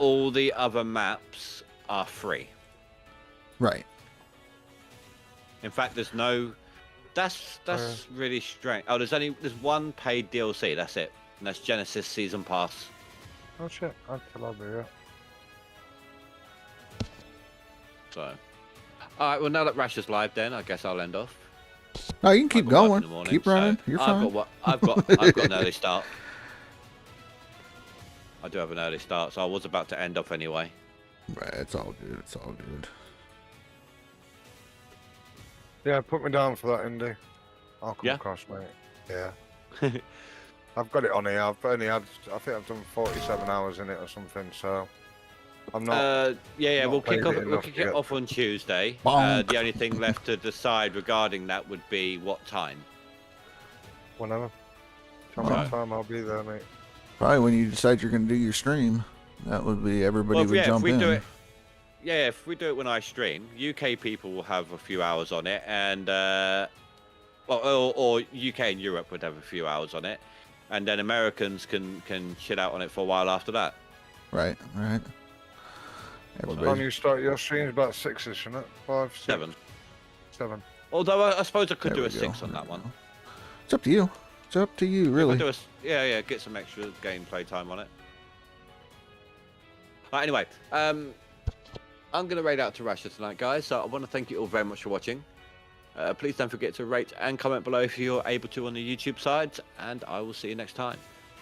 all the other maps are free. Right. In fact, there's no. That's really strange. Oh, there's one paid DLC. That's it. And that's Genesis Season Pass. Oh shit! I'll be here. So, all right. Well, now that Rash is live, then I guess I'll end off. No, you can keep going. Morning, Keep running. So You're fine. I've got an early start. I do have an early start, so I was about to end off anyway. Right, it's all good. It's all good. Yeah, put me down for that, Indy. I'll come Yeah? across, mate. Yeah. I've got it on here. I've only had, I think I've done 47 hours in it or something, so I'm not. Yeah. not We'll kick played off. it We'll enough kick to it get- off on Tuesday. Bonk. The only thing left to decide regarding that would be what time. Whenever. Tell me Right. what time I'll be there, mate. Probably when you decide you're going to do your stream, that would be everybody Well, would yeah, jump if we in. do it. Yeah, if we do it when I stream, UK people will have a few hours on it, and or UK and Europe would have a few hours on it, and then Americans can chill out on it for a while after that. Right, right. When Everybody. you start your streams about 6-ish, isn't it? 5, 6, 7. 7. Although I suppose I could There do a we go, 6 on there that we one. go. It's up to you. It's up to you, really. Do yeah, get some extra gameplay time on it. Right, anyway, I'm going to raid out to Rasha tonight, guys, so I want to thank you all very much for watching. Please don't forget to rate and comment below if you're able to on the YouTube side, and I will see you next time.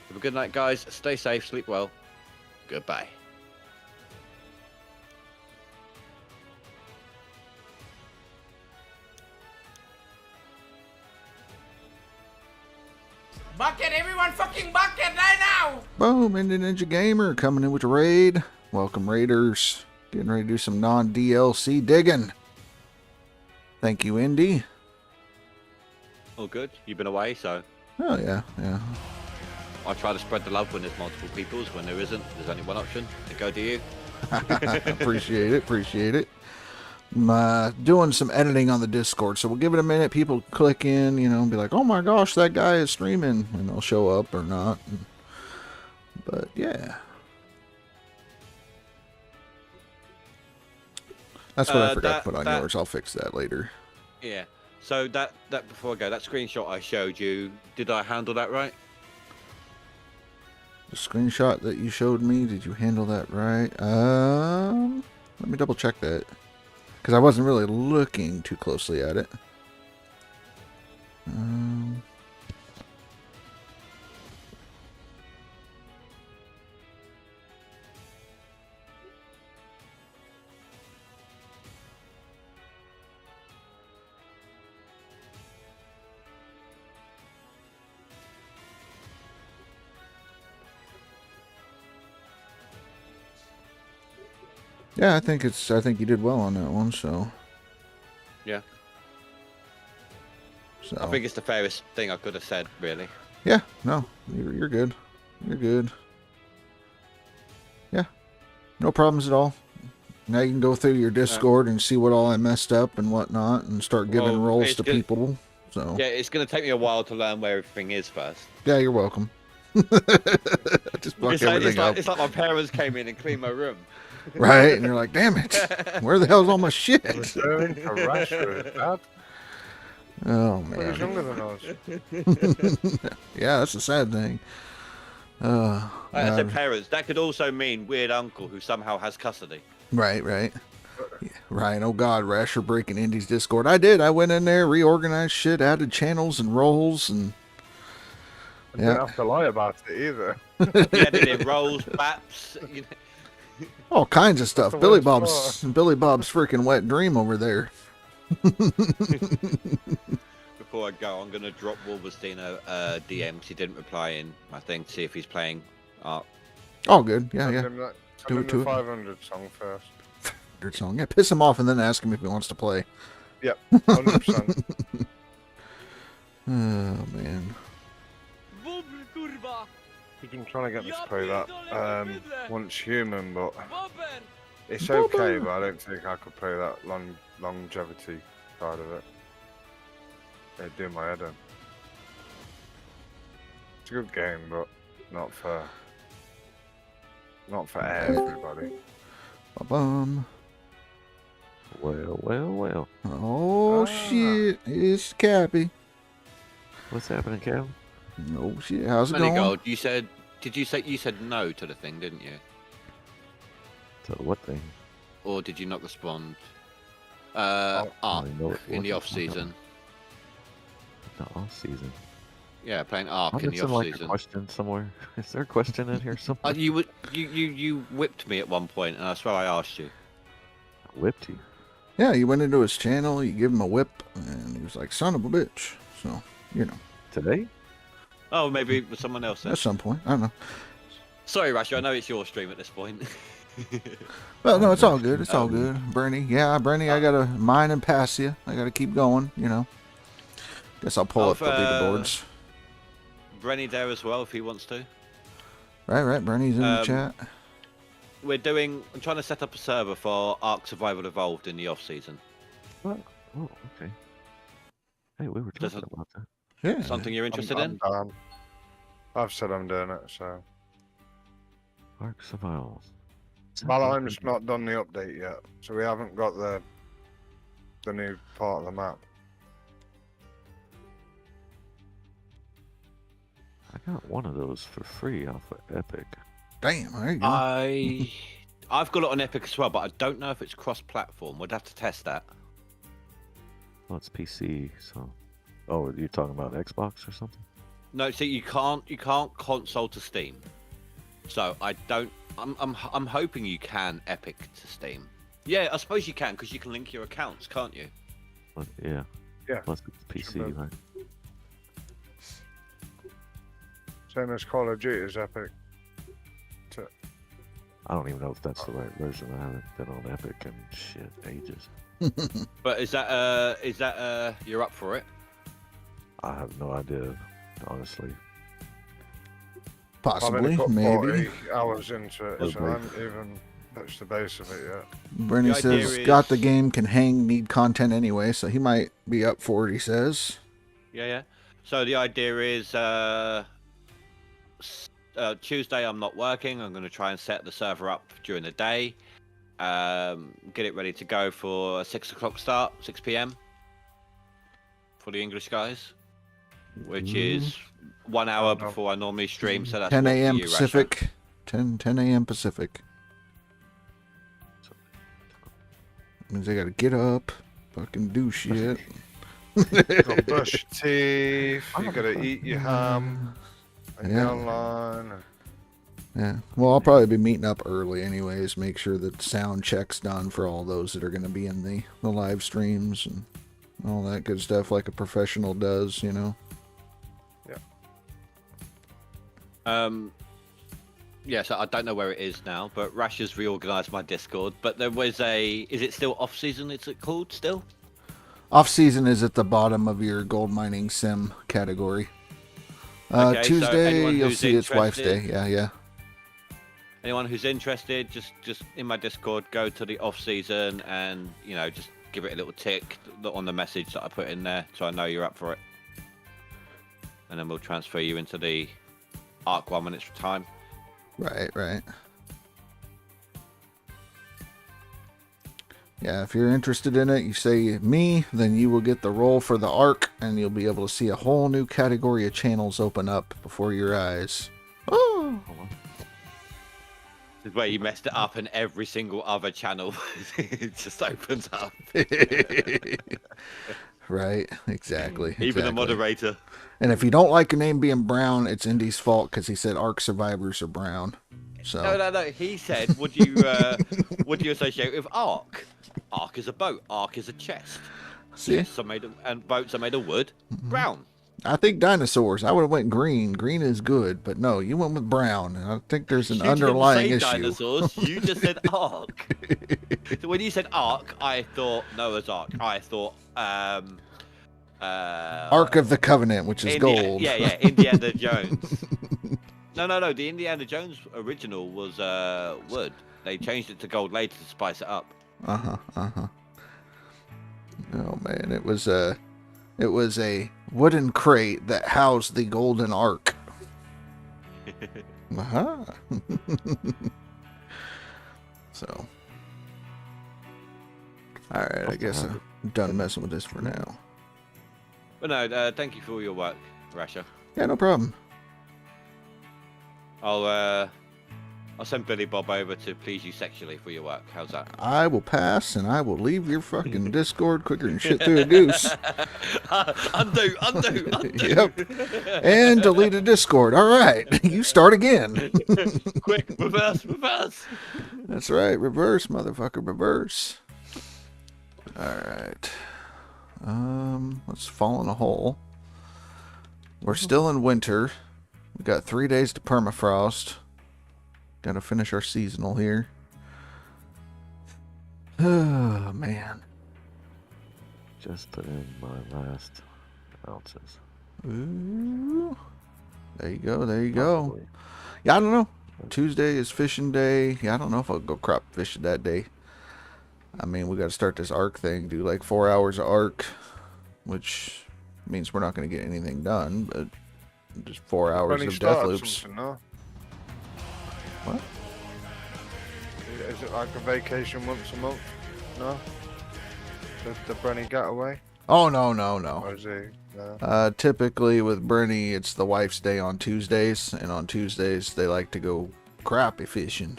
Have a good night, guys. Stay safe, sleep well. Goodbye. Bucket, everyone fucking bucket right now! Boom, Indie Ninja Gamer coming in with the raid. Welcome, Raiders. Getting ready to do some non-DLC digging. Thank you, Indy. All good. You've been away, so Oh, yeah, yeah. I try to spread the love when there's multiple peoples. When there isn't, there's only one option. To go to you. Appreciate it, appreciate it. I'm doing some editing on the Discord, so we'll give it a minute. People click in, you know, and be like, oh my gosh, that guy is streaming, and they'll show up or not. But yeah. That's what I forgot to put on yours. I'll fix that later. Yeah. So that before I go, that screenshot I showed you, did I handle that right? The screenshot that you showed me, did you handle that right? Let me double check that. Because I wasn't really looking too closely at it. Yeah, I think you did well on that one, so. Yeah. So. I think it's the fairest thing I could have said, really. Yeah, no, you're good. You're good. Yeah, no problems at all. Now you can go through your Discord and see what all I messed up and whatnot, and start giving roles to people. So yeah, it's gonna take me a while to learn where everything is first. Yeah, you're welcome. Just fuck everything up. It's like my parents came in and cleaned my room. Right, and you're like, damn it, where the hell's all my shit? Returning to Rashford, Dad. Oh He was man. younger than us. Yeah, that's the sad thing. I said parents. That could also mean weird uncle who somehow has custody. Right, right. Yeah, right. Oh God, Rasher breaking Indy's Discord. I did. I went in there, reorganized shit, added channels and roles, and I didn't have to lie about it either. Yeah, they did rolls, baps. You know. all kinds of stuff. the Billy worst Bob's freaking wet dream over there. Before I go, I'm gonna drop Wolverstein a DM because he didn't reply in my thing to see if he's playing art. All good. Yeah, yeah. Send him Do it the to it. 500 song first. Good song. Yeah, piss him off and then ask him if he wants to play. Yep, 100%. Oh man. He's been trying to get me to play that Once Human, but it's okay, but I don't think I could play that longevity side of it. It'd do my head in. It's a good game, but not for not for everybody. Ba-bum. Well. Oh, shit. It's Cappy. What's happening, Cal? Oh, shit. How's it Money going? Gold, you said you said no to the thing, didn't you? So what thing? Or did you not respond? I Ark don't know what in the you're off season. The off season. Yeah, playing Ark in the Isn't off like a season. question somewhere? Is there a question in here somewhere? You whipped me at one point, and I swear I asked you. Whipped you. Yeah, you went into his channel, you give him a whip, and he was like, son of a bitch. So, you know, Today? Oh, maybe it was someone else then. at some point. I don't know. Sorry, Rasher, I know it's your stream at this point. Well, no, it's all good. It's all good. Bernie, I got to mine and pass you. I got to keep going, you know. Guess I'll pull up the leaderboards. Brenny there as well if he wants to. Right. Bernie's in the chat. I'm trying to set up a server for Ark Survival Evolved in the off season. Oh, okay. Hey, we were talking about that. Yeah. Something you're interested I'm in? done. I've said I'm doing it, so. Ark Survival. Valheim's not done the update yet, so we haven't got the new part of the map. I got one of those for free off of Epic. Damn, there you go. I've got it on Epic as well, but I don't know if it's cross-platform. We'd have to test that. Well, it's PC, so. Oh, you're talking about Xbox or something? No, see, you can't console to Steam. So I'm hoping you can Epic to Steam. Yeah, I suppose you can because you can link your accounts, can't you? But, yeah. Yeah. Plus it's PC, right? Same as Call of Duty is Epic. I don't even know if that's the right version. I haven't been on Epic in shit ages. But is that you're up for it? I have no idea, honestly. I've Possibly, only put maybe. 40 hours into it, so Okay. I haven't even touched the base of it yet. Bernie The idea says, got the is- game, can hang, need content anyway, so he might be up for it, he says. Yeah. So the idea is Tuesday I'm not working. I'm going to try and set the server up during the day. Get it ready to go for a 6 o'clock start, 6 p.m. for the English guys, which is 1 hour before I normally stream. So that's 10 what for a.m. you, Rasher. Pacific. 10 a.m. Pacific. Means I gotta get up, fucking do shit. You gotta brush your teeth, you gotta eat your ham, and Yeah. get online. Yeah. Well, I'll probably be meeting up early anyways, make sure that sound check's done for all those that are going to be in the live streams and all that good stuff like a professional does, you know. Yeah, so I don't know where it is now, but Rash has reorganized my Discord. But there was is it still off season? Is it called still? Off season is at the bottom of your gold mining sim category. Okay, so Tuesday, anyone you'll who's see it's wife's day. interested- Yeah. Anyone who's interested, just in my Discord, go to the off season and just give it a little tick on the message that I put in there, so I know you're up for it. And then we'll transfer you into the Arc 1 when it's time. Right. Yeah, if you're interested in it, you say me, then you will get the role for the Arc, and you'll be able to see a whole new category of channels open up before your eyes. Oh! This is where you messed it up, and every single other channel it just opens up. Right, exactly. Even the exactly. moderator. And if you don't like your name being brown, it's Indy's fault because he said Ark survivors are brown. So No. He said, would you associate with Ark? Ark is a boat. Ark is a chest. see, Chests are made of, and boats are made of wood. Brown. I think dinosaurs. I would have went green. Green is good, but no, you went with brown. And I think there's an You underlying didn't say issue. dinosaurs. You just said Ark. So when you said Ark, I thought Noah's Ark. I thought Ark of the Covenant, which is gold. Yeah, Indiana Jones. No. The Indiana Jones original was wood. They changed it to gold later to spice it up. Oh man, it was a wooden crate that housed the golden ark. So, all right, I guess I'm done messing with this for now. But no, thank you for all your work, Rasha. Yeah, no problem. I'll send Billy Bob over to please you sexually for your work. How's that? I will pass, and I will leave your fucking Discord quicker than shit through a goose. undo. Yep. And delete a Discord. All right, you start again. Quick, reverse. That's right, reverse, motherfucker, reverse. All right. Let's fall in a hole. We're still in winter. We got 3 days to permafrost. Got to finish our seasonal here. Oh, man. Just put in my last ounces. Ooh. There you go. Probably. Yeah, I don't know. Tuesday is fishing day. Yeah, I don't know if I'll go crop fishing that day. I mean, we got to start this arc thing. Do like 4 hours of arc, which means we're not going to get anything done, but just 4 hours of death loops. No? What? Is it like a vacation once a month? No? The Brenny getaway? Oh, no. Or is he? No. Typically with Brenny, it's the wife's day on Tuesdays, and on Tuesdays they like to go crappie fishing.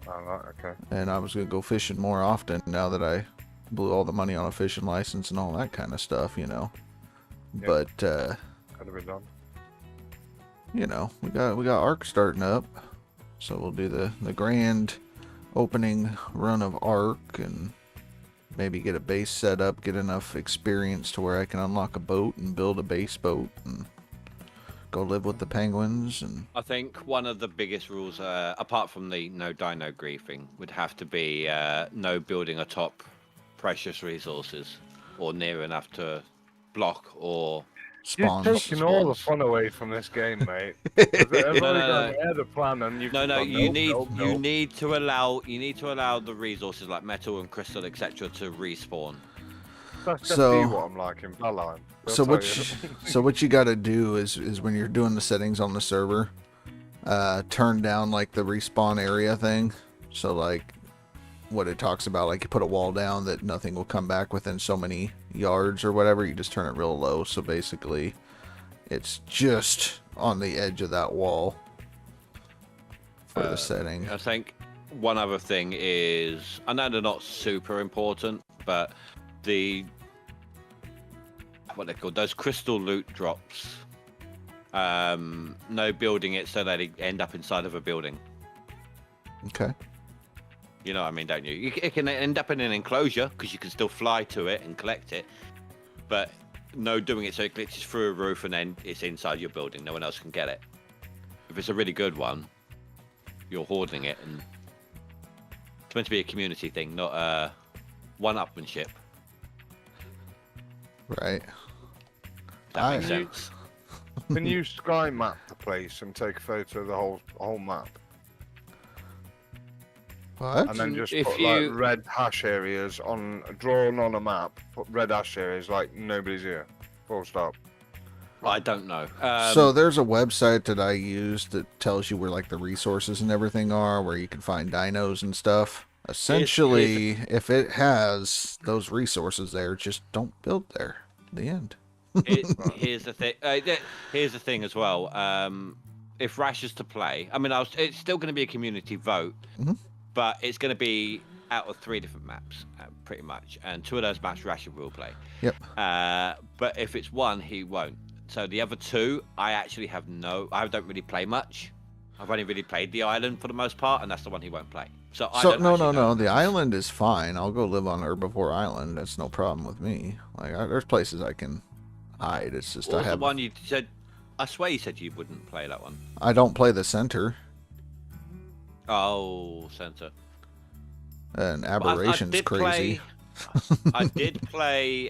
Oh, right, okay. And I was going to go fishing more often now that I blew all the money on a fishing license and all that kind of stuff, you know. Yeah. But, Gotta be done. you know, we got ARC starting up. So we'll do the grand opening run of ARC and maybe get a base set up, get enough experience to where I can unlock a boat and build a base boat and go live with the penguins. And I think one of the biggest rules, apart from the no dino griefing, would have to be no building atop precious resources or near enough to block or spawns. You're taking all the fun away from this game, mate. No. The plan and you've No, gone, you nope. need to allow the resources like metal and crystal, etc., to respawn. That's So- definitely what I'm like in Valheim. So what you got to do is when you're doing the settings on the server, turn down like the respawn area thing. So like what it talks about, like you put a wall down that nothing will come back within so many yards or whatever. You just turn it real low. So basically, it's just on the edge of that wall for the setting. I think one other thing is, I know they're not super important, but what they're called, those crystal loot drops. No building it so that they end up inside of a building. Okay. You know what I mean, don't you? It can end up in an enclosure because you can still fly to it and collect it, but no doing it so it glitches through a roof and then it's inside your building. No one else can get it. If it's a really good one, you're hoarding it, and it's meant to be a community thing, not a one-upmanship. Right. That makes sense. Can you sky map the place and take a photo of the whole map? What? And then just If put you- like red hash areas drawn on a map. Put red hash areas like nobody's here. Full stop. I don't know. So there's a website that I use that tells you where like the resources and everything are, where you can find dinos and stuff. Essentially, if it has those resources there, just don't build there. The end. Here's the thing. Here's the thing as well. If Rash is to play, I mean, it's still going to be a community vote, but it's going to be out of 3 different maps, pretty much, and 2 of those maps Rash will play. Yep. But if it's one, he won't. So the other 2, I actually I don't really play much. I've only really played the island for the most part, and that's the one he won't play. So I don't actually know. The island is fine. I'll go live on Herbivore Island. That's no problem with me. Like there's places I can hide. It's just What was the one you said? I swear you said you wouldn't play that one. I don't play the center. Oh, center. And I Aberration's did crazy. I did play.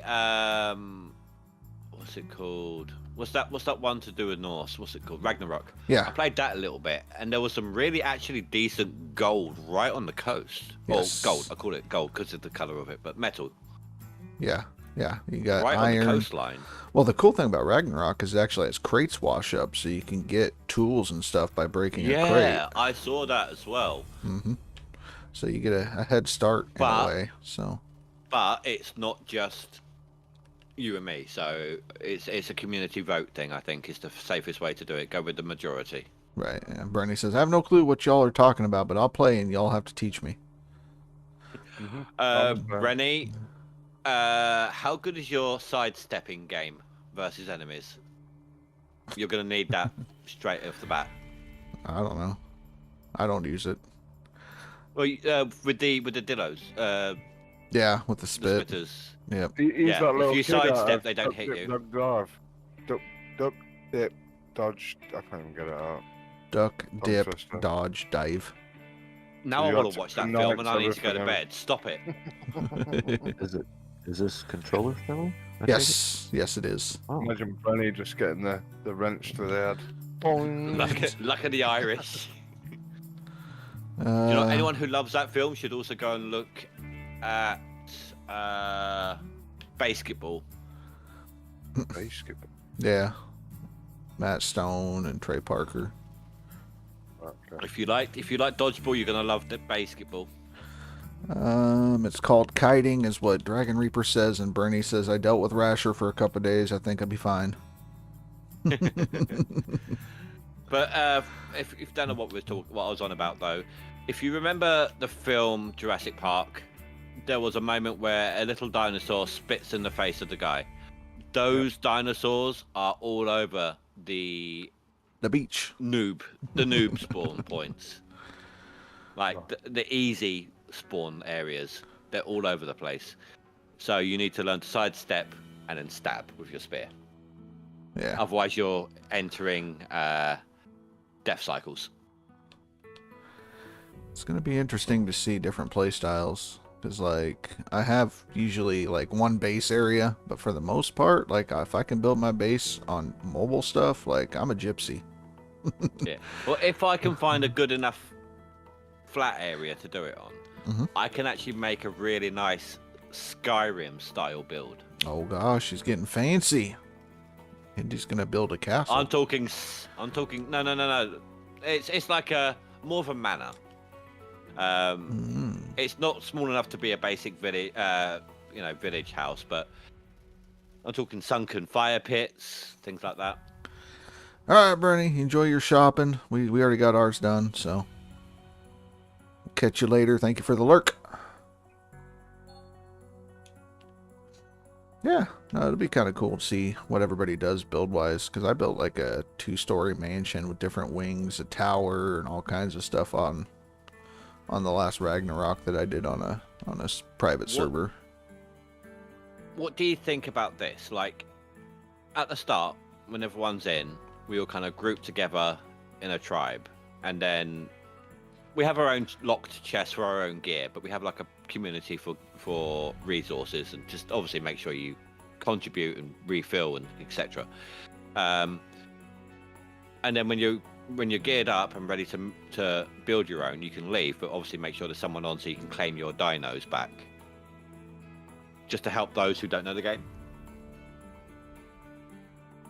What's it called? What's that one to do with Norse? What's it called? Ragnarok. Yeah. I played that a little bit, and there was some really actually decent gold right on the coast. Yes. Or gold. I call it gold because of the color of it, but metal Yeah. You got right iron. on the coastline. Well, the cool thing about Ragnarok is actually it's crates wash up, so you can get tools and stuff by breaking a crate. Yeah, I saw that as well. So you get a head start in a way. So, but it's not just you and me. So it's a community vote thing. I think is the safest way to do it. Go with the majority. right. And Bernie says, I have no clue what y'all are talking about, but I'll play and y'all have to teach me. Rennie, how good is your sidestepping game versus enemies? You're gonna need that straight off the bat. I don't know. I don't use it. Well, with the dillos, Yeah, with the the spit. spitters. Yep. He's Yeah, that if little you kid out sidestep, of they don't duck, hit dip, you. Duck, dive. Duck, dip, dodge. I can't even get it out. Duck, dip, twister. dodge, dive. Now So I you want have to to watch that connect film, and I need to go to everything bed. Stop it. Is this controller friendly? Yes. Yes, it is. Oh, Imagine Brenny just getting the wrench to the head. Boing. Luck of the Irish. You Uh, know, anyone who loves that film should also go and look at basketball. Basketball. yeah. Matt Stone and Trey Parker. Okay. If you like dodgeball, you're gonna love the basketball. It's called kiting, is what Dragon Reaper says, and Bernie says, I dealt with Rasher for a couple of days. I think I'll be fine. But if you don't know what I was on about though, if you remember the film Jurassic Park, there was a moment where a little dinosaur spits in the face of the guy. Those dinosaurs are all over the beach. noob spawn points. Like the easy spawn areas, they're all over the place. So you need to learn to sidestep and then stab with your spear. Yeah. Otherwise, you're entering death cycles. It's going to be interesting to see different play styles. Because, like, I have usually, like, one base area. But for the most part, like, if I can build my base on mobile stuff, like, I'm a gypsy. Yeah. Well, if I can find a good enough flat area to do it on, I can actually make a really nice Skyrim style build. Oh, gosh, he's getting fancy. And he's going to build a castle. I'm talking. No. It's like more of a manor. It's not small enough to be a basic village, village house, but I'm talking sunken fire pits, things like that. All right, Bernie, enjoy your shopping. We already got ours done, so catch you later. Thank you for the lurk. Yeah, no, it'll be kind of cool to see what everybody does build-wise, because I built like a 2-story mansion with different wings, a tower, and all kinds of stuff on the last Ragnarok that I did on a private server. What do you think about this? Like, at the start, when everyone's in, we all kind of group together in a tribe, and then we have our own locked chests for our own gear, but we have like a community for resources, and just obviously make sure you contribute and refill and etc. And then when you're geared up and ready to build your own, you can leave, but obviously make sure there's someone on so you can claim your dinos back, just to help those who don't know the game.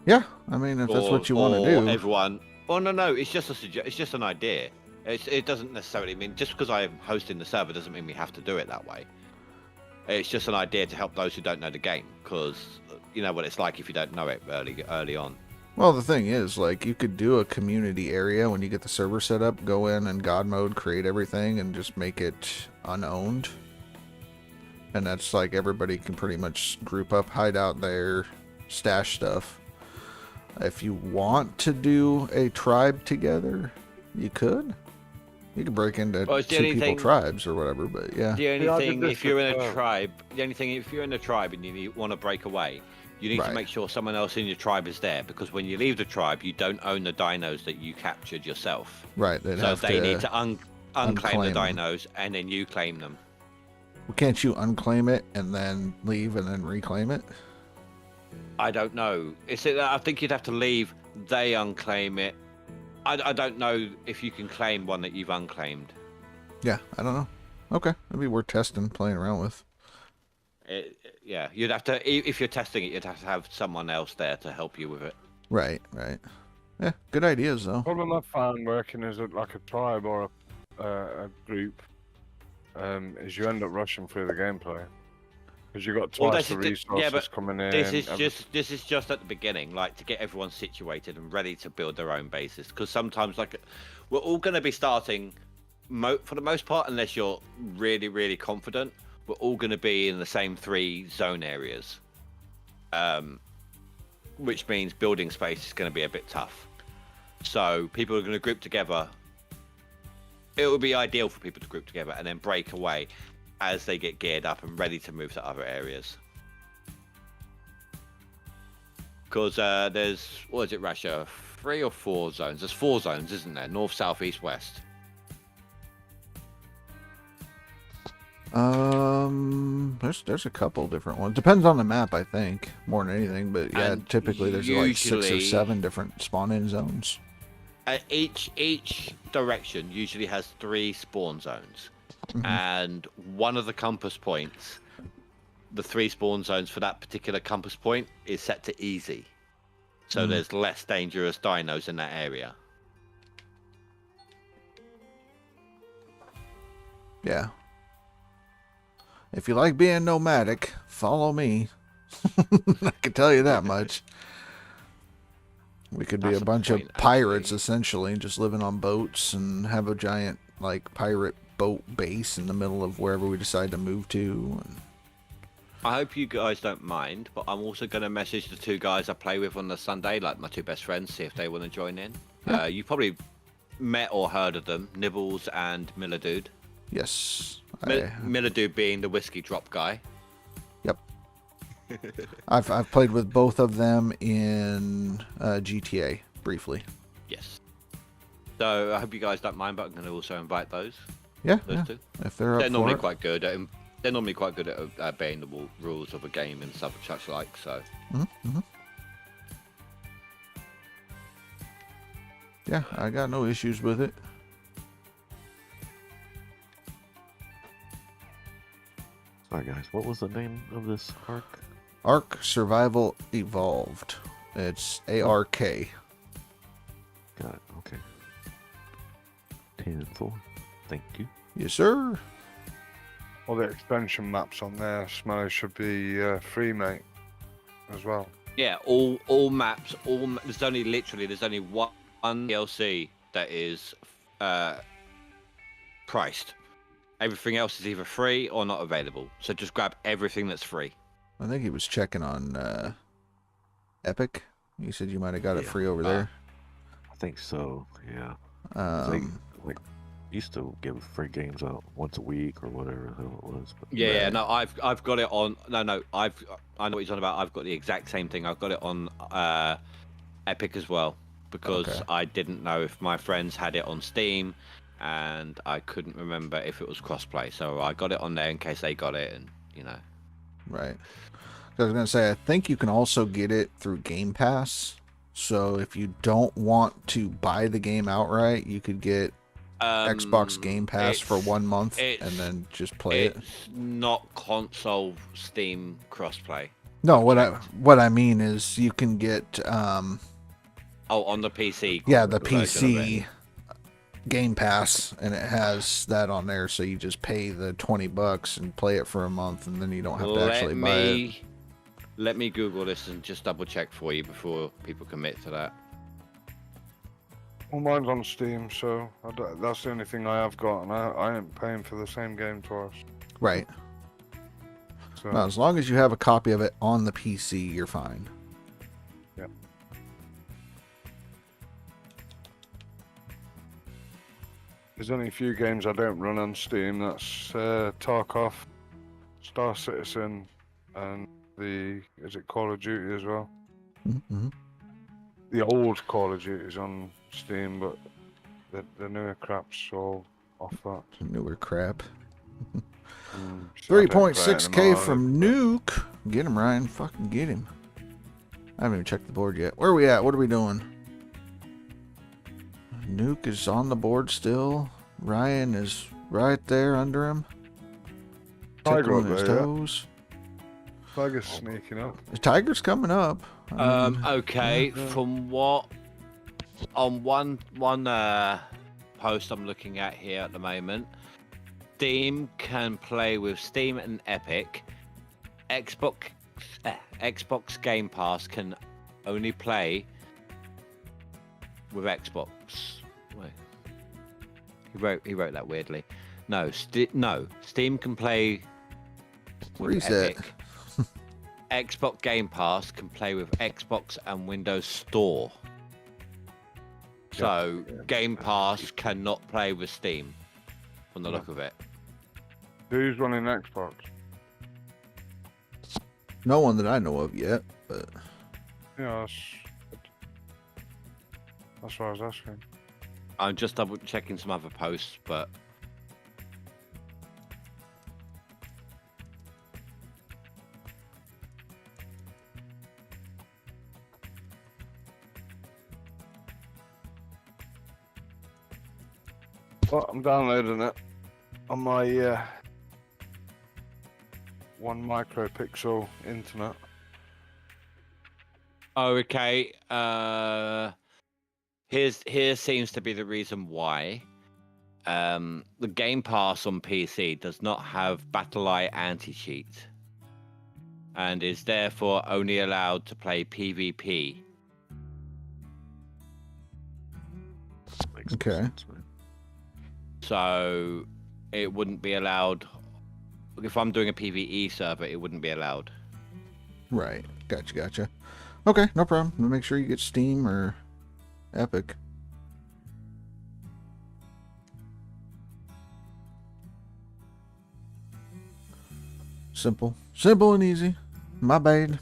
Yeah, I mean, if that's what you want to do. Everyone. Oh no, it's just it's just an idea. It doesn't necessarily mean, just because I'm hosting the server doesn't mean we have to do it that way. It's just an idea to help those who don't know the game, because you know what it's like if you don't know it early on. Well, the thing is, like, you could do a community area when you get the server set up, go in and God mode, create everything, and just make it unowned. And that's like everybody can pretty much group up, hide out there, stash stuff. If you want to do a tribe together, you could. You could break into two people tribes or whatever, but yeah. The only thing, if you're in a tribe, and you want to break away, you need to make sure someone else in your tribe is there, because when you leave the tribe, you don't own the dinos that you captured yourself. Right. So they need to unclaim the dinos, and then you claim them. Well, can't you unclaim it and then leave and then reclaim it? I don't know. I think you'd have to leave, they unclaim it. I don't know if you can claim one that you've unclaimed. Yeah, I don't know. Okay, that'd be worth testing, playing around with. Yeah, you'd have to, if you're testing it, you'd have to have someone else there to help you with it. Right. Yeah, good ideas though. Problem I found working as like a tribe or a group is you end up rushing through the gameplay because you got Well, twice this the is resources yeah, but coming in. this is just at the beginning, like to get everyone situated and ready to build their own bases. Because sometimes, like, we're all going to be starting, for the most part, unless you're really, really confident. We're all going to be in the same 3 zone areas, which means building space is going to be a bit tough. So people are going to group together. It would be ideal for people to group together and then break away as they get geared up and ready to move to other areas. Because there's, what is it, Rasha? 3 or 4 zones? There's 4 zones, isn't there? North, south, east, west. There's a couple different ones. Depends on the map, I think, more than anything. But yeah, And typically there's like 6 or usually- 7 different spawn-in zones. Each direction usually has 3 spawn zones. And one of the compass points, the 3 spawn zones for that particular compass point is set to easy. So there's less dangerous dinos in that area. Yeah. If you like being nomadic, follow me. I can tell you that much. We could be That's a the bunch point, of pirates, actually. essentially, just living on boats and have a giant, like, pirate boat base in the middle of wherever we decide to move to. And... I hope you guys don't mind, but I'm also going to message the 2 guys I play with on the Sunday, like my 2 best friends, see if they want to join in. Yeah. You've probably met or heard of them, Nibbles and Miller Dude. Yes. Miller Dude being the whiskey drop guy. Yep. I've played with both of them in GTA briefly. Yes. So I hope you guys don't mind, but I'm going to also invite those. Yeah, Those yeah. 2. If they're up They're normally for it. quite good at. They're normally quite good at obeying the rules of a game and stuff such like. So. Yeah, I got no issues with it. Sorry, guys. What was the name of this arc? Ark Survival Evolved. It's ARK. Got it. Okay. 10 and 4. Thank you. Yes, sir. All the expansion maps on there, Smelly, should be free, mate, as well. Yeah, all maps, there's only one DLC that is priced. Everything else is either free or not available. So just grab everything that's free. I think he was checking on Epic. He said you might have got it free over there. I think so. Yeah. Like used to give free games out once a week or whatever the hell it was. But Yeah, no, I've got it on. I know what he's on about. I've got the exact same thing. I've got it on Epic as well because Okay. I didn't know if my friends had it on Steam, and I couldn't remember if it was crossplay. So I got it on there in case they got it, and you know. Right. I was going to say, I think you can also get it through Game Pass. So if you don't want to buy the game outright, you could get Xbox Game Pass for 1 month and then just play it. It's not console Steam crossplay. No, what I mean is you can get Oh, on the PC. yeah, the version of PC it. Game Pass, and it has that on there, so you just pay the $20 and play it for a month, and then you don't have to actually buy it. Let me Google this and just double check for you before people commit to that. Well, mine's on Steam, so that's the only thing I have got, and I ain't paying for the same game twice. Right. So, Now, as long as you have a copy of it on the PC, you're fine. Yep. There's only a few games I don't run on Steam. That's Tarkov, Star Citizen, and is it Call of Duty as well? Mm-hmm. The old Call of Duty is on Steam, but the newer crap's all off that. Newer crap. So I don't play it 3.6k anymore. from Nuke. Get him, Ryan. Fucking get him. I haven't even checked the board yet. Where are we at? What are we doing? Nuke is on the board still. Ryan is right there under him. Tiger Tickling up his there, yeah. toes. Tiger's sneaking up. The Tiger's coming up. I mean, Okay, yeah. from what on one post I'm looking at here at the moment, Steam can play with Steam and Epic. Xbox Game Pass can only play with Xbox. Wait. He wrote that weirdly. No, Steam can play with Reset. Epic. Xbox Game Pass can play with Xbox and Windows Store. So Game Pass cannot play with Steam, from the look of it. Who's running Xbox? No one that I know of yet, but Yeah, that's what I was asking. I'm just double checking some other posts, but Well, I'm downloading it on my 1 micropixel internet. oh, okay. Here seems to be the reason why. The Game Pass on PC does not have BattleEye anti-cheat, and is therefore only allowed to play PvP. Makes Okay. sense, man. So it wouldn't be allowed. If I'm doing a PvE server, it wouldn't be allowed. right. Gotcha. Okay, no problem. Make sure you get Steam or Epic. Simple and easy. My bad.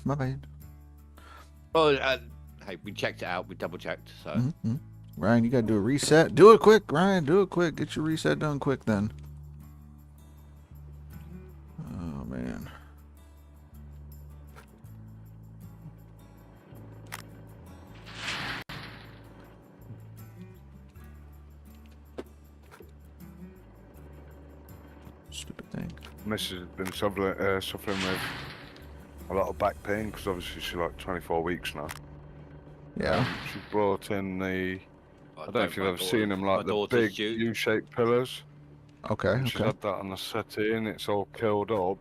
Well, hey, we checked it out. We double checked. So Mm-hmm. Ryan, you gotta do a reset. Do it quick, Ryan. Do it quick. Get your reset done quick then. Oh man. Stupid thing. Mrs. has been suffering with a lot of back pain because obviously she's like 24 weeks now. Yeah. She brought in the, I don't know if you've my ever seen them, like my the daughter's big due. U-shaped pillars. Okay. And she's Okay. had that on the settee and it's all curled up.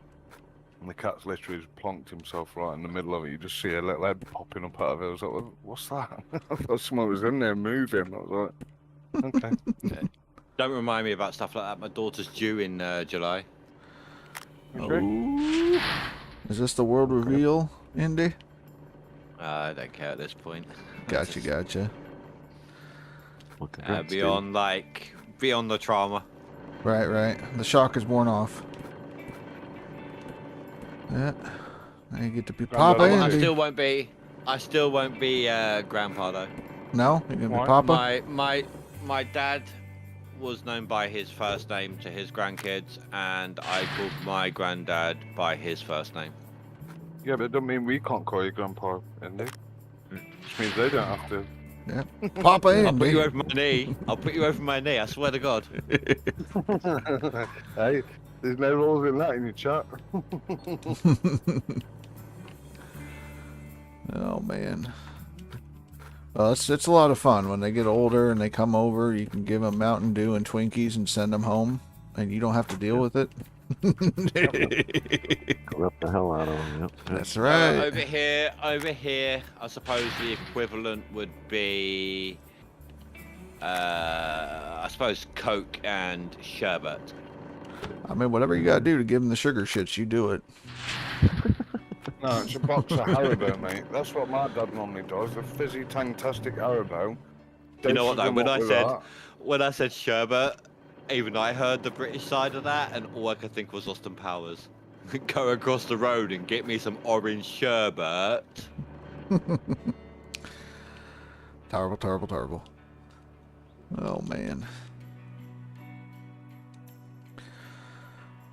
And the cat's literally just plonked himself right in the middle of it. You just see a little head popping up out of it. I was like, what's that? I thought someone was in there moving. I was like, okay. Don't remind me about stuff like that. My daughter's due in July. Oh. Is this the world reveal, Indy? I don't care at this point. Gotcha. Well, congrats, dude. beyond the trauma. Right. The shock is worn off. Yeah. Now you get to be Papa Granddad, I Indy. still won't be grandpa though. No? You're gonna be Why? Papa? My dad was known by his first name to his grandkids, and I called my granddad by his first name. Yeah, but it doesn't mean we can't call you Grandpa, Indy. Which means they don't have to. Yeah. Papa I'll put you Indy. over my knee. I'll put you over my knee. I swear to God. Hey, there's no rules in that in your chat. Oh man. Well, it's a lot of fun when they get older and they come over. You can give them Mountain Dew and Twinkies and send them home, and you don't have to deal with it. Corrupt the hell out of them. Yep. That's right. Over here, I suppose the equivalent would be, I suppose, Coke and sherbet. I mean, whatever you gotta do to give them the sugar shits, you do it. No, it's a box of Haribo, mate. That's what my dad normally does. A fizzy, tantastic Haribo. You know what though? Doses them up with When I said sherbet, even I heard the British side of that, and all I could think was Austin Powers. Go across the road and get me some orange sherbet. Terrible. Oh man.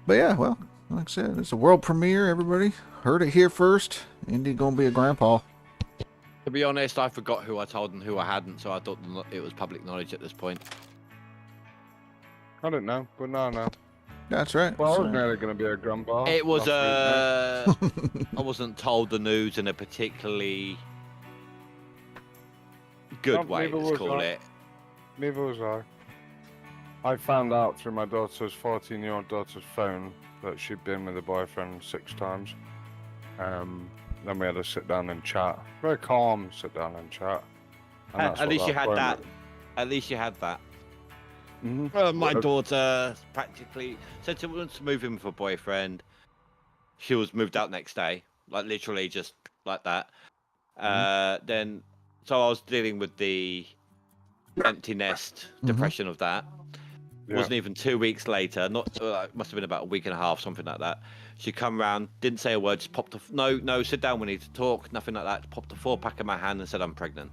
But yeah, well, like I said, it's a world premiere. Everybody heard it here first. Indy gonna be a grandpa. To be honest, I forgot who I told and who I hadn't, so I thought it was public knowledge at this point. I don't know, but no. That's right. Well, I was That's nearly going to be a grandpa. It was last week, I wasn't told the news in a particularly good No, way, neither let's was call I. it. Neither was I. I found out through my daughter's 14-year-old daughter's phone that she'd been with a boyfriend 6 times. Then we had to sit down and chat. Very calm, sit down and chat. And At least you had that. At least you had that. My daughter practically said she wants to move in with a boyfriend. She was moved out next day, like literally just like that. Then, so I was dealing with the empty nest depression of that. Yeah. Wasn't even 2 weeks later. Not must have been about a week and a half, something like that. She come round, didn't say a word, just popped no, sit down, we need to talk, nothing like that. Popped a 4-pack in my hand and said I'm pregnant.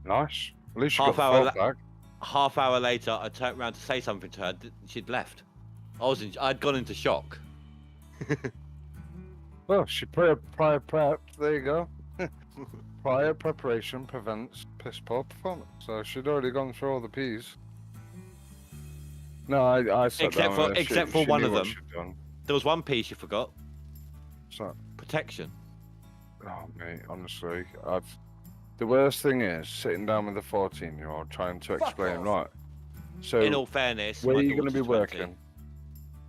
Nice. At least you got the 4-pack. Half hour later, I turned around to say something to her. She'd left. I'd gone into shock. Well, she prior prep. There you go. Prior preparation prevents piss poor performance. So she'd already gone through all the P's. No, I sat down with her. Except for one of them. Done. There was one P she forgot. What's that? Protection. Oh mate, honestly, the worst thing is sitting down with a 14-year-old trying to explain, right? So, in all fairness, where are you going to be 20. working?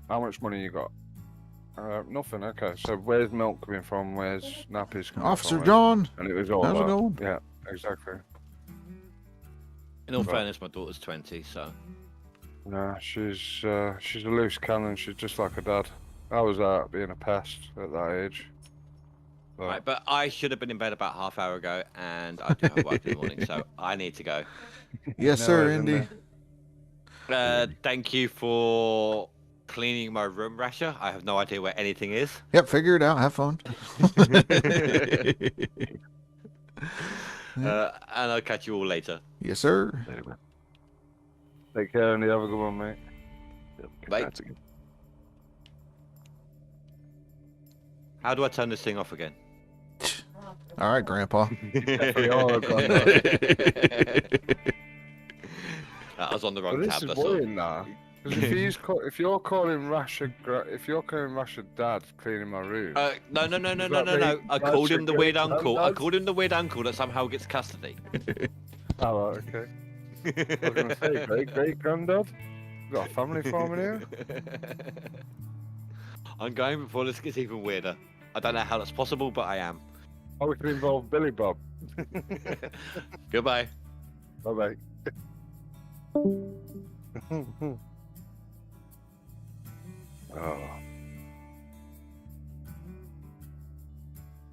How much money you got? Nothing. Okay, so where's milk coming from? Where's nappies coming Officer from? John. And it was all How's it that. going? Yeah, exactly. In all fairness, my daughter's 20, so. Nah, she's a loose cannon. She's just like her dad. I was out being a pest at that age. But... Right, but I should have been in bed about half hour ago, and I do have work in the morning, so I need to go. Yes, sir, Indy. Thank you for cleaning my room, Rasher. I have no idea where anything is. Yep, figure it out. Have fun. And I'll catch you all later. Yes, sir. Take care, and have a good one, mate. Bye. How do I turn this thing off again? All right, Grandpa. I was on the wrong tab. This is worrying now. If you're calling Rasher dad cleaning my room. No. I called him the weird uncle. I called him the weird uncle that somehow gets custody. Oh, right, okay. I was going to say, great granddad. We've got a family farm in here. I'm going before this gets even weirder. I don't know how that's possible, but I am. Oh, we can involve Billy Bob. Goodbye. Bye-bye. Oh.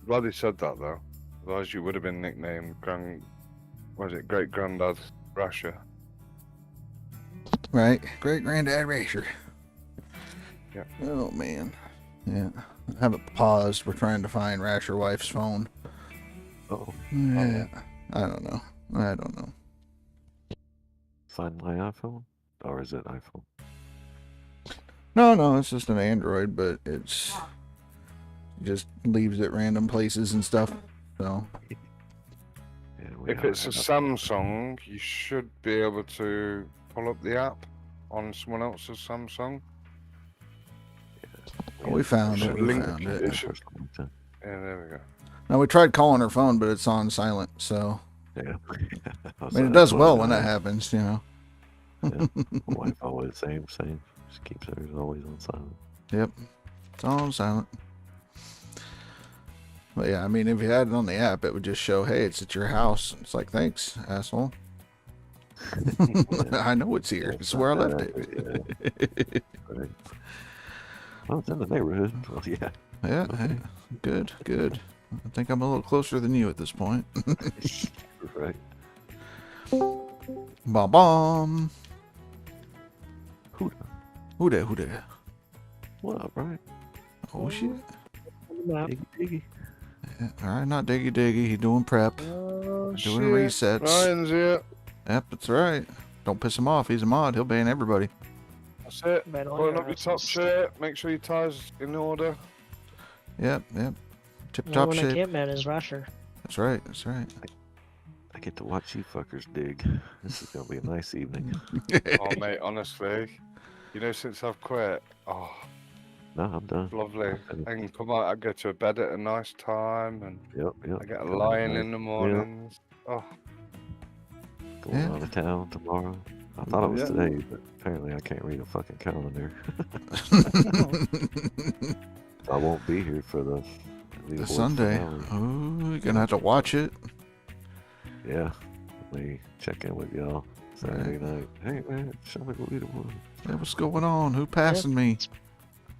Glad he said that though. Otherwise, you would have been nicknamed Great Granddad Rasher. Right, Great Granddad Rasher. Yeah. Oh man. Yeah. I haven't paused. We're trying to find Rasher wife's phone. Oh. Yeah. I don't know. Find my iPhone, or is it iPhone? No, it's just an Android, but it just leaves at random places and stuff. So. Yeah, If it's a Samsung, you should be able to pull up the app on someone else's Samsung. We found it. Yeah, there we go. No, we tried calling her phone, but it's on silent. So. Yeah. I mean, it does well when that happens, you know. Yeah. My wife always same. She keeps hers always on silent. Yep. It's all on silent. But yeah, I mean, if you had it on the app, it would just show, hey, it's at your house. It's like, thanks, asshole. I know it's here. It's where I left it. Right. Well, it's in the neighborhood. Well, yeah. Yeah, hey, good. I think I'm a little closer than you at this point. Right. Bomb. Who that? What up, right? Oh, shit. Diggy. Yeah, all right, not diggy. He's doing prep. Oh, Doing shit. resets. Ryan's here. Yep, that's right. Don't piss him off. He's a mod. He'll ban everybody. That's it. Pulling up your top shirt. Make sure your tie's in order. Yep. Tip The top one I shape. can't man is Rasher. That's right. I get to watch you fuckers dig. This is gonna be a nice evening. Oh, mate, honestly. You know, since I've quit, oh, No, I'm done. lovely. I can come out, I go to bed at a nice time, and Yep. I get a lion in the mornings. Oh, Going out of town tomorrow. I thought it was Yeah. today, but apparently I can't read a fucking calendar. I won't be here for the The leaderboard Sunday. finale. Oh, you're gonna have to watch it. Yeah. Let me check in with y'all Saturday night. Hey man, show me the leaderboard. Yeah, what's going on? Who passing me?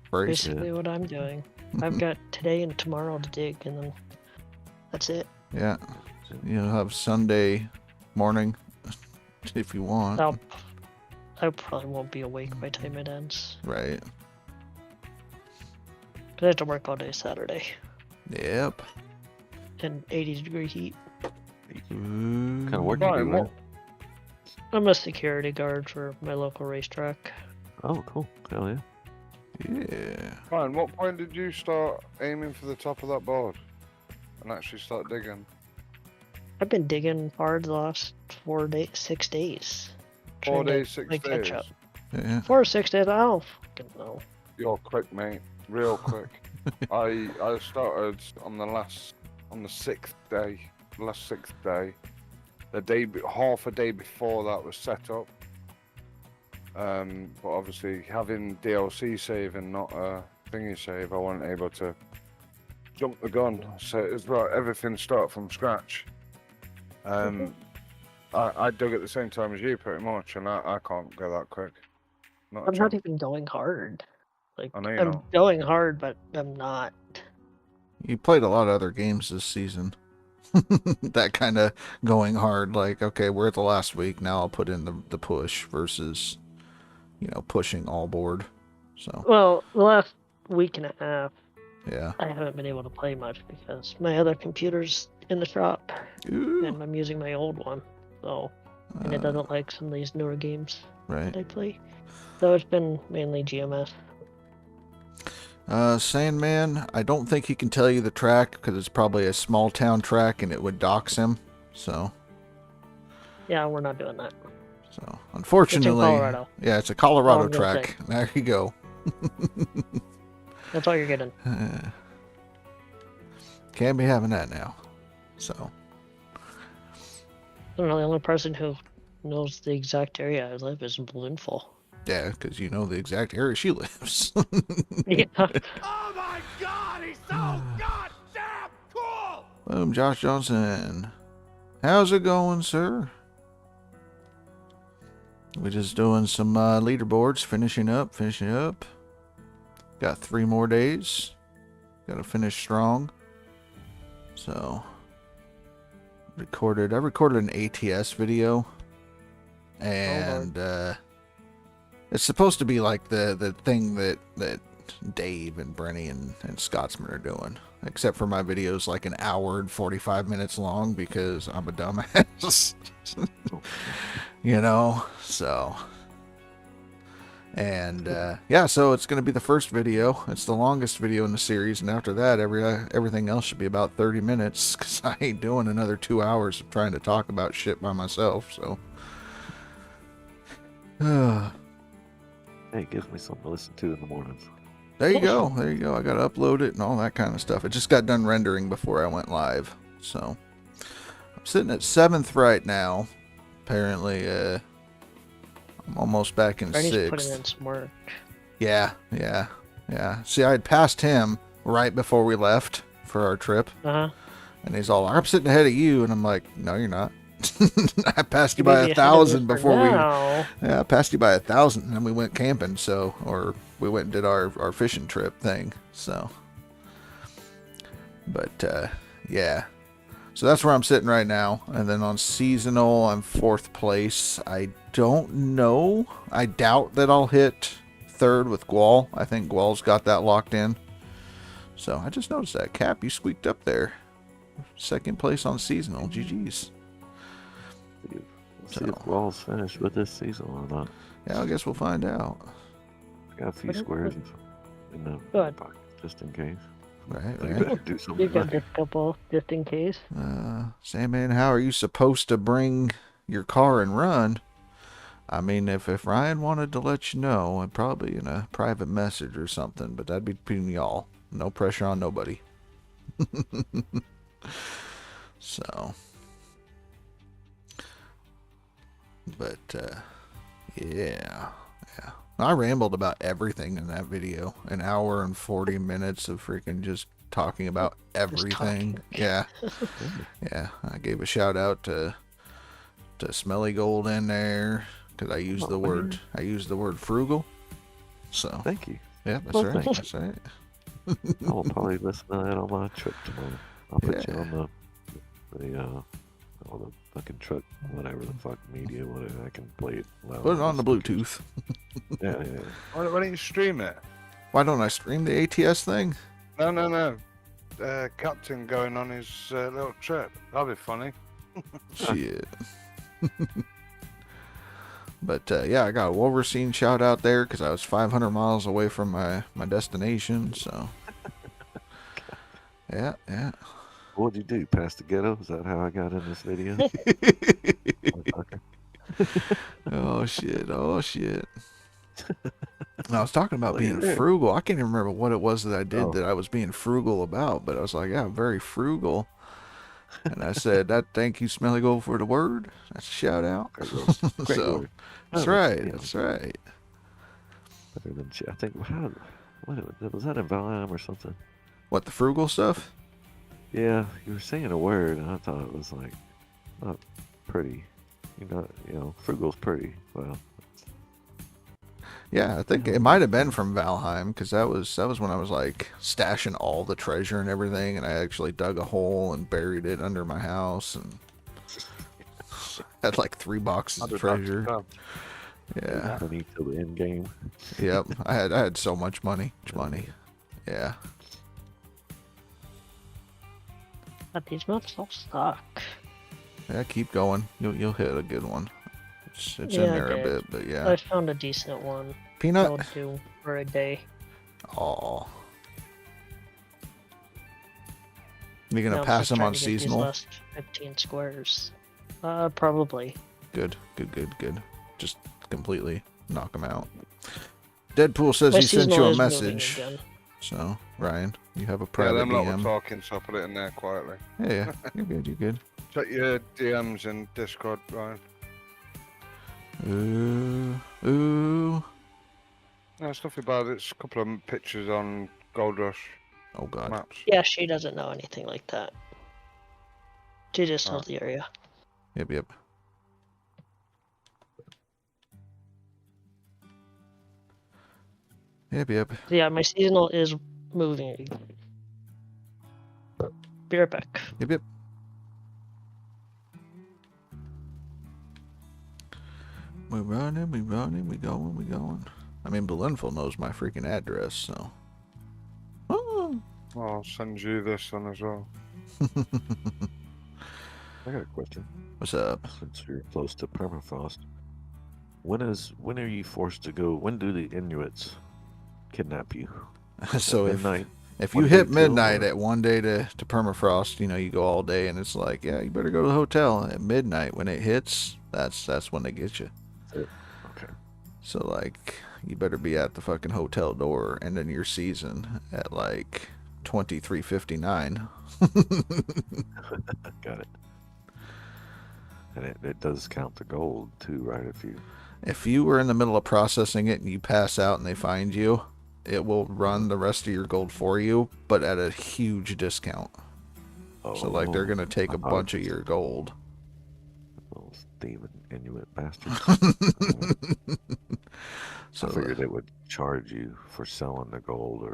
Brace. Basically what I'm doing. I've got today and tomorrow to dig, and then that's it. Yeah. You'll have Sunday morning if you want. I probably won't be awake by the time it ends. Right. But I have to work all day Saturday Yep. in 80-degree heat. Ooh. Kind of work you do, man. I'm a security guard for my local racetrack. Oh, cool. Hell yeah. Yeah. Ryan, what point did you start aiming for the top of that board and actually start digging? I've been digging hard the last 6 days. 4 Trying to days, 6 play days. catch up. Yeah. 4 or 6 days, I don't fucking know. You're quick, mate. Real quick. I started on the 6th day, last 6th day. Half a day before that was set up. But obviously having DLC save and not a thingy save, I wasn't able to jump the gun. So it's right, everything start from scratch. I dug at the same time as you pretty much, and I can't go that quick. Not a I'm not chance. even going hard. Like, I know you're I'm not. going hard, but I'm not. You played a lot of other games this season. That kind of going hard, like, okay, we're at the last week, now I'll put in the push versus, pushing all board. So, Well, the last week and a half, yeah. I haven't been able to play much because my other computer's in the shop, Ooh. and I'm using my old one. So, and it doesn't like some of these newer games Right. that I play. So it's been mainly GMS. Sandman, I don't think he can tell you the track because it's probably a small town track and it would dox him. So, Yeah, we're not doing that. Unfortunately, Colorado. yeah, it's a Colorado I'm gonna track. There you go. That's all you're getting. Can't be having that now. So, I don't know, the only person who knows the exact area I live is Balloonful. yeah, because you know the exact area she lives. Yeah. Oh my god, he's so goddamn cool! Boom, Josh Johnson. How's it going, sir? We're just doing some leaderboards, finishing up. Got 3 more days. Got to finish strong. So, I recorded an ATS video. And it's supposed to be like the thing that Dave and Brenny and Scotsman are doing. Except for my video's like an hour and 45 minutes long because I'm a dumbass. So. And yeah, so it's going to be the first video. It's the longest video in the series, and after that, everything else should be about 30 minutes because I ain't doing another 2 hours of trying to talk about shit by myself. So, Hey, it gives me something to listen to in the mornings. there you go. I got to upload it and all that kind of stuff. It just got done rendering before I went live. So, I'm sitting at 7th right now. Apparently, I'm almost back in Bernie's 6th. putting in some work. Yeah. See, I had passed him right before we left for our trip. Uh-huh. And he's all, I'm sitting ahead of you. And I'm like, no, you're not. I passed you by Maybe 1,000 ahead of us before for we... now. Yeah, I passed you by 1,000 and then we went camping. So, or we went and did our fishing trip thing. So, but, yeah. So that's where I'm sitting right now. And then on seasonal, I'm 4th place. I don't know. I doubt that I'll hit 3rd with Gual. I think Gual's got that locked in. So I just noticed that. Cap, you squeaked up there. 2nd place on seasonal. GG's. Let's see if Wall's finished with this season or not. Yeah, I guess we'll find out. Got a few squares in the Good. pocket just in case. Right. You better do You something. got this couple just in case. Sandman, how are you supposed to bring your car and run? I mean, if Ryan wanted to let you know, I'd probably in a private message or something, but that'd be between y'all. No pressure on nobody. So. But, Yeah. Yeah. I rambled about everything in that video. An hour and 40 minutes of freaking just talking about everything. Yeah. Yeah. I gave a shout out to Smelly Gold in there because I used the word frugal. So Thank you. yeah, that's Well, right. thank That's right. I will probably listen to that on my trip tomorrow. I'll put you on the fucking truck, whatever the fuck media, whatever. I can play it loud. Put it on the Bluetooth. Yeah. Why don't you stream it? Why don't I stream the ATS thing? No. Captain going on his little trip. That'll be funny. Shit. But yeah, I got a Wolverine shout out there because I was 500 miles away from my destination. So yeah. What'd you do? Pass the ghetto? Is that how I got in this video? Oh shit. And I was talking about being frugal. I can't even remember what it was that I did that I was being frugal about, but I was like, yeah, I'm very frugal. And I said, thank you, Smelly Gold, for the word. That's a shout out. Great So word. that's right. That's right. Better than I think. What was that in Valheim or something? What, the frugal stuff? Yeah, you were saying a word, and I thought it was like not pretty. You know, frugal's pretty. Well. Yeah, I think it might have been from Valheim because that was when I was like stashing all the treasure and everything, and I actually dug a hole and buried it under my house and had like 3 boxes of treasure. Yeah. Money till the end game. Yep. I had so much money. Yeah. But these maps all suck. Yeah, keep going. You'll hit a good one. It's in Yeah, there I a did. bit, but yeah. I found a decent one. Peanut. I'll do for a day. Aw. You Now gonna I'm pass just them trying on to get these seasonal? last 15 squares. Probably. Good. Just completely knock them out. Deadpool says My he sent you seasonal a is moving message. again. So, Ryan, you have a Yeah, private them lot were DM. talking, so I put it in there quietly. Yeah, you're good. Check your DMs in Discord, Ryan. Ooh. No, it's nothing bad. It's a couple of pictures on Gold Rush Oh god. maps. Yeah, she doesn't know anything like that. She just knows Oh. the area. Yep. Yep. Yeah, my seasonal is moving again. Be right back. Yep. We running, we going. I mean, Belinful knows my freaking address, so. Oh. I'll send you this one as well. I got a question. What's up? Since you're close to permafrost, when are you forced to go? When do the Inuits kidnap you? So At midnight? if you One hit day till, midnight or- at one day to permafrost, you go all day, and it's like, yeah, you better go to the hotel at midnight. When it hits, that's when they get you. Okay. So like, you better be at the fucking hotel door, and then your season at like 23:59. Got it. And it does count the gold too, right? If you were in the middle of processing it and you pass out and they find you, it will run the rest of your gold for you, but at a huge discount. So like, they're gonna take a bunch of your gold. Little thieving Inuit bastard. So I figured they would charge you for selling the gold,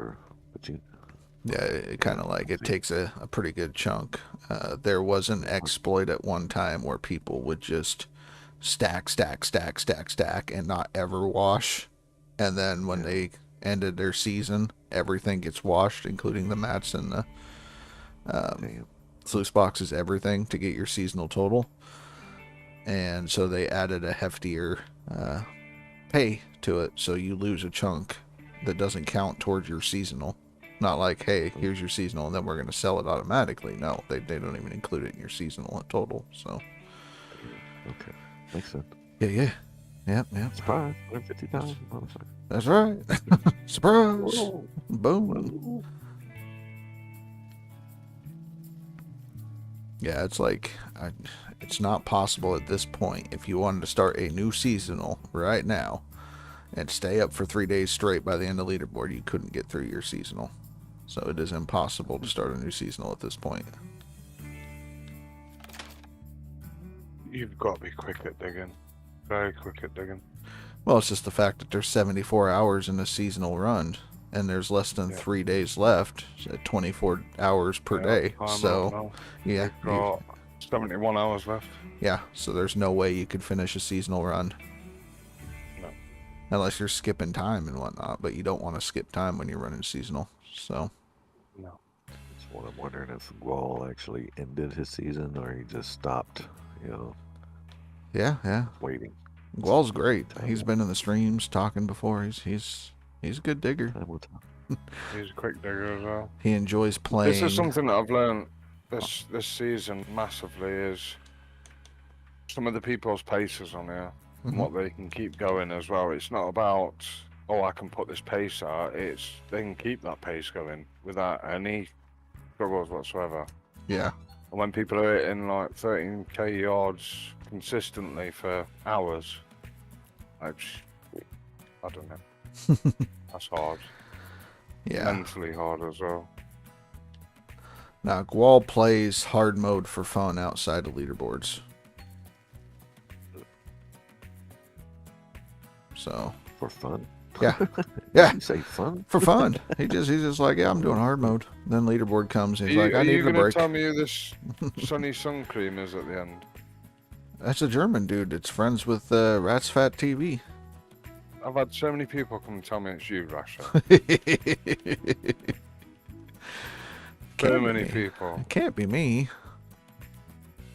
yeah, it kind of like, it takes a pretty good chunk. There was an exploit at one time where people would just stack and not ever wash, and then when they ended their season, everything gets washed, including the mats and the sluice boxes, everything, to get your seasonal total. And so they added a heftier pay to it, so you lose a chunk that doesn't count towards your seasonal. Not like, hey, here's your seasonal and then we're going to sell it automatically. No, they don't even include it in your seasonal total. So Okay, makes sense. yeah. Surprise! 150,000, motherfucker. That's right. Surprise. Whoa. Boom. Whoa. Yeah, it's like, It's not possible at this point. If you wanted to start a new seasonal right now and stay up for 3 days straight by the end of leaderboard, you couldn't get through your seasonal. So it is impossible to start a new seasonal at this point. You've got to be quick at digging. Very quick at digging. Well, it's just the fact that there's 74 hours in a seasonal run, and there's less than 3 days left, at 24 hours per day. So, yeah. You've got 71 hours left. Yeah, so there's no way you could finish a seasonal run. No. Unless you're skipping time and whatnot, but you don't want to skip time when you're running seasonal. So. No. That's what I'm wondering, if Wall actually ended his season or he just stopped, you know, Yeah. waiting. Gual's great. He's been in the streams talking before. He's a good digger. Time will tell. He's a quick digger as well. He enjoys playing. This is something that I've learned this season massively, is some of the people's paces on here and what they can keep going as well. It's not about, oh, I can put this pace out. It's they can keep that pace going without any struggles whatsoever. Yeah. And when people are hitting like 13k yards consistently for hours, I don't know. That's hard. Yeah. Mentally hard as well. Now, Gual plays hard mode for fun outside of leaderboards. So. For fun? Yeah. Yeah. You say fun? For fun. He's just like, yeah, I'm doing hard mode. Then leaderboard comes. He's like, I need a break. Are you going to tell me who this Sunny Sun Cream is at the end? That's a German dude. It's friends with Rat's Fat TV. I've had so many people come and tell me it's you, Rasha. So many people. It can't be me.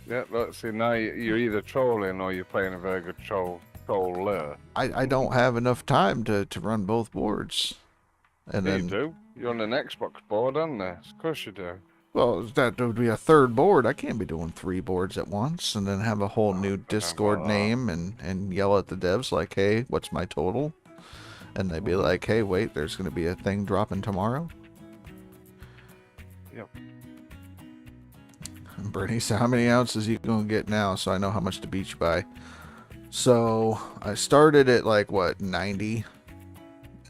Yeah, look, see, now you're either trolling or you're playing a very good troller. I don't have enough time to run both boards. And You then, do. You're on an Xbox board, aren't there? Of course you do. well, that would be a third board. I can't be doing 3 boards at once and then have a whole new Discord name and yell at the devs like, hey, what's my total? And they'd be like, hey, wait, there's going to be a thing dropping tomorrow. Yep. And Bernie, so how many ounces you going to get now so I know how much to beat you by? So I started at like, what, 90?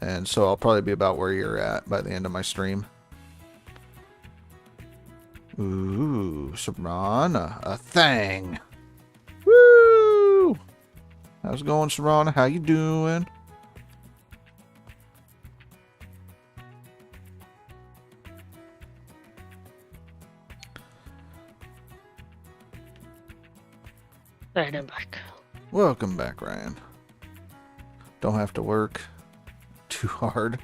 And so I'll probably be about where you're at by the end of my stream. Ooh, Serrana, a thing. Woo! How's it going, Serrana? How you doing? Alright, I'm back. Welcome back, Ryan. Don't have to work too hard.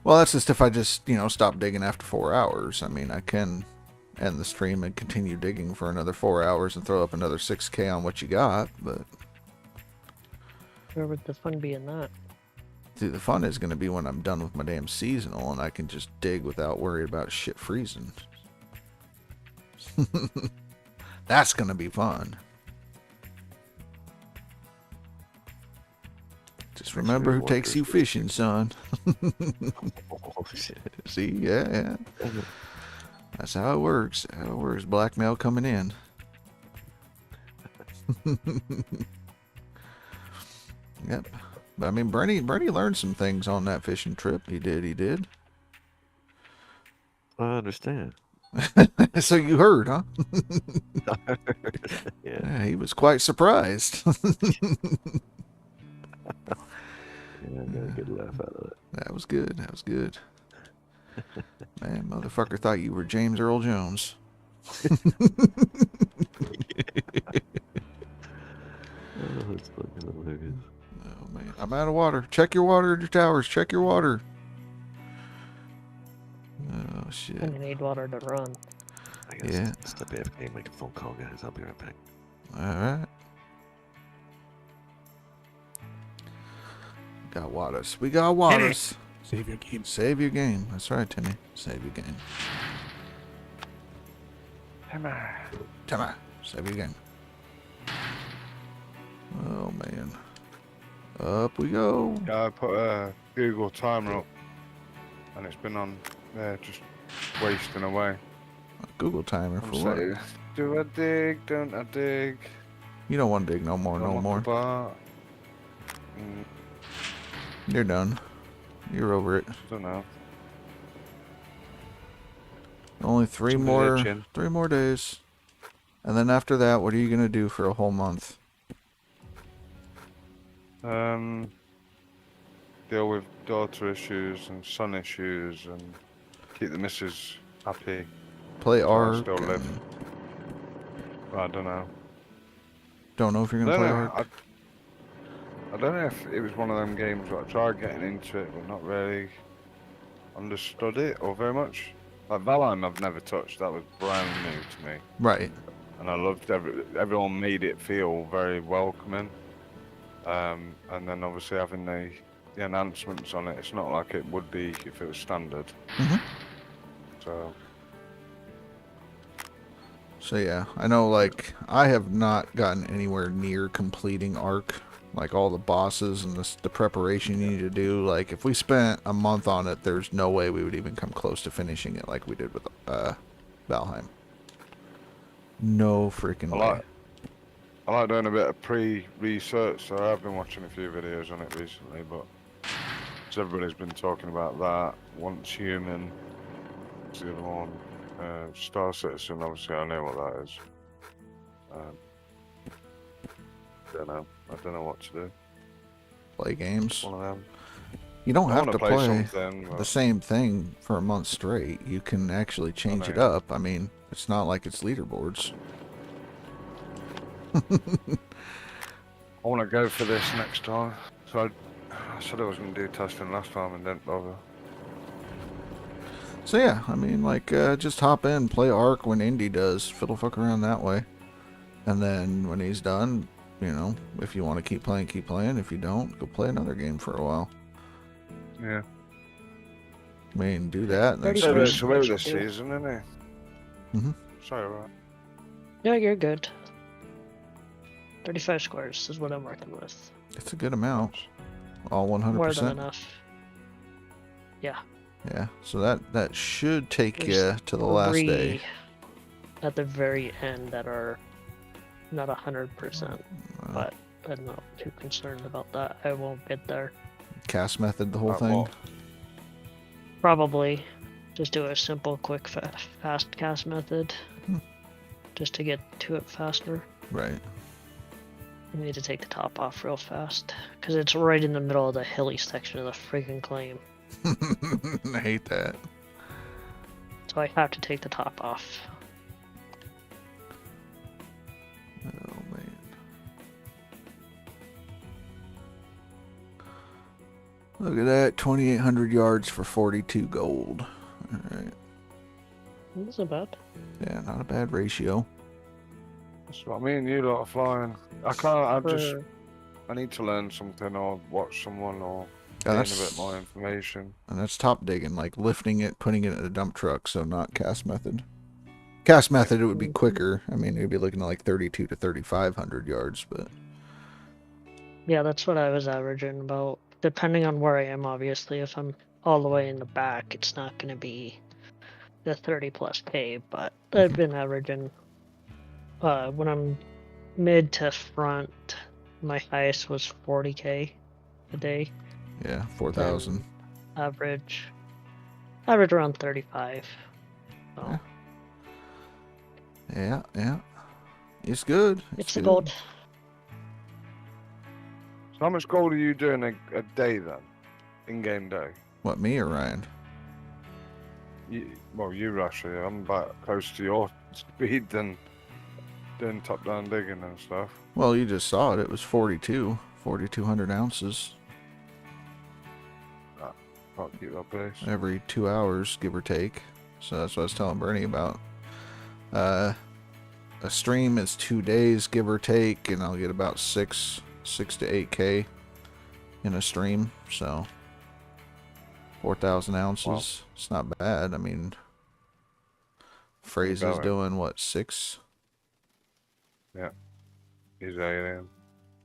Well, that's just if I just, stop digging after 4 hours. I mean, I can end the stream and continue digging for another 4 hours and throw up another 6K on what you got, but... Where would the fun be in that? See, the fun is going to be when I'm done with my damn seasonal and I can just dig without worrying about shit freezing. That's going to be fun. Just remember who takes you fishing, son. Oh, shit. See, yeah. That's how it works. Blackmail coming in. Yep. But I mean, Bernie learned some things on that fishing trip. He did. I understand. So you heard, huh? Yeah. He was quite surprised. Yeah, I got a good laugh out of it. That was good. Man, motherfucker thought you were James Earl Jones. Oh, that's fucking hilarious. Oh, man. I'm out of water. Check your water at your towers. Check your water. Oh, shit. I need water to run. I guess Yeah. step AFK and make a phone call, guys. I'll be right back. All right. Got waters. We got waters. Save your game. Save your game. That's right, Timmy. Save your game. Timmy. Save your game. Oh, man. Up we go. Yeah, I put a Google timer up, and it's been on there just wasting away. Google timer I'm for what? Do I dig? Don't I dig? You don't want to dig no more, no more. You're done. You're over it. Don't know. Only three more Religion. days. And then after that, what are you gonna do for a whole month? Deal with daughter issues and son issues and keep the missus happy. Play So I Ark. still live. and- I don't know. Don't know if you're I gonna don't play know. Ark. I don't know if it was one of them games where I tried getting into it but not really understood it or very much. Like Valheim I've never touched, that was brand new to me. Right. And I loved everyone made it feel very welcoming. And then obviously having the enhancements on it, it's not like it would be if it was standard. So yeah, I know, like, I have not gotten anywhere near completing Ark. Like, all the bosses and the preparation you need to do. Like, if we spent a month on it, there's no way we would even come close to finishing it like we did with Valheim. No freaking way. I like doing a bit of pre-research, so I've been watching a few videos on it recently, but so everybody's been talking about that. Once Human, what's the other one? Star Citizen, obviously I know what that is. I don't know what to do. Play games. One of them. You don't I have wanna to play something, the but same thing for a month straight. You can actually change it up. I mean, it's not like it's leaderboards. I want to go for this next time. So I said I was going to do testing last time and didn't bother. So yeah, I mean, like, just hop in, play Ark when Indy does, fiddle fuck around that way. And then when he's done, you know, if you want to keep playing, keep playing. If you don't, go play another game for a while. Yeah. I mean, do that. And then So It's switch. away this season, isn't it? Mhm. Sorry, right. Yeah, you're good. 35 squares is what I'm working with. It's a good amount. All 100%. More than enough. Yeah. Yeah, so that should take you There's to the last day. 3 at the very end that are not 100%, but I'm not too concerned about that. I won't get there. Cast method, the whole thing. Probably just do a simple, quick, fast cast method, just to get to it faster. Right. I need to take the top off real fast, because it's right in the middle of the hilly section of the freaking claim. I hate that. So I have to take the top off. Oh man. Look at that, 2,800 yards for 42 gold. Alright. That's not bad. Yeah, not a bad ratio. That's what I mean, you lot are flying. I need to learn something or watch someone or gain a bit more information. And that's top digging, like lifting it, putting it in a dump truck, so not cast method. Cast method, it would be quicker. I mean, you'd be looking at like 32 to 3,500 yards, but... Yeah, that's what I was averaging about. Depending on where I am, obviously. If I'm all the way in the back, it's not going to be the 30 plus K, but I've been averaging, when I'm mid to front, my highest was 40K a day. Yeah, 4,000. Average around 35. So. Yeah. It's good. It's the gold. So how much gold are you doing a day then? In-game day? What, me or Ryan? You, Russia. I'm about close to your speed than doing top-down digging and stuff. Well, you just saw it. It was 4,200 ounces. Can't keep that pace. Every 2 hours, give or take. So that's what I was telling Bernie about. A stream is 2 days, give or take, and I'll get about 6 to 8K in a stream. So 4,000 ounces. Wow. It's not bad. I mean, Fraser's doing what, 6? Yeah, he's alien.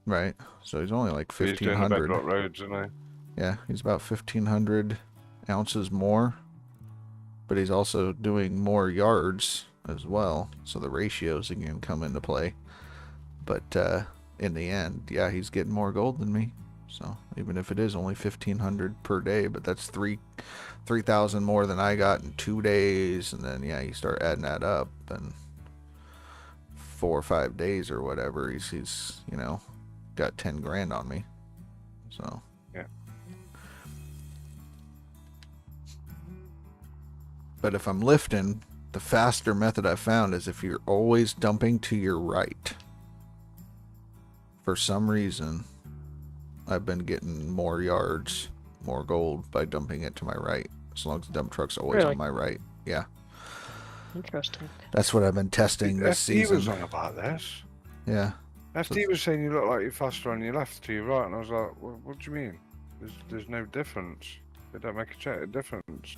Right. So he's only like 1,500. He's doing the bedrock roads, isn't he? Yeah, he's about 1,500 ounces more, but he's also doing more yards. as well, so the ratios again come into play. But in the end, yeah, he's getting more gold than me. So even if it is only 1,500 per day, but that's 3,000 more than I got in 2 days, and then yeah, you start adding that up, and 4 or 5 days or whatever, he's you know, got 10 grand on me. So yeah. But if I'm lifting, the faster method I've found is if you're always dumping to your right. For some reason, I've been getting more yards, more gold by dumping it to my right. As long as the dump truck's always Really? on my right. Yeah. Interesting. That's what I've been testing this FD was season. on about this. Yeah. FD was saying you look like you're faster on your left to your right, and I was like, what do you mean? There's no difference. They don't make a difference.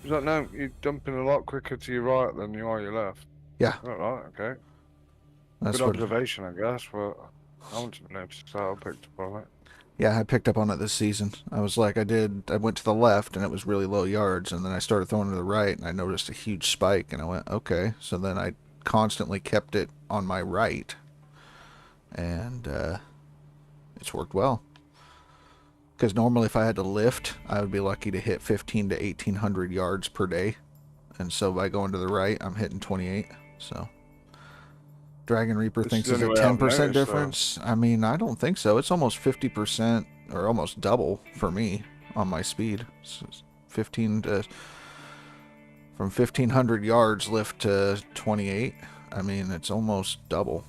He's like, no, you're dumping a lot quicker to your right than you are your left. Yeah. All right, okay. That's Good what. observation, I guess, but I want to notice that. I picked up on it. Yeah, I picked up on it this season. I was like, I went to the left and it was really low yards, and then I started throwing to the right and I noticed a huge spike, and I went, okay. So then I constantly kept it on my right, and it's worked well. Because normally if I had to lift, I would be lucky to hit 1,500 to 1,800 yards per day. And so by going to the right, I'm hitting 28. So Dragon Reaper This thinks is it's the a only way I've 10% noticed, difference. I mean, I don't think so. It's almost 50% or almost double for me on my speed. So 15 to from 1,500 yards lift to 28. I mean, it's almost double.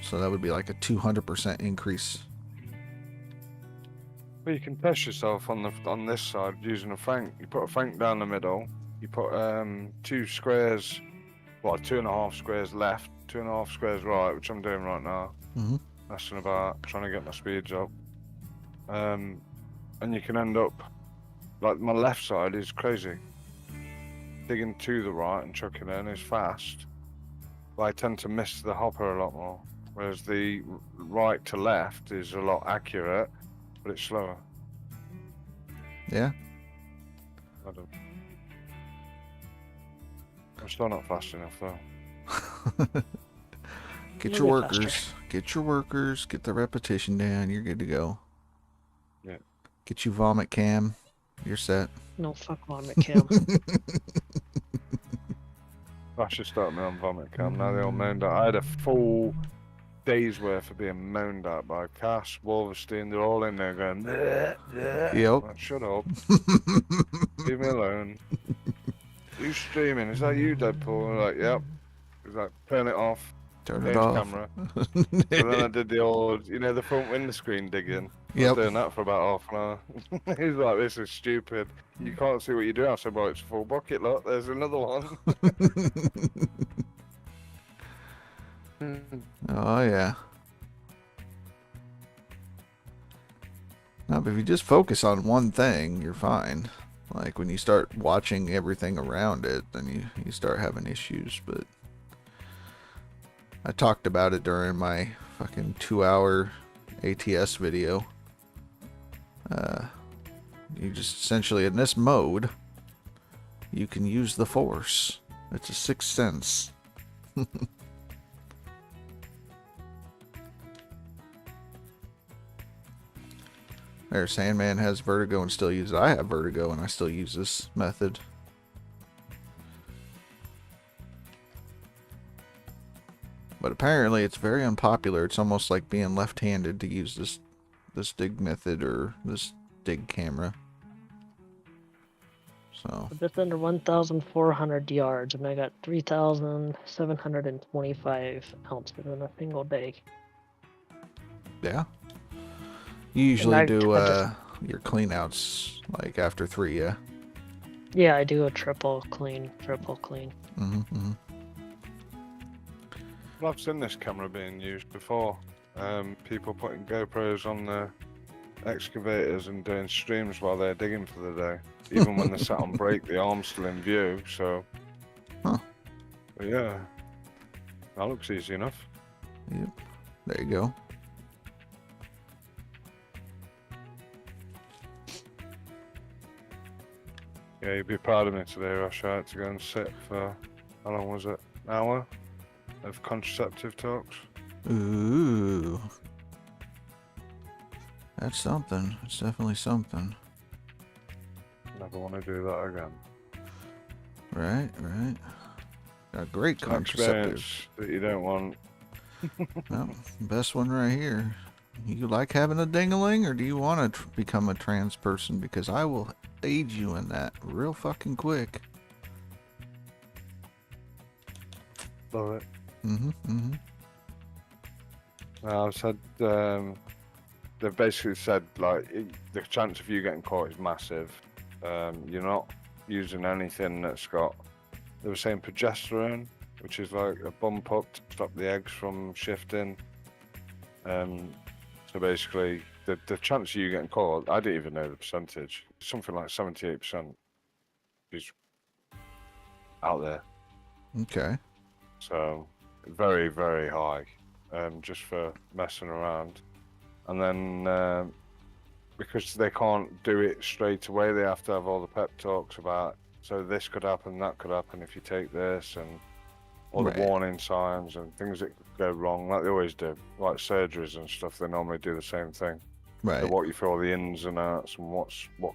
So that would be like a 200% increase. Well, you can test yourself on this side using a frank. You put a frank down the middle. You put 2 squares, 2.5 squares left, 2.5 squares right, which I'm doing right now. Mm-hmm. Messing about, trying to get my speeds up. And you can end up, like my left side is crazy. Digging to the right and chucking in is fast. But I tend to miss the hopper a lot more. Whereas the right to left is a lot accurate, but it's slower. Yeah. I'm still not fast enough though. Get You'll your be faster. workers. Get your workers. Get the repetition down. You're good to go. Yeah. Get you vomit cam. You're set. No, fuck vomit cam. I should start me on vomit cam. Now they all moaned at. I had a full day's worth of being moaned at by Cass, Wolverstein. They're all in there going, bleh, bleh. Yep. Like, shut up. Leave me alone. Who's streaming? Is that you, Deadpool? I'm like, yep. He's like, turn it off. Turn Change it off. camera. And then I did the old, the front window screen digging. I Yep. was doing that for about half an hour. He's like, this is stupid. You can't see what you're doing. I said, well, it's a full bucket, look. There's another one. Oh, yeah. No, but if you just focus on one thing, you're fine. Like, when you start watching everything around it, then you start having issues, but I talked about it during my fucking 2-hour ATS video. You just essentially, in this mode, you can use the Force. It's a sixth sense. There, Sandman has vertigo and still uses it. I have vertigo and I still use this method. But apparently it's very unpopular. It's almost like being left-handed to use this dig method or this dig camera. So Just under 1,400 yards, and I got 3,725 ounces in a single day. yeah. You usually I do just- your cleanouts like after 3, yeah? Yeah, I do a triple clean. Mm-hmm, mm-hmm. Well, I've seen this camera being used before. People putting GoPros on the excavators and doing streams while they're digging for the day. Even when they're sat on break, the arm's still in view, so... Huh. But yeah. That looks easy enough. Yep. There you go. Yeah, you'd be proud of me today, Rush. I had to go and sit for... How long was it? hour of contraceptive talks. Ooh. That's something. It's definitely something. Never want to do that again. Right, right. Got great It's an experience contraceptives. that you don't want. Well, best one right here. You like having a ding-a-ling, or do you want to become a trans person? Because I will aid you in that real fucking quick. Love it. Mm-hmm, mm-hmm. I've said, they've basically said, like, the chance of you getting caught is massive. You're not using anything that's got, they were saying progesterone, which is like a bump up to stop the eggs from shifting. So basically, the chance of you getting caught, I didn't even know the percentage. Something like 78% is out there. Okay. So very, very high, just for messing around. And then because they can't do it straight away, they have to have all the pep talks about, so this could happen, that could happen if you take this, and all the Right. warning signs and things that could go wrong, like they always do. Like surgeries and stuff, they normally do the same thing. Right. They walk you through all the ins and outs and what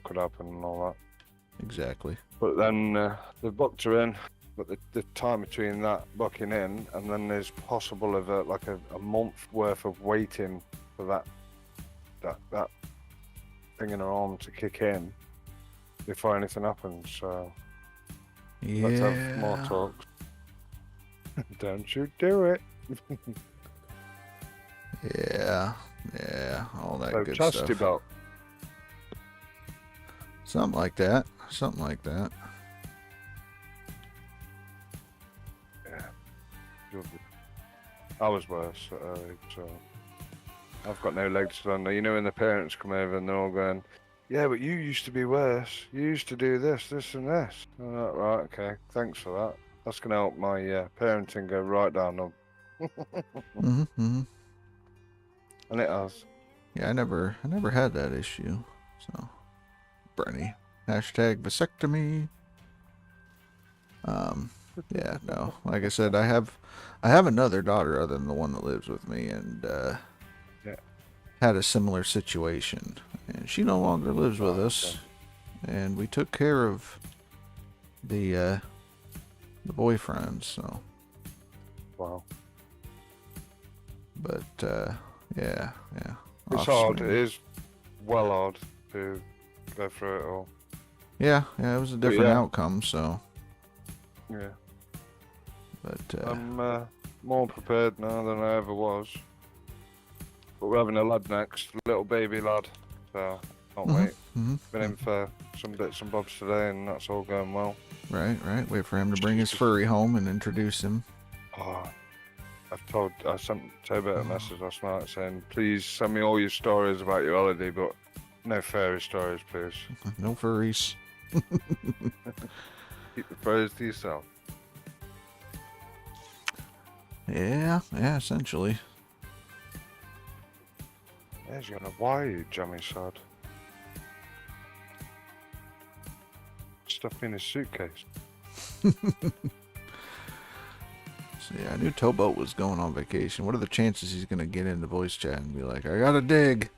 could happen and all that. Exactly. But then they booked her in, but the time between that booking in and then there's possible of a month worth of waiting for that thing in her arm to kick in before anything happens. So Yeah. let's have more talks. Don't you do it. Yeah. Yeah. All that So good chastity stuff. belt. Something like that. Something like that. Yeah. I was worse at her age, so I've got no legs to stand on. You know when the parents come over and they're all going, yeah, but you used to be worse. You used to do this, this and this. I'm like, right, okay, thanks for that. That's going to help my parenting go right down them. Mm-hmm. Mm-hmm. And it has. Yeah, I never had that issue. So, Brenny. Hashtag vasectomy. Yeah, no. Like I said, I have another daughter other than the one that lives with me, and Yeah. had a similar situation. And she no longer lives with us. And we took care of the boyfriend, so. Wow. But yeah. It's hard. It Offspring. is well hard to go through it all. Yeah, it was a different yeah. outcome, so. Yeah. But I'm more prepared now than I ever was. But we're having a lad next, a little baby lad. So can't wait. Mm-hmm. Been in for some bits and bobs today, and that's all going well. Right. Wait for him to bring his furry home and introduce him. Oh, I sent Toby a message last night saying, please send me all your stories about your holiday, but no fairy stories, please. No furries. Keep the furries to yourself. Yeah, essentially. There's your why, you jammy sod. Stuff in his suitcase. So yeah, I knew Towboat was going on vacation. What are the chances he's gonna get into voice chat and be like, I gotta dig?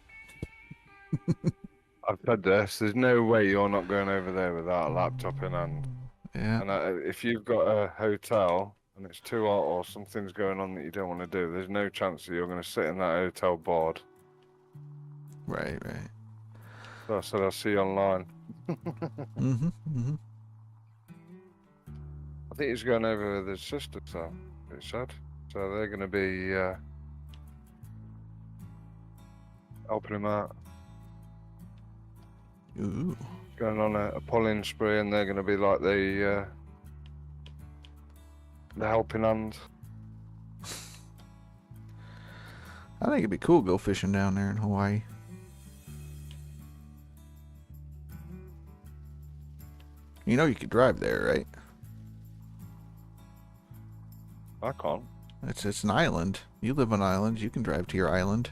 I've said this, there's no way you're not going over there without a laptop in hand. Yeah. And if you've got a hotel and it's too hot or something's going on that you don't want to do, there's no chance that you're going to sit in that hotel bored. Right. So I said, I'll see you online. Mm-hmm. I think he's going over with his sister, so it said. So they're going to be helping him out. Ooh. Going on a pulling spree, and they're going to be like the helping hand. I think it'd be cool to go fishing down there in Hawaii. You know you could drive there, right? I can't. It's an island. You live on islands. You can drive to your island.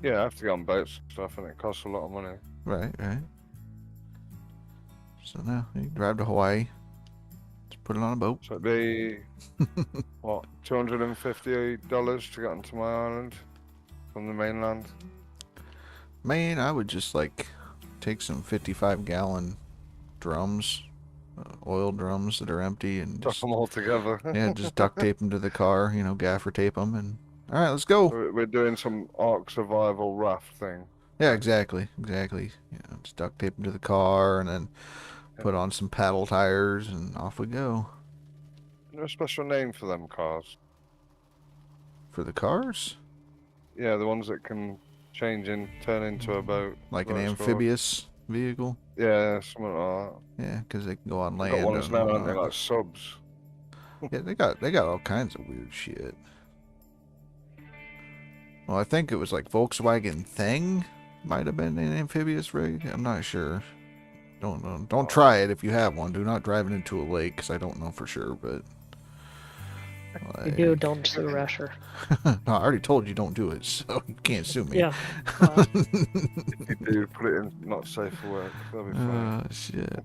Yeah, I have to get on boats and stuff, and it costs a lot of money. Right. So now you can drive to Hawaii. It's Put it on a boat. So it'd be what, $250 to get onto my island from the mainland. Man, I would just like take some 55-gallon drums, oil drums that are empty, and Stuff just them all together. yeah, just duct tape them to the car. You know, gaffer tape them, and all right, let's go. We're doing some Ark survival raft thing. Yeah, exactly. You know, just duct tape them to the car, and then put on some paddle tires, and off we go. Is there a special name for them cars? For the cars? Yeah, the ones that can turn into a boat. Like an That's called. amphibious vehicle? Yeah, something like that. Yeah, because they can go on They've land. got ones now, aren't they, whatnot. like subs? Yeah, they got all kinds of weird shit. Well, I think it was like Volkswagen Thing might have been an amphibious rig. I'm not sure. Don't know. Don't try it if you have one. Do not drive it into a lake, because I don't know for sure, but... If you do, don't sue Rasher. No, I already told you don't do it, so you can't sue me. Yeah. If you do, put it in not safe for work. That'll be fine. Shit.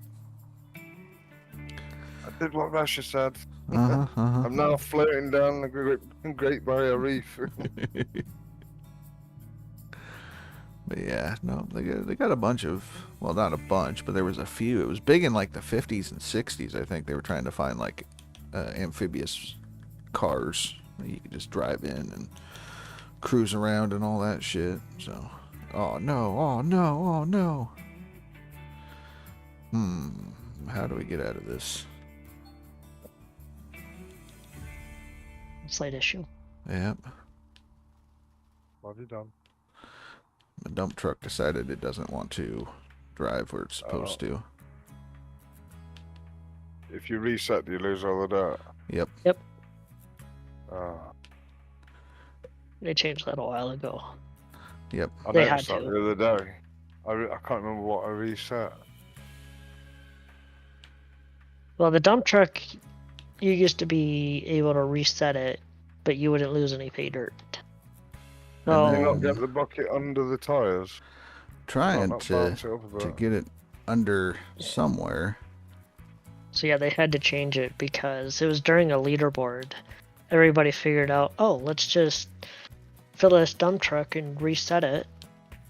I did what Rasha said. Uh-huh. I'm now floating down the Great Barrier Reef. But yeah, no, they got a bunch of, well, not a bunch, but there was a few. It was big in like the 50s and 60s, I think. They were trying to find like amphibious cars that you could just drive in and cruise around and all that shit. So, oh no. How do we get out of this? Slight issue. Yep. What have you done? The dump truck decided it doesn't want to drive where it's supposed to. If you reset, do you lose all the data? Yep. They changed that a while ago. Yep. I They had noticed that to. the other day. I can't remember what I reset. Well, the dump truck, you used to be able to reset it, but you wouldn't lose any pay dirt. And Did you So, not get the bucket under the tyres? Trying Not to bounce it up a bit. get it under somewhere. so yeah, they had to change it because it was during a leaderboard. Everybody figured out, oh, let's just fill this dump truck and reset it.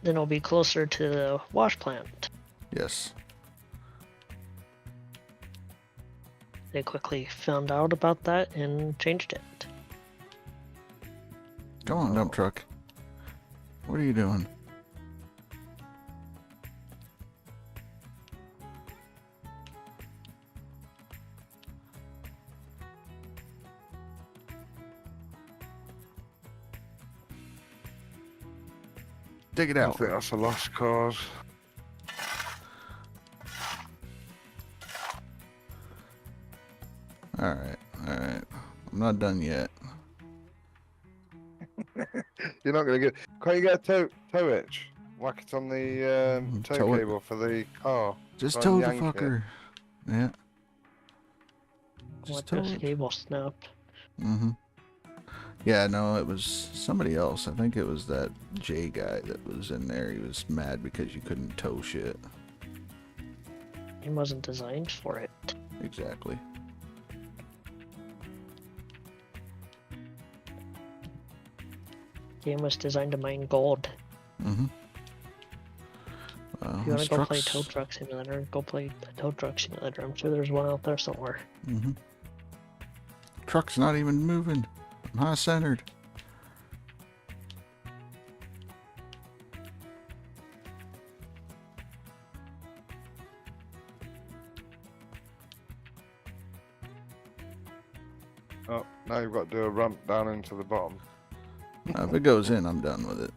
Then it'll be closer to the wash plant. Yes. They quickly found out about that and changed it. Come on, dump truck. What are you doing? Dig it I out. think that's a lost cause. Alright. I'm not done yet. You're not gonna get. Can't you get a tow hitch? Whack it on the tow Tow it. cable for the car. Just Try and tow the yank it. fucker. Yeah. Just What, tow this it. cable snapped? Mm-hmm. Yeah, no, it was somebody else. I think it was that J guy that was in there. He was mad because you couldn't tow shit. It wasn't designed for it. Exactly. Game was designed to mine gold. Mm-hmm. If you want to go play Tow Truck Simulator, go play the Tow Truck Simulator. I'm sure there's one out there somewhere. Mm-hmm. Truck's not even moving. I'm high-centered. Oh, now you've got to do a ramp down into the bottom. If it goes in, I'm done with it.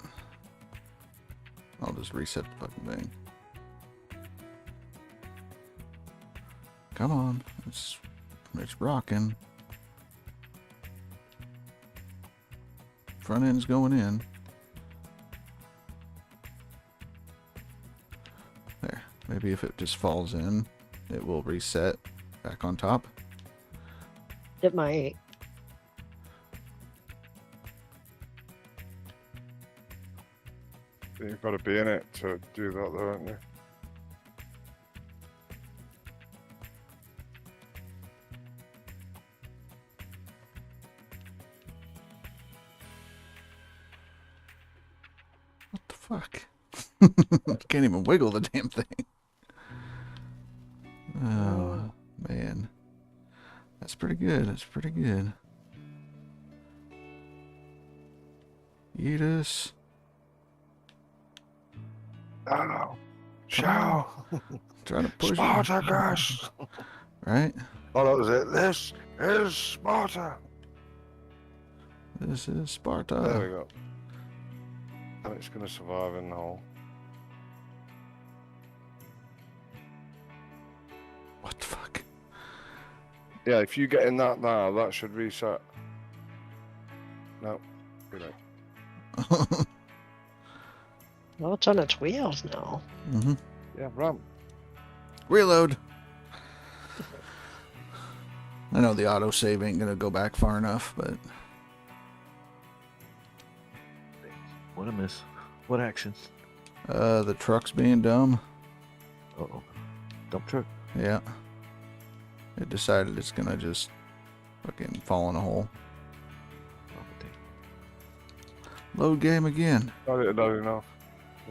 I'll just reset the fucking thing. Come on, it's rocking. Front end's going in. There. Maybe if it just falls in, it will reset back on top. It might. You've got to be in it to do that, though, haven't you? fuck? Can't even wiggle the damn thing. Oh, man. That's pretty good. That's pretty good. Eat us. Oh, show. Try to push it. Spartacus. Right? Oh, that was it. This is Sparta. This is There Sparta. we go. And it's going to survive in the hole. What the fuck? Yeah, if you get in that now, that should reset. No, too late. Well, it's on its wheels now. Mm-hmm. Yeah, ramp. Reload. I know the autosave ain't gonna go back far enough, but What a miss. What actions? the truck's being dumb. Uh-oh. Dump truck. Yeah. It decided it's gonna just fucking fall in a hole. Oh, dang. Load game again. Got it done enough.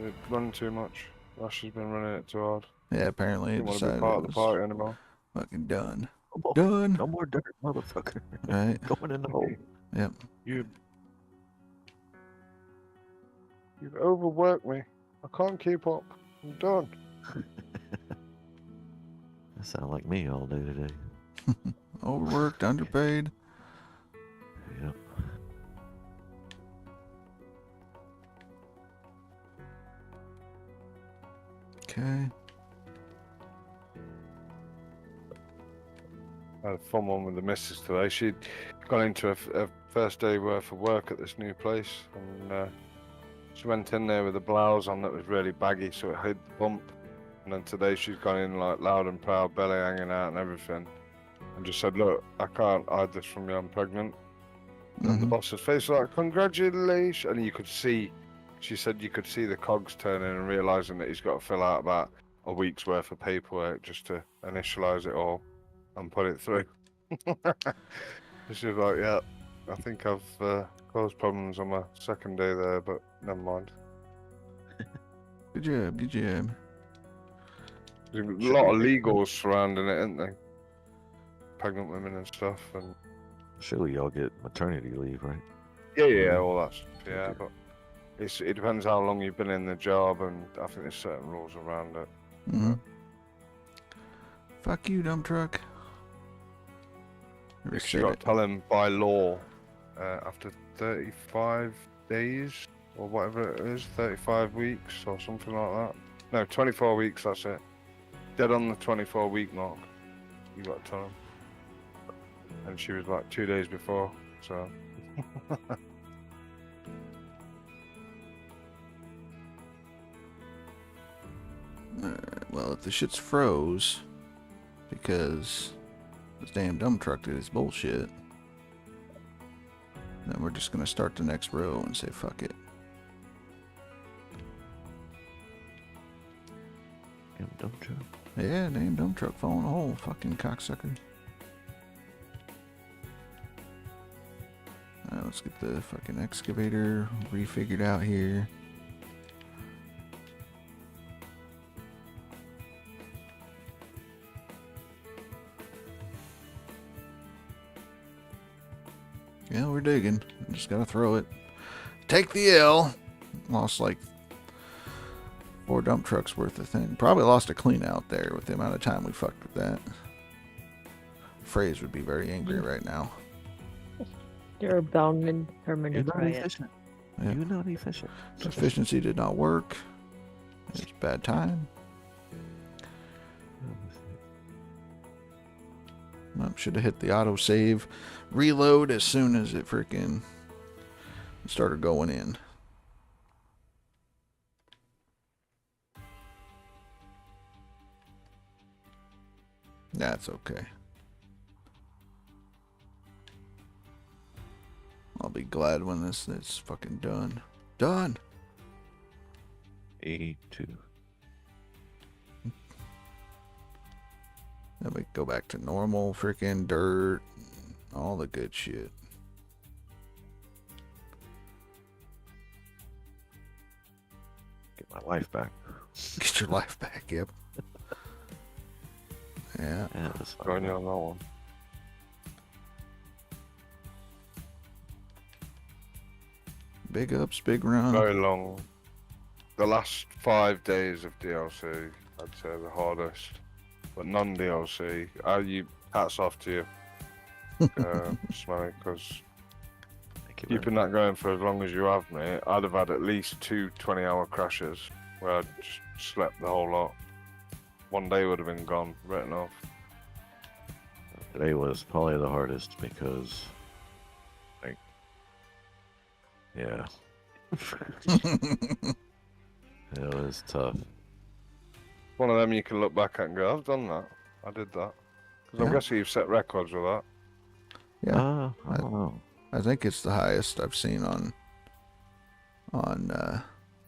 It run too much. Rush has been running it too hard. Yeah, apparently it Didn't want to be decided part it of the was party anymore. fucking done. No more, Done. no more dirt, motherfucker. Right. Going in the hole. Yep. You've overworked me. I can't keep up. I'm done. That sound like me all day today. Overworked, underpaid. Yep. Okay. I had a fun one with the missus today. She'd gone into her first day worth of work at this new place, and she went in there with a blouse on that was really baggy, so it hid the bump. And then today she's gone in like loud and proud, belly hanging out and everything, and just said, "Look, I can't hide this from you. I'm pregnant." And the Mhm. boss's face was like, "Congratulations!" And you could see, she said, you could see the cogs turning and realizing that he's got to fill out about a week's worth of paperwork just to initialize it all and put it through. She was like, "Yeah, I think I've caused problems on my second day there, but never mind." Good job. Good job. There's a lot of legals surrounding it, isn't there? Pregnant women and stuff, and Surely y'all get maternity leave, right? yeah, all that stuff, yeah. But it depends how long you've been in the job, and I think there's certain rules around it. Mm-hmm. Fuck you, dump truck. You Reset got to it. tell him by law after 35 days or whatever it is, 35 weeks or something like that. No, 24 weeks. That's it. Dead on the 24-week mark. You got to tell him. And she was like 2 days before, so. Well, if the shit's froze because this damn dump truck did his bullshit, then we're just gonna start the next row and say fuck it. Damn dump truck. Yeah, damn dump truck fall in a hole, fucking cocksucker. Alright, let's get the fucking excavator refigured out here. Yeah, we're digging. Just gotta throw it. Take the L. Lost like 4 dump trucks worth of thing. Probably lost a clean out there with the amount of time we fucked with that. Phrase would be very angry right now. You're bound and determined to You're not try it. efficient. Yeah. You're not efficient. Efficiency did not work. It's bad time. Should have hit the auto save reload as soon as it freaking started going in. That's okay. I'll be glad when this is fucking done. Done. A2. Then we go back to normal freaking dirt, all the good shit. my life back. Get your life back. Yep. Yeah. Yeah, it was fun. Going on that one. Big ups, big run. Very long. The last 5 days of DLC, I'd say the hardest. But non-DLC, hats off to you, Smelly, because Thank you, man. keeping that going for as long as you have, mate, I'd have had at least 2 20-hour crashes where I'd just slept the whole lot. One day would have been gone, written off. Today was probably the hardest because, like, yeah, it was tough. One of them you can look back at and go, I've done that. I did that. Because I'm Yeah. guessing you've set records with that. Yeah. I don't know. I think it's the highest I've seen on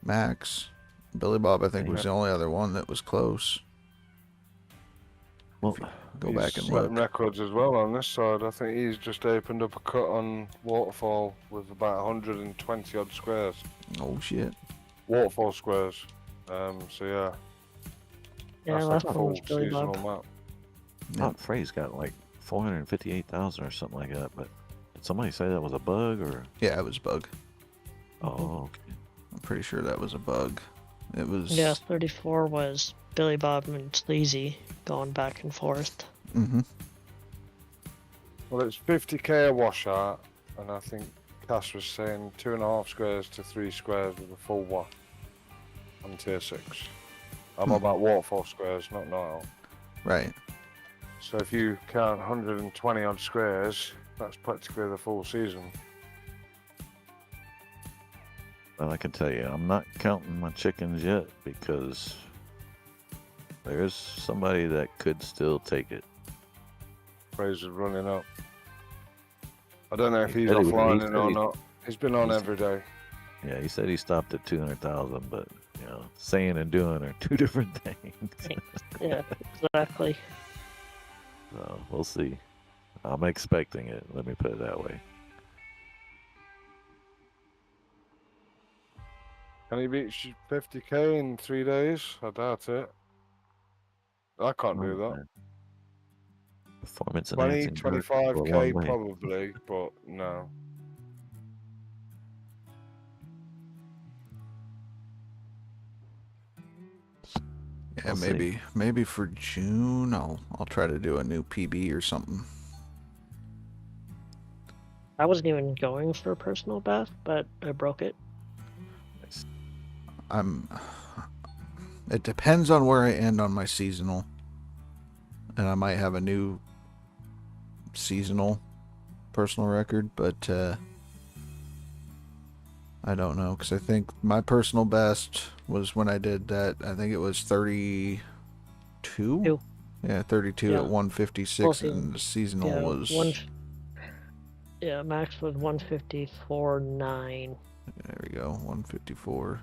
Max. Billy Bob, I think, was the only other one that was close. Well, Go He's back and setting look. records as well on this side. I think he's just opened up a cut on Waterfall with about 120 odd squares. Oh shit. Waterfall squares. So yeah. Yeah, That's last like a one was full Billy seasonal Bob. map. Thought Frey's got like 458,000 or something like that, but did somebody say that was a bug or? Yeah, it was a bug. Oh, okay. I'm pretty sure that was a bug. It was. Yeah, 34 was Billy Bob and Sleazy going back and forth. Mm-hmm. Well, it's 50k a washout, and I think Cass was saying 2.5 squares to 3 squares with a full wash on tier 6. I'm about Waterfall squares, not Nile. Right. So if you count 120 odd squares, that's practically the full season. Well, I can tell you, I'm not counting my chickens yet because there's somebody that could still take it. Fraser's running up. I don't know if He he's said he was- offline he or said he- not. He's been on he's- every day. Yeah, he said he stopped at 200,000, but you know, saying and doing are two different things. Yeah, exactly. So we'll see. I'm expecting it. Let me put it that way. Can he beat 50k in 3 days? I doubt it. I can't do Oh, that. man. Performance 20, enhancing drugs go a 25k long way. probably, but no. Yeah, We'll see. maybe for June I'll try to do a new PB or something. I wasn't even going for a personal best, but I broke it. Nice. It depends on where I end on my seasonal, and I might have a new seasonal personal record, but I don't know, because I think my personal best was when I did that. I think it was 32. Two. Yeah, 32 Yeah. at 156, Well, see, and the seasonal Yeah, was. Yeah, max was 154.9. There we go, 154,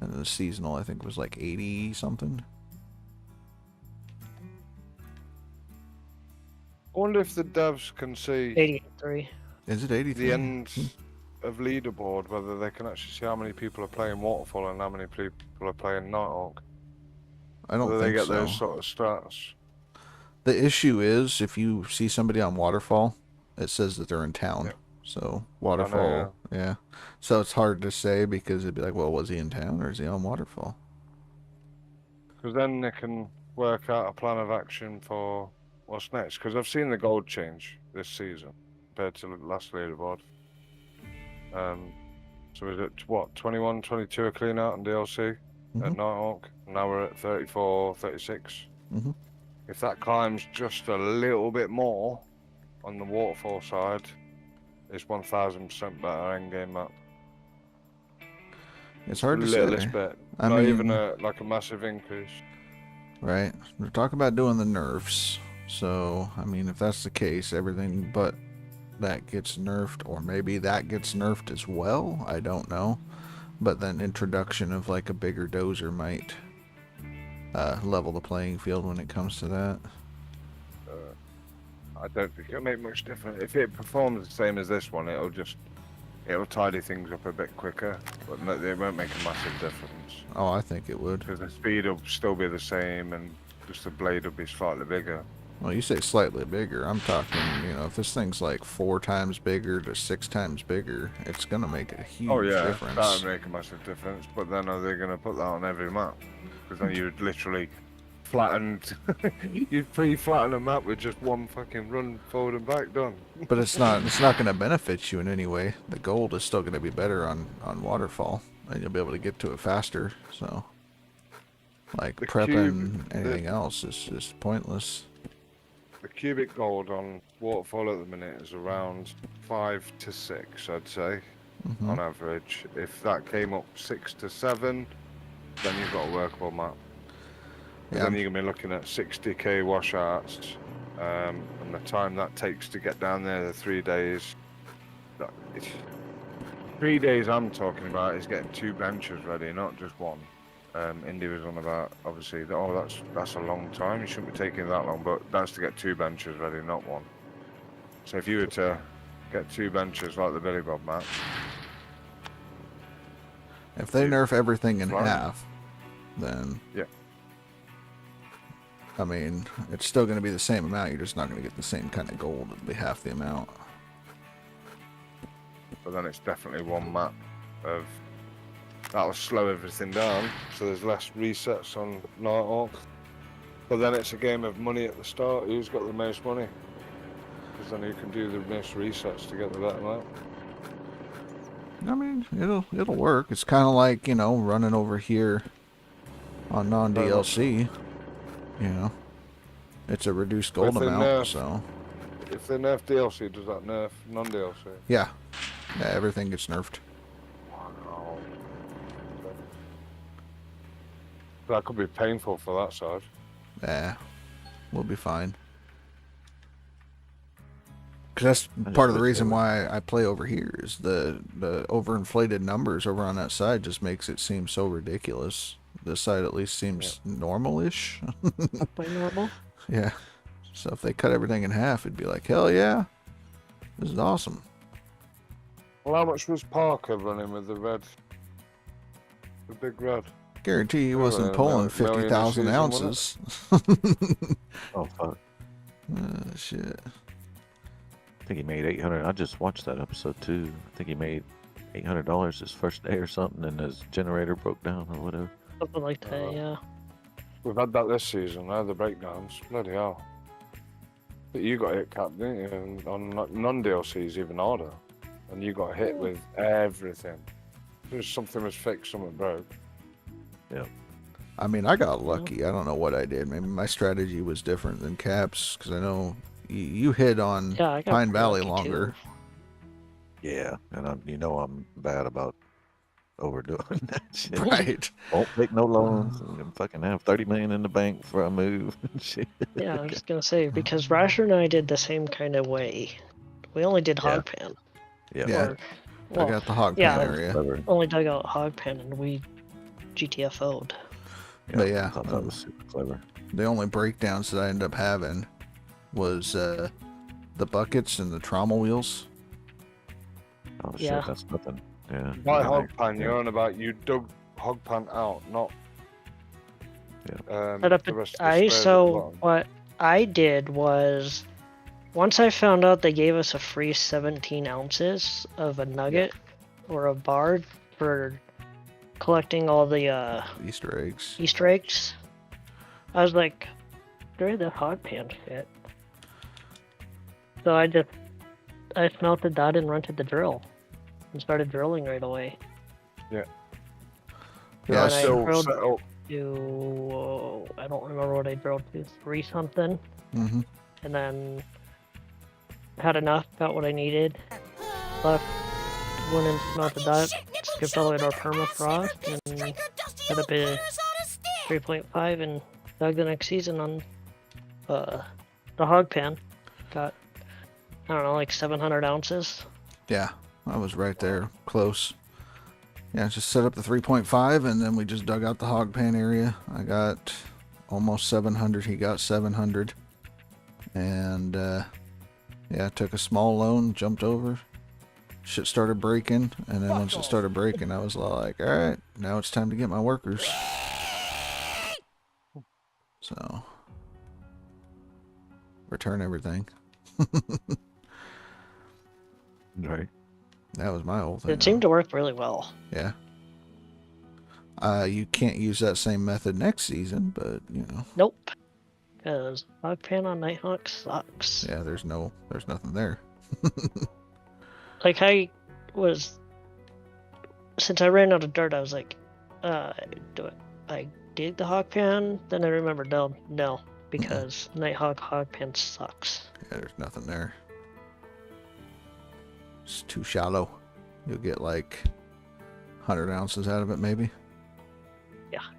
and the seasonal I think was like 80 something. I wonder if the devs can see 83. Is it 83? the end of leaderboard, whether they can actually see how many people are playing Waterfall and how many people are playing Nighthawk. I don't Whether think they get so. those sort of stats. The issue is if you see somebody on Waterfall, it says that they're in town. Yeah. So Waterfall, yeah. So it's hard to say because it'd be like, well, was he in town or is he on Waterfall? Because then they can work out a plan of action for what's next. Because I've seen the gold change this season compared to the last leaderboard. So is it what, 21, 22 a clean out on DLC at Mhm. Nighthawk? Now we're at 34, 36. Mhm. If that climbs just a little bit more on the Waterfall side, it's 1000% better end game map. It's hard to Littlest say, bit. I Not even mean- like a massive increase. right? We're talking about doing the nerfs. So, I mean, if that's the case, everything but that gets nerfed, or maybe that gets nerfed as well. I don't know. But then introduction of like a bigger dozer might level the playing field when it comes to that. I don't think it'll make much difference. If it performs the same as this one, it'll just it'll tidy things up a bit quicker, but it won't make a massive difference. Oh, I think it would. Because the speed will still be the same, and just the blade will be slightly bigger. Well, you say slightly bigger. I'm talking, you know, if this thing's like 4 times bigger to 6 times bigger, it's gonna make a huge difference. That'll make a massive difference. But then are they gonna put that on every map? Because then you'd literally you'd pre-flatten a map with just one fucking run forward and back done. But it's not gonna benefit you in any way. The gold is still gonna be better on waterfall, and you'll be able to get to it faster. So, like The prepping anything else is just pointless. The cubic gold on waterfall at the minute is around 5 to 6, I'd say, on average. If that came up 6 to 7, then you've got a workable map. Yeah. Then you're gonna be looking at 60k washouts, and the time that takes to get down there, the 3 days. 3 days I'm talking about is getting 2 benches ready, not just one. Indy was on about, obviously, that's a long time. You shouldn't be taking that long, but that's to get 2 benches ready, not one. So if you were to get 2 benches like the Billy Bob map, If they nerf everything in Fine. half, then yeah, I mean, it's still going to be the same amount. You're just not going to get the same kind of gold. It'll be half the amount. but then it's definitely one map of that'll slow everything down, so there's less resets on Nighthawk. But then it's a game of money at the start. Who's got the most money? Because then you can do the most resets to get the better map. I mean, it'll work. It's kind of like, you know, running over here on non-DLC. You know, it's a reduced But gold if they amount, nerf- so If they nerf DLC, does that nerf non-DLC? yeah, everything gets nerfed. Oh. That could be painful for that side. Yeah, we'll be fine. Because that's part of the reason why I play over here is the overinflated numbers over on that side just makes it seem so ridiculous. This side at least seems normal-ish. Quite normal. Yeah. So if they cut everything in half, it'd be like, hell yeah, this is awesome. Well, how much was Parker running with the big red? Guarantee he wasn't a pulling million a 50,000 season, ounces. Oh fuck! Shit. I think he made 800. I just watched that episode too. I think he made $800 his first day or something, and his generator broke down or whatever. Something like that, yeah. We've had that this season, the breakdowns. Bloody hell. But you got hit capped, didn't you? And on non-DLCs even harder. And you got hit with everything. Something was fixed, something broke. Yeah. I mean, I got lucky. I don't know what I did. Maybe my strategy was different than Cap's, because I know you hit on Yeah, I got Pine Valley lucky, too. longer. Yeah, and I'm bad about overdoing that shit. Right. Won't take no loans. And fucking have 30 million in the bank before I move. Shit. Yeah, I was just gonna say, because Rasher and I did the same kind of way. We only did Yeah. Hogpan. Yeah. Yeah. Or, I well, got the hog yeah, pen area. Clever. only dug out Hogpan and we GTFO'd. But yeah, I thought that was super clever. The only breakdowns that I ended up having was the buckets and the trommel wheels. Oh shit, Yeah. that's nothing. Yeah. By Yeah, Hogpan, yeah. you're on about you dug Hogpan out, not Set up the rest of the I spares at the so bottom. what I did was once I found out they gave us a free 17 ounces of a nugget or a bar for collecting all the Easter eggs. Easter eggs, I was like, "Where the hog pan shit?" So I smelted that and rented the drill and started drilling right away. Yeah, And I still drilled set up. to I don't remember what I drilled to, 3 something, Mm-hmm. and then had enough, got what I needed, left, went and smelted that, skipped all the way to our permafrost, and had up a 3.5 and dug the next season on the hog pan. Got, I don't know, like 700 ounces. Yeah, I was right there, close. Yeah, just set up the 3.5, and then we just dug out the hog pan area. I got almost 700. He got 700. And, yeah, took a small loan, jumped over, shit started breaking, and then once it started breaking, I was like, all right, now it's time to get my workers. So, return everything. Right. That was my whole thing. It seemed to work really well. Yeah. You can't use that same method next season, but you know. Nope. Because Hog Pan on Nighthawk sucks. Yeah, there's nothing there. Like since I ran out of dirt, I was like, do I dig the Hog Pan? Then I remembered, no, because Nighthawk Hog Pan sucks. Yeah, there's nothing there. It's too shallow. You'll get like 100 ounces out of it, maybe.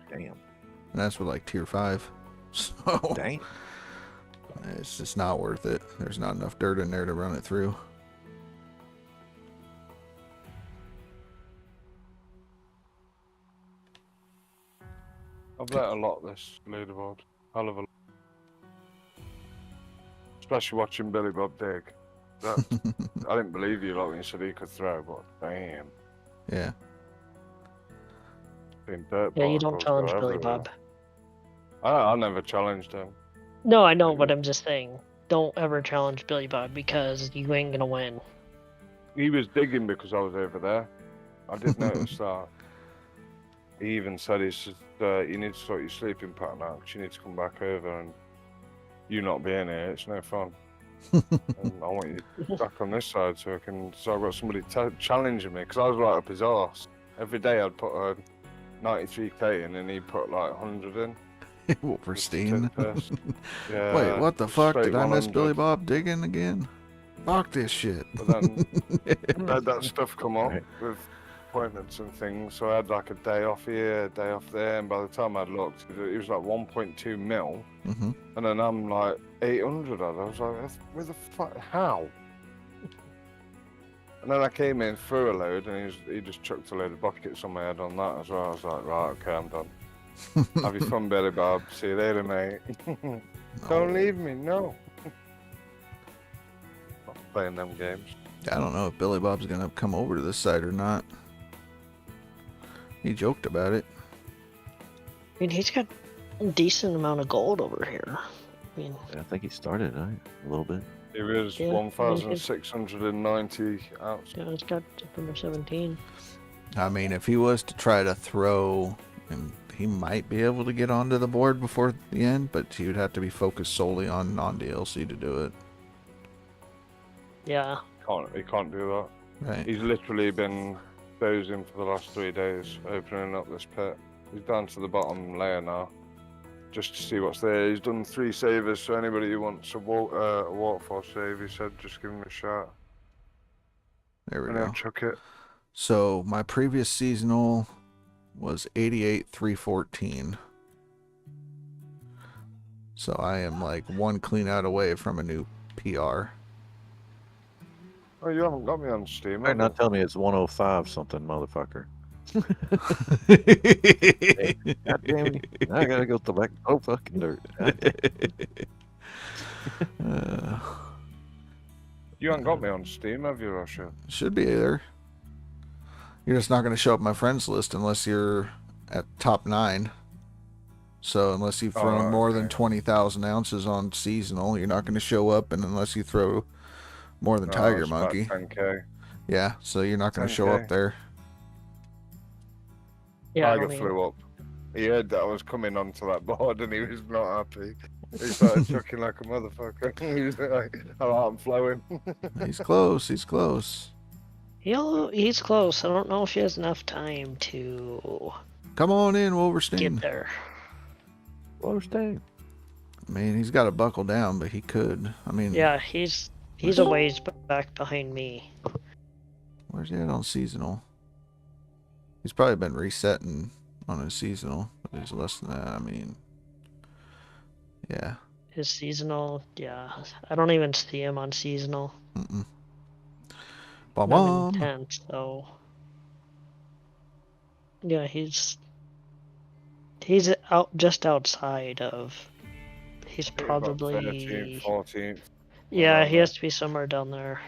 Damn. And that's with like tier 5. So Dang. it's just not worth it. There's not enough dirt in there to run it through. I've learnt a lot this leaderboard. Hell of a lot. Especially watching Billy Bob dig. That, I didn't believe you like when you said he could throw, but damn. Yeah. Been dirt Yeah, you particles don't challenge go Billy everywhere. Bob. I never challenged him. No, I know, but I'm just saying, don't ever challenge Billy Bob because you ain't gonna win. He was digging because I was over there. I did notice that. He even said you need to sort your sleeping pattern out because you need to come back over and you not being here, it's no fun. And I want you back on this side so I've got somebody challenging me because I was right up his arse. Every day I'd put a 93k in and he'd put like 100 in. Wolfenstein. Yeah, Wait, what the fuck? straight Did I miss 100. Billy Bob digging again? Fuck this shit. But then that stuff come up with appointments and things, so I had like a day off here, a day off there, and by the time I'd looked, it was like 1.2 mil, Mm-hmm. and then I'm like 800 odd. I was like, where the fuck, how? And then I came in, threw a load, and he just chucked a load of buckets on my head on that as well. I was like, right, okay, I'm done. Have your fun, Billy Bob. See you later, mate. Don't leave me, no. Not playing them games. I don't know if Billy Bob's gonna come over to this side or not. He joked about it. I mean, he's got a decent amount of gold over here. I mean, I think he started, right? A little bit. It was Yeah, 1,690 ounces. yeah, he's got number 17. I mean, if he was to try to throw, and he might be able to get onto the board before the end, but he would have to be focused solely on non-DLC to do it. Yeah. He can't do that. Right. He's literally been dozing for the last 3 days, opening up this pit. He's down to the bottom layer now, just to see what's there. He's done 3 savers, so anybody who wants a waterfall save, he said, just give him a shot. There we And go. he'll chuck it. So my previous seasonal was 88,314. So I am like one clean out away from a new PR. Oh, you haven't got me on Steam, Might have not you? tell me it's 105 something, motherfucker. God damn it. Now I gotta go to back. Oh, fucking dirt. You haven't got me on Steam, have you, Russia? Should be there. You're just not going to show up my friends list unless you're at top 9. So unless you've thrown more than 20,000 ounces on seasonal, you're not going to show up, and unless you throw more than Tiger it's about Monkey. 10k. Yeah, so you're not going to show up 10K. there. Yeah, I Tiger don't even- flew up. He heard that I was coming onto that board and he was not happy. He started chucking like a motherfucker. He was like, oh, I'm flowing. He's close, he's close. He's close. I don't know if he has enough time to Come on in, Wolverstein. get there. Wolverstein. I mean, he's got to buckle down, but he could. I mean, Yeah, he's a ways back behind me. where's he at on seasonal? He's probably been resetting on his seasonal, but he's less than that. I mean, yeah. His seasonal, yeah. I don't even see him on seasonal. Mm-mm. I'm Bomb. in 10, so yeah, he's out just outside of. He's About 13th, probably 14th. yeah. around He has to be somewhere down there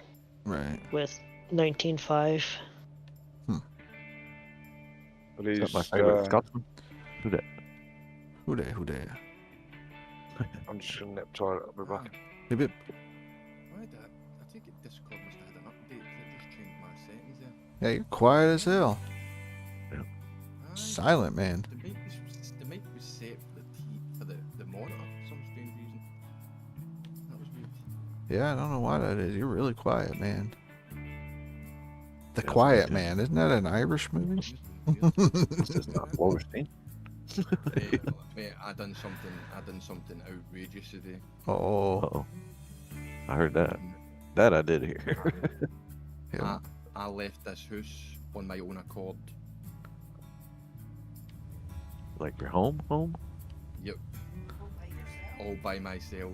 Right. with 19.5. But Is that he's, my favorite Scotsman? Who that? Who dey? I'm just gonna nip toilet. I'll be back. Hip, hip. Why did I take it Discord must have had an update that just changed my settings there. Yeah, you're quiet as hell. Yeah. Aye, Silent, man. the mic was set for the monitor for some strange reason. That was weird. Yeah, I don't know why that is. You're really quiet, man. The Yeah, Quiet okay. Man. Isn't that an Irish movie? It was weird. It's just not Wallerstein. Mate, I done something outrageous today. Oh, Uh-oh. I heard that. That I did hear. yeah. I left this house on my own accord. Like your home? Yep. All by myself.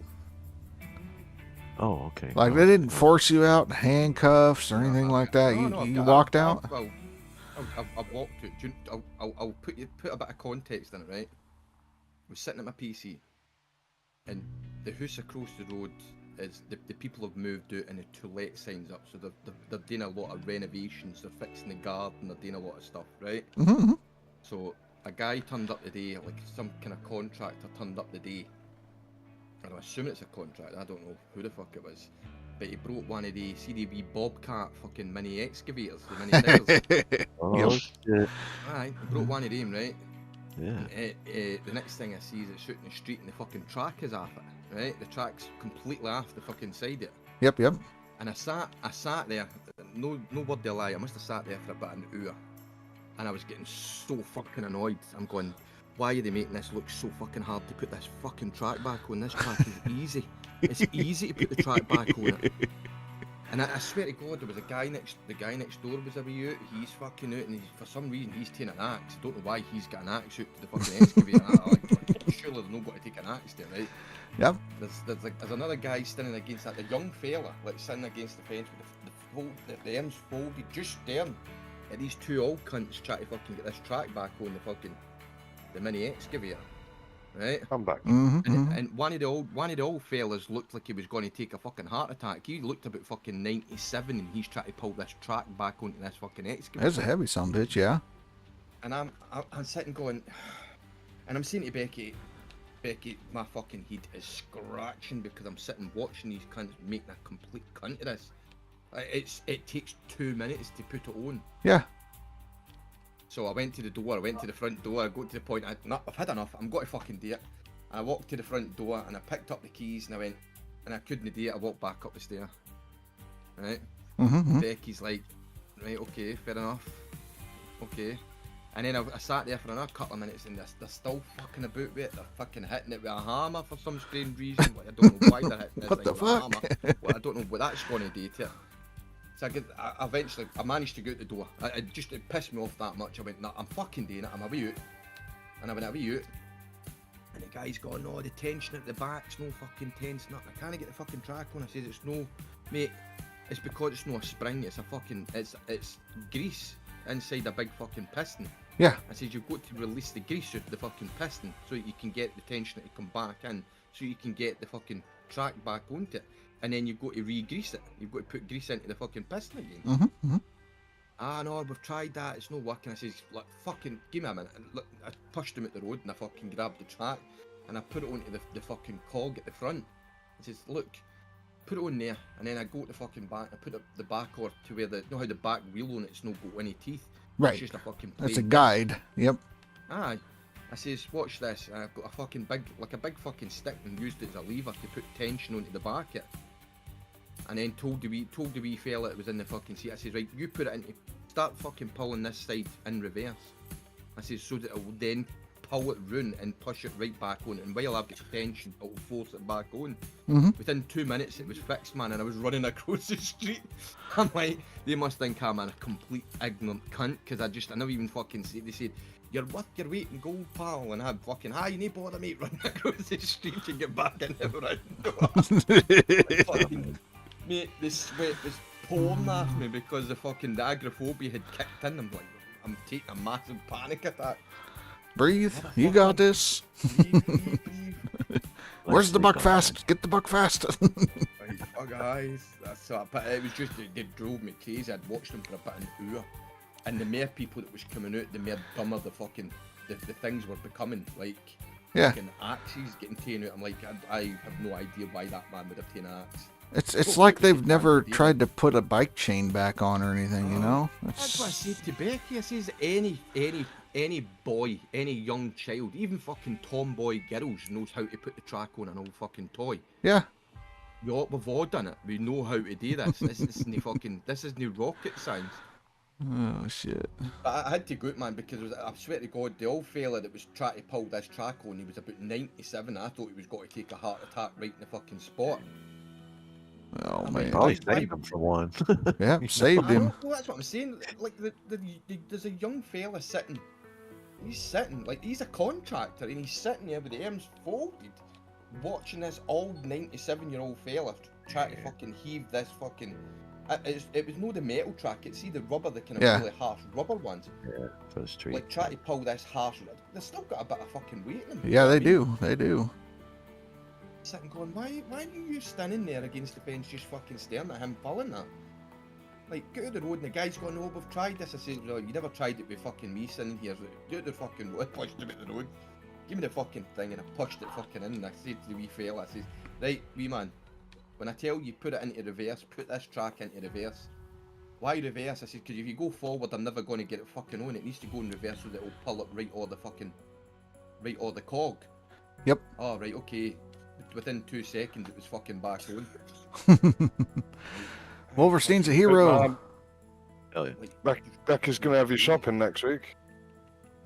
Oh, okay. Like Oh, they didn't force you out in handcuffs or anything like that. No, You I've walked out. I've walked it. I'll put a bit of context in it, right? I was sitting at my PC, and the house across the road is the people have moved out and the to-let signs up, so they're doing a lot of renovations. They're fixing the garden. They're doing a lot of stuff, right? Mm-hmm. So a guy turned up today, like some kind of contractor turned up today. And I'm assuming it's a contract. I don't know who the fuck it was. But he brought one of the CDB Bobcat fucking mini excavators, the mini diggers. Oh, Yep. shit. Aye, he brought one of them, right? Yeah. The next thing I see is it's out in the street and the fucking track is off it, right? The track's completely off the fucking side of it. Yep. And I sat there, no word to lie, I must have sat there for about an hour. And I was getting so fucking annoyed. I'm going, why are they making this look so fucking hard to put this fucking track back on? This track is easy. It's easy to put the track back on it. And I swear to God, there was the guy next door was a wee out. He's fucking out, and for some reason he's taking an axe. I don't know why he's got an axe out to the fucking excavator. Surely they're not going to take an axe there, right? Yep. There's another guy standing against that, the young fella, like sitting against the fence with the ends folded, just staring at these two old cunts trying to fucking get this track back on the mini excavator, right? I'm back. Mm-hmm. And one of the old fellas looked like he was going to take a fucking heart attack. He looked about fucking 97, and he's trying to pull this track back onto this fucking excavator. That's a heavy son of a bitch, yeah. And I'm sitting going, and I'm saying to Becky, my fucking head is scratching because I'm sitting watching these cunts making a complete cunt of this. It takes 2 minutes to put it on. Yeah. So I went to the door, I went to the front door, I got to the point, I've had enough, I'm going to fucking do it. And I walked to the front door and I picked up the keys and I went, and I couldn't do it, I walked back up the stair. Right? Mm-hmm. Becky's like, right, okay, fair enough. Okay. And then I sat there for another couple of minutes and they're still fucking about with it, they're fucking hitting it with a hammer for some strange reason. Like, I don't know why they're hitting this What thing the with a fuck? hammer. Well, I don't know what that's going to do to it. So I eventually managed to go out the door. It pissed me off that much. I went, nah, I'm fucking doing it. I'm a wee out. And I went a wee out. And the guy's going, no, the tension at the back's no fucking tense, nothing. I can't get the fucking track on. I says, it's no, mate, it's because it's no a spring. It's a fucking, it's grease inside a big fucking piston. Yeah. I says, you've got to release the grease out of the fucking piston so you can get the tension to come back in, so you can get the fucking track back onto it. And then you've got to re-grease it. You've got to put grease into the fucking piston again. Mm-hmm. Ah, no, we've tried that. It's not working. I says, look, fucking, give me a minute. And look, I pushed him at the road and I fucking grabbed the track and I put it onto the fucking cog at the front. I says, look, put it on there. And then I go to the fucking back. I put the back or to where you know how the back wheel on it's not got any teeth. Right. It's just a fucking That's a plain guide. Yep. Aye. I says, watch this. And I've got a fucking big fucking stick and used it as a lever to put tension onto the back of it. And then told the wee fella that was in the fucking seat, I says, right, you put it into, start fucking pulling this side in reverse. I says, so that it will then pull it round and push it right back on. And while I've got tension, it will force it back on. Mm-hmm. Within 2 minutes, it was fixed, man, and I was running across the street. I'm like, they must think I'm a complete ignorant cunt, because I never even fucking see it. They said, you're worth your weight in gold, pal, and I'm fucking, you need bother, mate, running across the street to get back in the front door. Fucking, mate, the sweat was pouring off me because the fucking agoraphobia had kicked in. I'm like, I'm taking a massive panic attack. Breathe. You got this. Breathe. Where's the buck fast? Get the buck fast. Right. Oh, guys, that's so. But it was just they drove me crazy. I'd watched them for about an hour, and the more people that was coming out, the more dumber the fucking the things were becoming. Like fucking axes getting taken out. I'm like, I have no idea why that man would have taken an axe. It's like they've never tried to put a bike chain back on or anything, you know? That's what I said to Becky. I says any boy, any young child, even fucking tomboy girls knows how to put the track on an old fucking toy. Yeah. We've all done it. We know how to do this. This is no rocket science. Oh, shit. But I had to go out, man, because I swear to God, the old fella that was trying to pull this track on, he was about 97. I thought he was going to take a heart attack right in the fucking spot. Oh, I'm man. like, Probably saved him for one. Yeah, saved him. Well, that's what I'm saying. Like, there's a young fella sitting. He's sitting, like, he's a contractor, and he's sitting there with the arms folded, watching this old 97-year-old fella try to fucking heave this fucking. It was no the metal track. It's the rubber, the kind of really harsh rubber ones. Yeah, for the street. Like, try to pull this harsh. They've still got a bit of fucking weight in them. Yeah, they do. They do. Sitting going, why are you standing there against the fence just fucking staring at him pulling that? Like, go to the road, and the guy's going, oh, we've tried this. I said, well, you never tried it with fucking me sitting here. Go to the fucking road. I pushed him at the road. Give me the fucking thing, and I pushed it fucking in, and I said to the wee fella, I says, right, wee man, when I tell you put it into reverse, put this track into reverse. Why reverse? I said, because if you go forward, I'm never going to get it fucking on. It needs to go in reverse so that it'll pull it right or the cog. Yep. Oh, right, okay. Within 2 seconds, it was fucking back on. Wolverstein's a hero. Hell yeah. Becca's gonna have you shopping next week.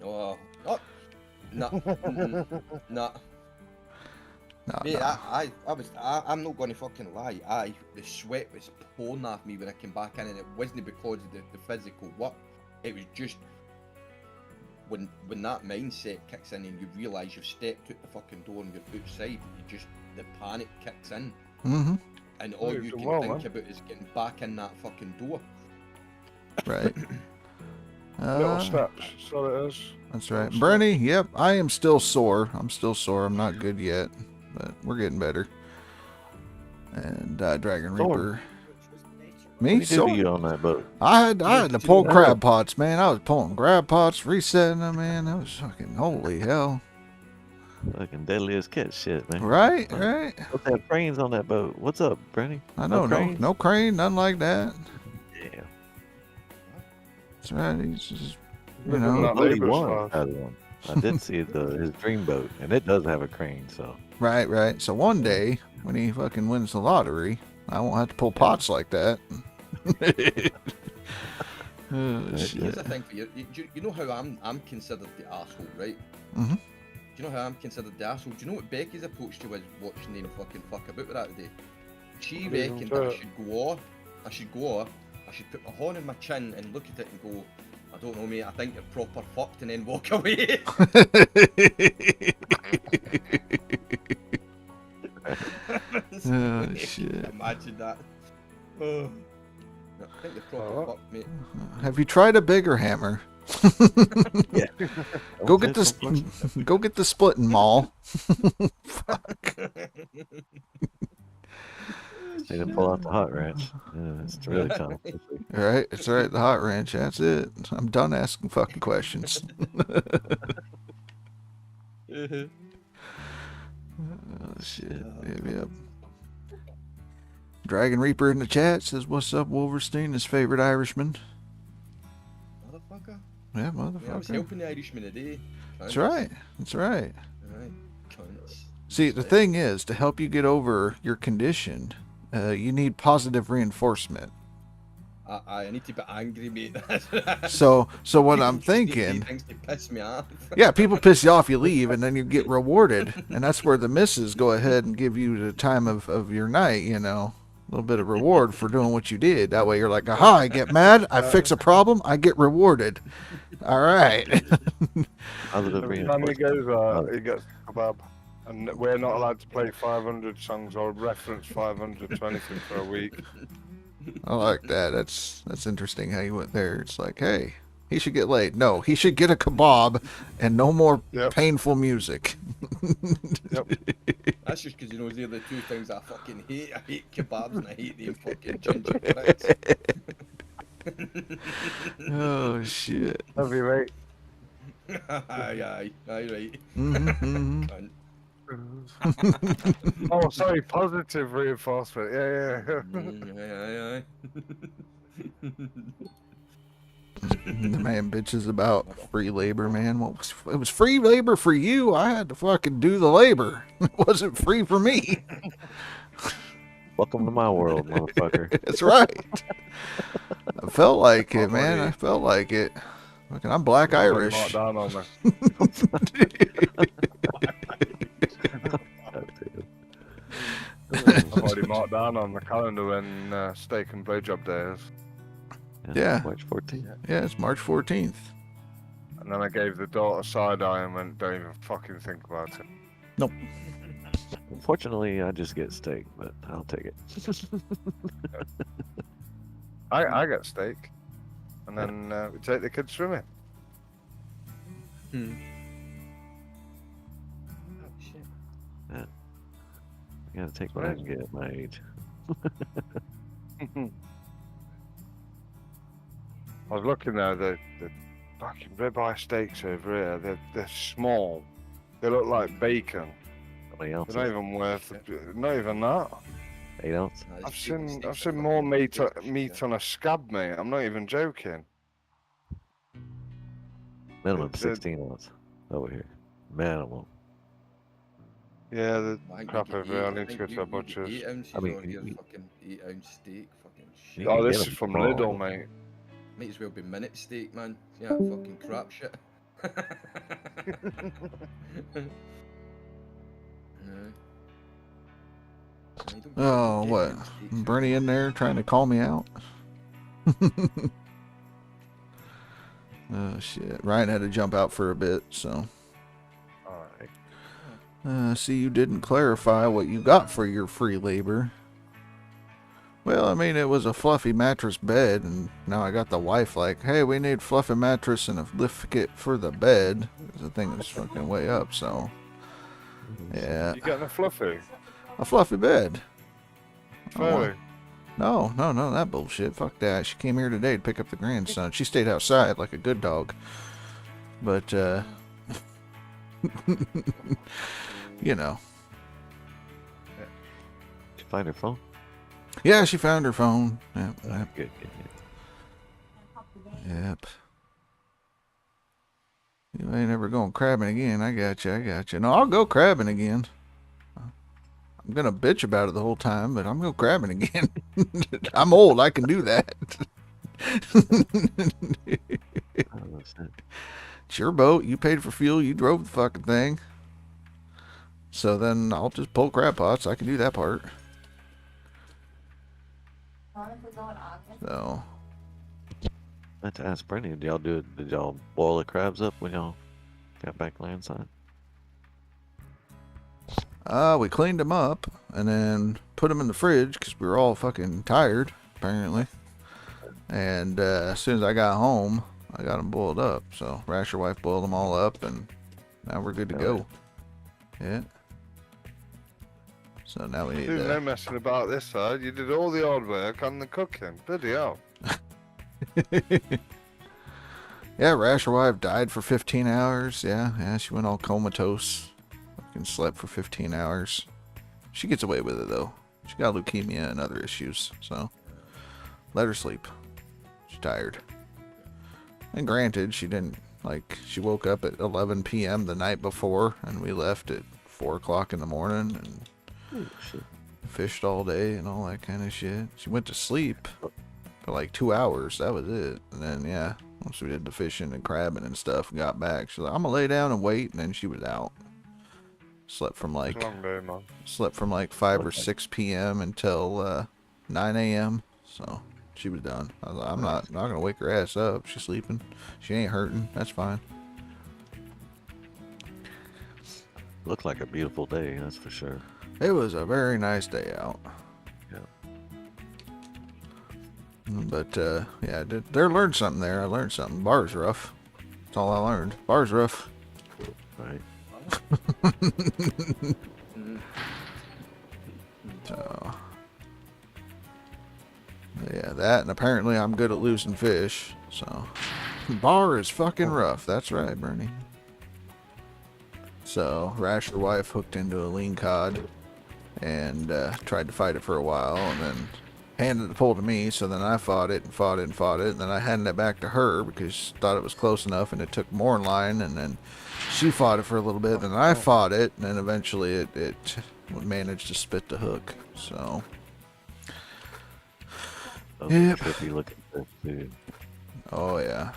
Oh, no, no. No, Mate, no. I'm not going to fucking lie. The sweat was pouring off me when I came back in, and it wasn't because of the physical work. It was just when that mindset kicks in and you realise you've stepped out the fucking door and you're outside, the panic kicks in, and all you can think about is getting back in that fucking door. Right. Little steps, that's all it is. That's right. Brenny, yep, I am still sore. I'm still sore. I'm not good yet, but we're getting better. And Dragon Reaper. Me? What did you do to you on that boat? I had to pull crab pots, man. I was pulling crab pots, resetting them, man. That was fucking holy hell. Fucking deadliest catch shit, man. Right, right. Don't have cranes on that boat. What's up, Brenny? I know, no crane, nothing like that. Yeah. That's right. He's just, you Living know. that Bodie labour's won life. that one. I did see his dream boat, and it does have a crane, so. Right, right. So one day, when he fucking wins the lottery, I won't have to pull pots like that. Oh, Here's shit. the thing for you. You know how I'm considered the asshole, right? Mhm. Do you know how I'm considered the asshole? Do you know what Becky's approach to was watching them fucking fuck about with that today? She reckoned that I should go off, I should put my horn in my chin and look at it and go, I don't know, mate, I think you're proper fucked, and then walk away. Oh, shit. Imagine that. Oh. I think you're proper fucked, mate. Have you tried a bigger hammer? Yeah. Go get this. Go get the splitting maul. Fuck. They didn't pull out the hot wrench. Yeah, it's really tough. All right, it's all right. The hot wrench. That's it. I'm done asking fucking questions. Oh shit. Yep. Dragon Reaper in the chat says, "What's up, Wolverstein? His favorite Irishman." Motherfucker. Yeah, Yeah, I was motherfucker. helping the Irishman today. That's right. That's right. Right. Cunts. See, the thing is, to help you get over your condition, you need positive reinforcement. I need to be angry, mate. So what I'm People say thinking, things to piss me off. yeah, people piss you off, you leave, and then you get rewarded, and that's where the misses go ahead and give you the time of your night, you know, a little bit of reward for doing what you did. That way you're like, aha, I get mad, I fix a problem, I get rewarded. All right. Positive Every time he reinforcement. goes, he gets a kebab. And we're not allowed to play 500 songs or reference 500 to anything for a week. I like that. That's interesting how you went there. It's like, hey, He should get laid. No, he should get a kebab and no more Yep. painful music. That's just because, you know, they're the two things I fucking hate. I hate kebabs and I hate them fucking ginger pricks. Oh, shit. Heavyweight. Aye, right. Mm-hmm. Cunt. Oh, sorry, positive reinforcement. Yeah. Aye. The man bitches about free labor, man. It was free labor for you. I had to fucking do the labor. It wasn't free for me. Welcome to my world, motherfucker. That's right. I felt like it, man. I felt like it. Fucking, I'm black Irish. Mark down on me. I've already marked down on the calendar when steak and blowjob day is. Yeah. March 14th. Yeah, it's March 14th. And then I gave the daughter side eye and went, don't even fucking think about it. Nope. Unfortunately, I just get steak, but I'll take it. I get steak. And then we take the kids swimming. Oh, I gotta take what I can get at my age. I was looking there, the fucking ribeye steaks over here, they're small. They look like bacon. How many ounces? They're not even worth, not even that. 8 ounce? I've seen more meat on a scab, mate. I'm not even joking. Minimum It's, 16 ounce over here. Minimum. Yeah, the I think crap you over here. I eat- need to think go to you a eat butcher's. 8 ounces I mean, on here, you- fucking 8-ounce steak, fucking shit. You Oh, can this get is them from raw. Lidl, mate. Might as well be minute steak, man. Yeah, fucking crap shit. No. Oh, what? Bernie in there trying to call me out? Oh, shit. Ryan had to jump out for a bit, so. Alright. See, you didn't clarify what you got for your free labor. Well, I mean, it was a fluffy mattress bed, and now I got the wife like, hey, we need fluffy mattress and a lift kit for the bed. The thing was fucking way up, so. Yeah. You getting a fluffy? A fluffy bed. Furry? No, that bullshit. Fuck that. She came here today to pick up the grandson. She stayed outside like a good dog. But, you know. Did you find her phone? Yeah, she found her phone. Yep. Good. Yep. You ain't ever going crabbing again. I got you. No, I'll go crabbing again. I'm gonna bitch about it the whole time, but I'm going crabbing again. I'm old. I can do that. Oh, that's it. It's your boat. You paid for fuel. You drove the fucking thing. So then I'll just pull crab pots. I can do that part. So. I meant to ask Brenny, did y'all boil the crabs up when y'all got back landside? We cleaned them up and then put them in the fridge because we were all fucking tired, apparently. And as soon as I got home, I got them boiled up. So Rasher wife boiled them all up, and now we're good to go. Yeah. So now we need Dude, no messing about this side. You did all the hard work on the cooking. Bloody hell. Yeah, Rasher wife died for 15 hours. Yeah, she went all comatose. Fucking slept for 15 hours. She gets away with it, though. She got leukemia and other issues, so let her sleep. She's tired. And granted, she didn't, she woke up at 11 p.m. the night before, and we left at 4 o'clock in the morning, and Shit. fished all day and all that kind of shit. She went to sleep for like 2 hours. That was it. And then, yeah, once we did the fishing and crabbing and stuff and got back, she's like, I'm gonna lay down and wait, and then she was out. Slept from It's a long day, man. 5 or 6 p.m. until 9 a.m. So she was done. I was like, I'm not gonna wake her ass up. She's sleeping. She ain't hurting. That's fine. Looked like a beautiful day, that's for sure. It was a very nice day out. Yeah. But yeah, there learned something there. I learned something. Bar's rough. That's all I learned. Bar's rough. Right. So yeah, that, and apparently I'm good at losing fish. So bar is fucking rough. That's right, Bernie. So Rasher wife hooked into a lean cod and tried to fight it for a while, and then handed the pole to me. So then I fought it and fought it and fought it, and then I handed it back to her because she thought it was close enough, and it took more in line, and then she fought it for a little bit, then I fought it, and then eventually it managed to spit the hook. So Those Yep. are trippy looking fish, too. oh yeah.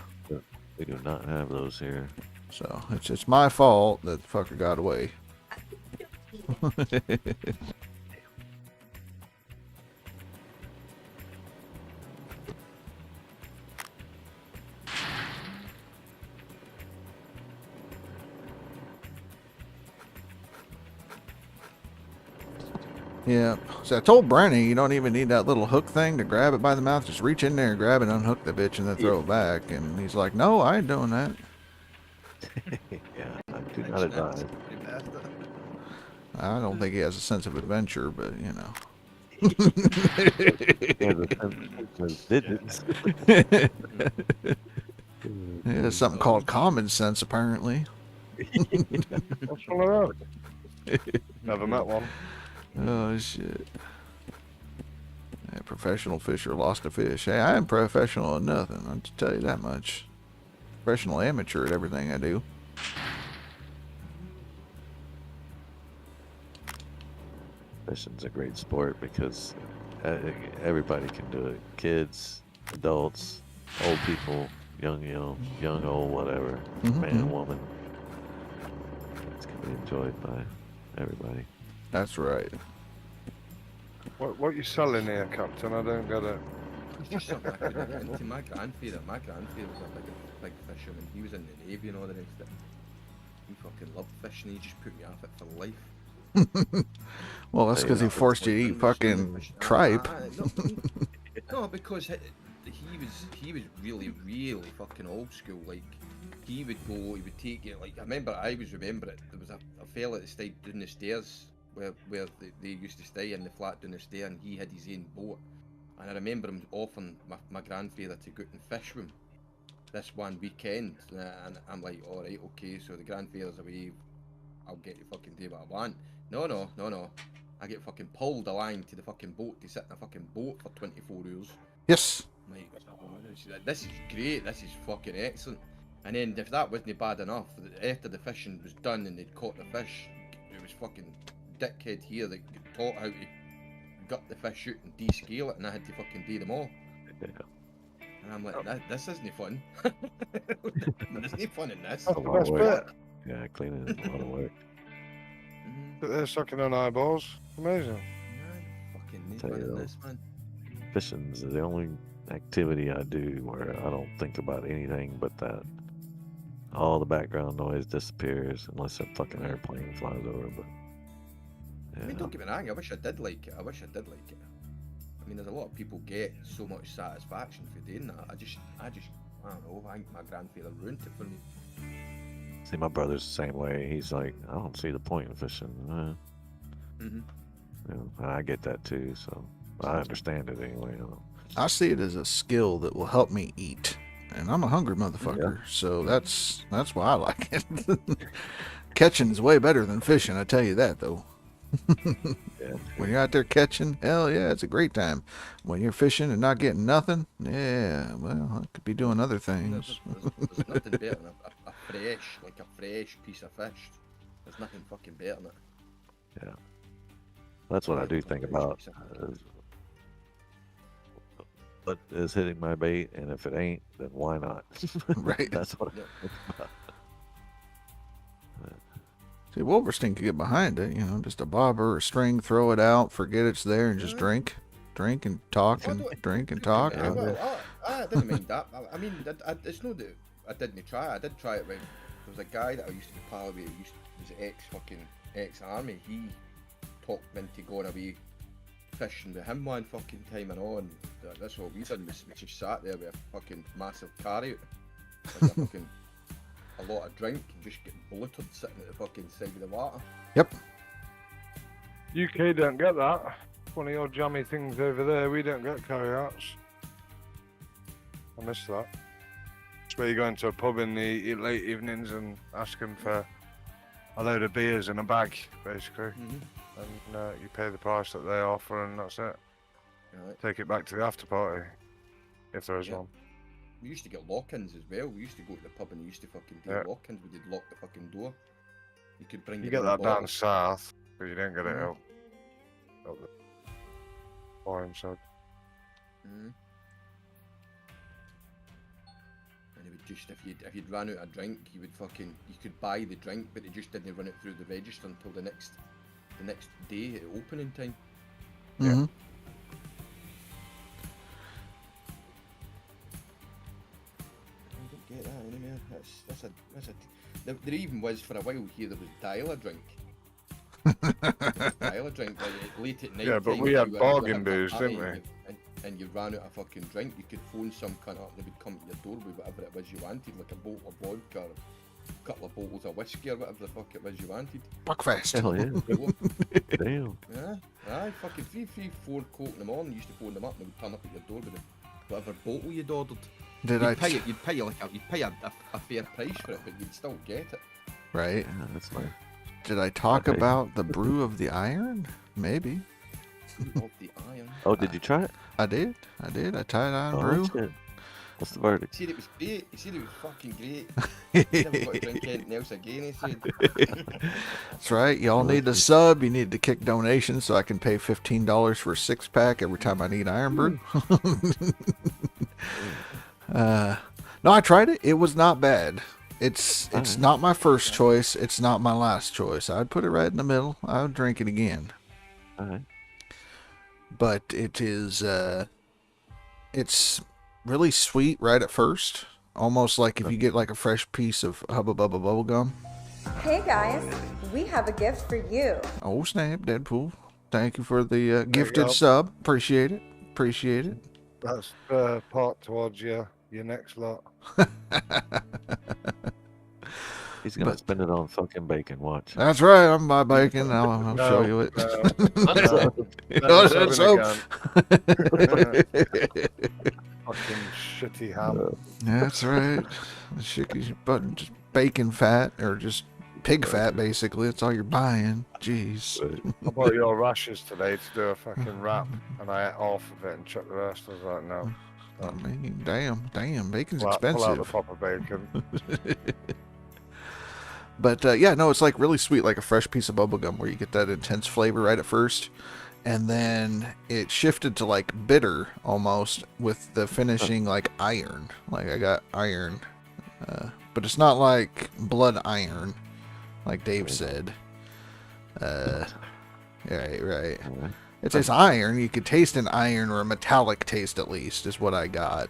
We do not have those here. So it's my fault that the fucker got away. Yeah. So I told Brenny you don't even need that little hook thing to grab it by the mouth. Just reach in there and grab it, unhook the bitch, and then throw it back. And he's like, no, I ain't doing that. Yeah, I do not advise. I don't think he has a sense of adventure, but you know. Digits. Yeah, there's something called common sense, apparently. What's one of those? Never met one. Oh, shit. Yeah, professional fisher lost a fish. Hey, I am professional at nothing, I'll just tell you that much. Professional amateur at everything I do. Fishing's a great sport because everybody can do it. Kids, adults, old people, young, old, whatever. Man, woman. It's gonna be enjoyed by everybody. That's right. What you selling here, Captain? I don't get it. Into my grandfather was a big fisherman. He was in the Navy and all the rest of it. He fucking loved fishing. He just put me off it for life. Well, that's because he forced you to eat fucking tripe. No, because he was really fucking old school. Like he would take it. Like I remember it. There was a fella that stayed down the stairs where they used to stay in the flat down the stair, and he had his own boat. And I remember him offering my grandfather to go out and fish with him this one weekend. And I'm like, all right, okay. So the grandfather's away. I'll get you fucking do what I want. No. I get fucking pulled a line to the fucking boat to sit in a fucking boat for 24 hours. Yes. I'm like, oh, this is great. This is fucking excellent. And then if that wasn't bad enough, after the fishing was done and they'd caught the fish, it was fucking dickhead here that taught how to gut the fish out and descale it, and I had to fucking do them all. Yeah. And I'm like, this isn't fun. There's no fun in this. That's the best bit. Yeah, cleaning is a lot of work. They're sucking on eyeballs. Amazing. Fucking no Tell fun you in though. this, man. Fishing's the only activity I do where I don't think about anything but that. All the background noise disappears unless a fucking airplane flies over. But yeah, I mean, don't get me wrong. I wish I did like it. I mean, there's a lot of people get so much satisfaction for doing that. I don't know. I think my grandfather ruined it for me. see, my brother's the same way. He's like, I don't see the point in fishing. You know, and I get that too, so I understand it anyway. You know. I see it as a skill that will help me eat. And I'm a hungry motherfucker, so that's why I like it. Catching's way better than fishing, I tell you that, though. Yeah. When you're out there catching, hell yeah, it's a great time. When you're fishing and not getting nothing, yeah, well, I could be doing other things. There's nothing better than a fresh piece of fish. There's nothing fucking better than it. Yeah. That's what I do think about. What is hitting my bait, and if it ain't, then why not? Right. That's what I think about. See, Wolverstein could get behind it, you know, just a bobber or a string, throw it out, forget it's there, and just drink and talk and drink and talk. I didn't mind that. I mean, it's not that I didn't try. I did try it when there was a guy that I used to be pal with. He was ex-army. He talked me into going away fishing with him one fucking time and all, and that's what we done. We just sat there with a fucking massive carry out, like a fucking a lot of drink, and just get bloated sitting at the fucking side of the water. Yep. UK don't get that. One of your jammy things over there. We don't get carry-outs. I miss that. It's where you go into a pub in the late evenings and ask them for a load of beers in a bag, basically. And you pay the price that they offer, and that's it. Right. Take it back to the after party, if there is one. We used to get lock-ins as well. We used to go to the pub and we used to fucking do lock-ins. We did lock the fucking door. You could bring. You your get own that down bottle. south, but you don't get it up the foreign side. And it would just, if you'd ran out of drink, you could buy the drink, but they just didn't run it through the register until the next day at opening time. Mm-hmm. I don't get that anymore. That's a. There even was for a while here. There was dial a drink. Dial a drink like, late at night. Yeah, but time, we had you were bargain having a booze, party didn't we? And you ran out of fucking drink. You could phone some cunt up. They would come to your door with whatever it was you wanted, like a bottle of vodka, or a couple of bottles of whiskey, or whatever the fuck it was you wanted. Buckfast. Hell yeah. Damn. Yeah, aye, fucking 3, 4 o'clock in the morning. You used to phone them up and they would turn up at your door with whatever bottle you'd ordered. You'd pay a fair price for it, but you'd still get it. Right. Yeah, that's nice. Did I talk Okay. about the brew of the iron? Maybe. Of the iron. Oh, did you try it? I did. I tried iron Oh, brew. shit. What's the verdict? He said it was great. He said it was fucking great. Never got to drink anything else again, he said. That's right. Y'all need to sub. You need to kick donations so I can pay $15 for a 6-pack every time I need iron brew. No, I tried it. It was not bad. It's not my first choice. It's not my last choice. I'd put it right in the middle. I would drink it again. All right. But it is it's really sweet right at first, almost like if you get like a fresh piece of Hubba Bubba bubble gum. Hey guys, we have a gift for you. Oh snap, Deadpool, thank you for the gifted go. sub. Appreciate it. That's part towards your next lot. He's gonna spend it on fucking bacon. Watch. That's right, I'm by bacon. I'll show you it. That's fucking shitty ham. That's right. Shitty, but just bacon fat or just pig fat, basically. That's all you're buying. Jeez. I bought your rashers today to do a fucking wrap, and I ate half of it and chucked the rest. I was like, no. I mean, damn, bacon's Pull out expensive. the proper bacon. But yeah, no, it's like really sweet, like a fresh piece of bubble gum where you get that intense flavor right at first. And then it shifted to like bitter almost with the finishing like iron. Like I got iron. But it's not like blood iron, like Dave said. Right. It tastes iron. You could taste an iron or a metallic taste at least, is what I got.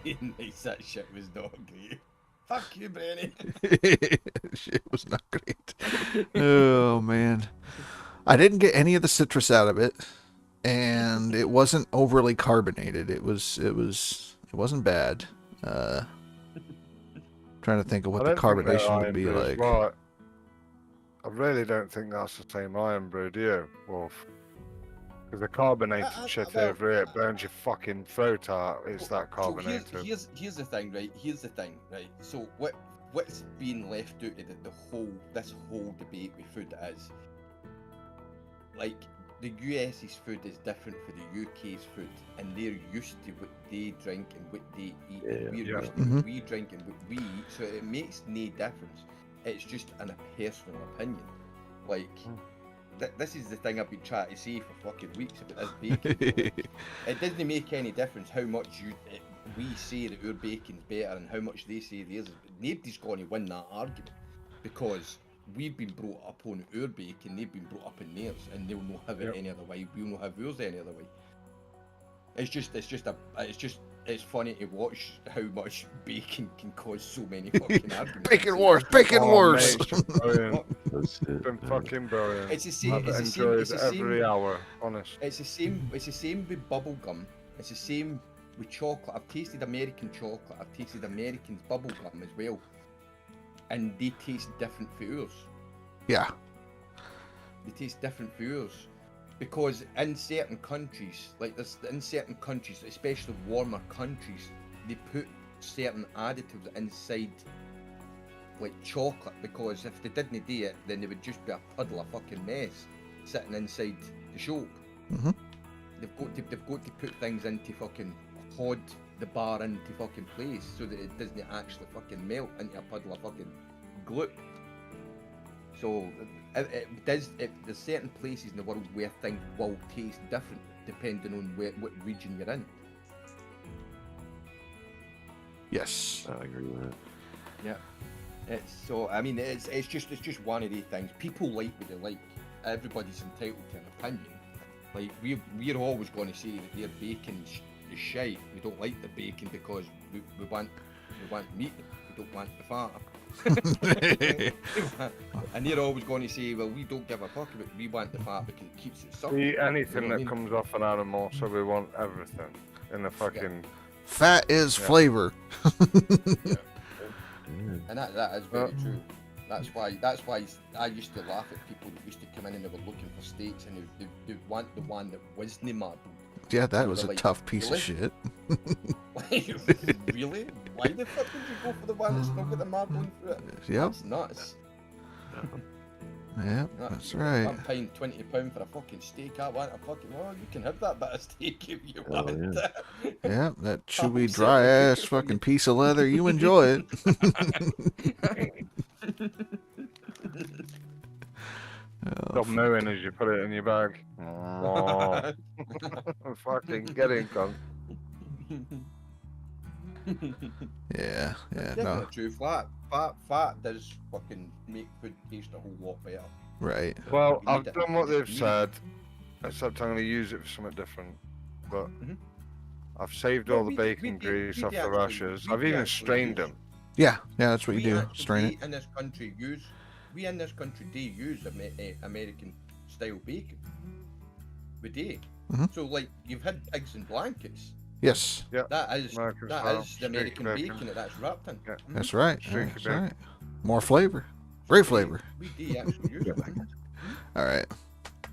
Nice, that shit was not great. Fuck you, Brenny. Shit was not great. Oh man, I didn't get any of the citrus out of it, and it wasn't overly carbonated. It wasn't bad. Trying to think of what the carbonation would be like. Right. I really don't think that's the same iron brew, do you, Wolf? Because the carbonated shit over here burns your fucking throat out. It's that carbonated. So here's the thing, right? So what's being left out of this whole debate with food is, like, the US's food is different for the UK's food, and they're used to what they drink and what they eat. And we're used to what we drink and what we eat, so it makes no difference. It's just a personal opinion. Like, this is the thing I've been trying to say for fucking weeks about this bacon. It doesn't make any difference how much we say that our bacon's better and how much they say theirs is. Nobody's going to win that argument, because we've been brought up on our bacon, they've been brought up in theirs, and they'll not have it any other way. We'll not have ours any other way. It's funny to watch how much bacon can cause so many fucking arguments. Bacon wars. That's it. It's been fucking brilliant. It's the same. I've It's the same. enjoyed It's the same. every hour, honest. It's the same. It's the same with bubble gum. It's the same with chocolate. I've tasted American chocolate. I've tasted American bubble gum as well, and they taste different for yours. Yeah. They taste different for yours because in certain countries, especially warmer countries, they put certain additives inside like chocolate, because if they didn't do it, then there would just be a puddle of fucking mess sitting inside the shop. Mhm. They've got to put things in to fucking hold the bar into fucking place so that it doesn't actually fucking melt into a puddle of fucking glue. So there's certain places in the world where things will taste different depending on what region you're in. Yes. I agree with that. Yeah. It's just one of these things. People like what they like. Everybody's entitled to an opinion. Like we're always going to say that their bacon is shite. We don't like the bacon because we want meat. We don't want the fat. And they're always going to say, well, we don't give a fuck about it. We want the fat because it keeps it supple. We eat anything You know what I that mean? comes off an animal, so we want everything in the fucking. Fat is flavor. And that is very true. That's why I used to laugh at people that used to come in and they were looking for steaks and they want the one that wasn't marbled. Yeah, that They was were a like, tough piece really? of shit. Really? Why the fuck would you go for the one that's not got the marbling through it? Yep. That's nuts. Yeah, that's right. I'm paying £20 for a fucking steak. I want a fucking. Well, you can have that bit of steak if you Oh, want. yeah. Yeah, that I'm chewy, set dry with ass you. fucking piece of leather. You enjoy it. Stop mooing as you put it in your bag. Oh. Fucking get in, cunt. Yeah, yeah, Definitely no, true. Fat does fucking make food taste a whole lot better. right. Well, You need I've it. done what You they've need it. said, except I'm going to use it for something different. But Mhm. I've saved Well, all the we bacon do- grease we off do the actually- rashers. we I've do even actually strained use- them. Yeah, that's what you do. actually Strain it. in this country use American style bacon. We do. Mhm. So like you've had pigs and blankets. Yes, That is American that style, is the streaky American bacon. bacon that's wrapped in. Yeah. Mhm. that's right. Streaky That's bacon. right. More flavor. Great flavor. We do actually use it. All right.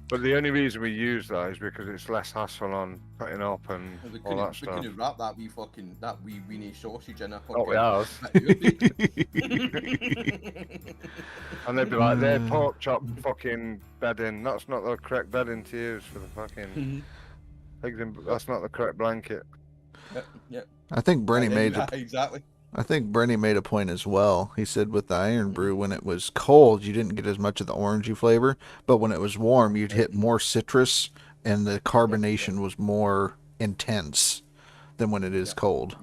But the only reason we use that is because it's less hassle on putting up and We all that couldn't stuff. wrap that wee weenie sausage in a fucking. Oh, we have. And they'd be like, they're pork chop fucking bedding. That's not the correct bedding to use for the fucking pigs. That's not the correct blanket. Yeah. I think Brenny made exactly. I think Brenny made a point as well. He said with the Iron Brew, when it was cold, you didn't get as much of the orangey flavor, but when it was warm, you'd hit more citrus, and the carbonation was more intense than when it is cold.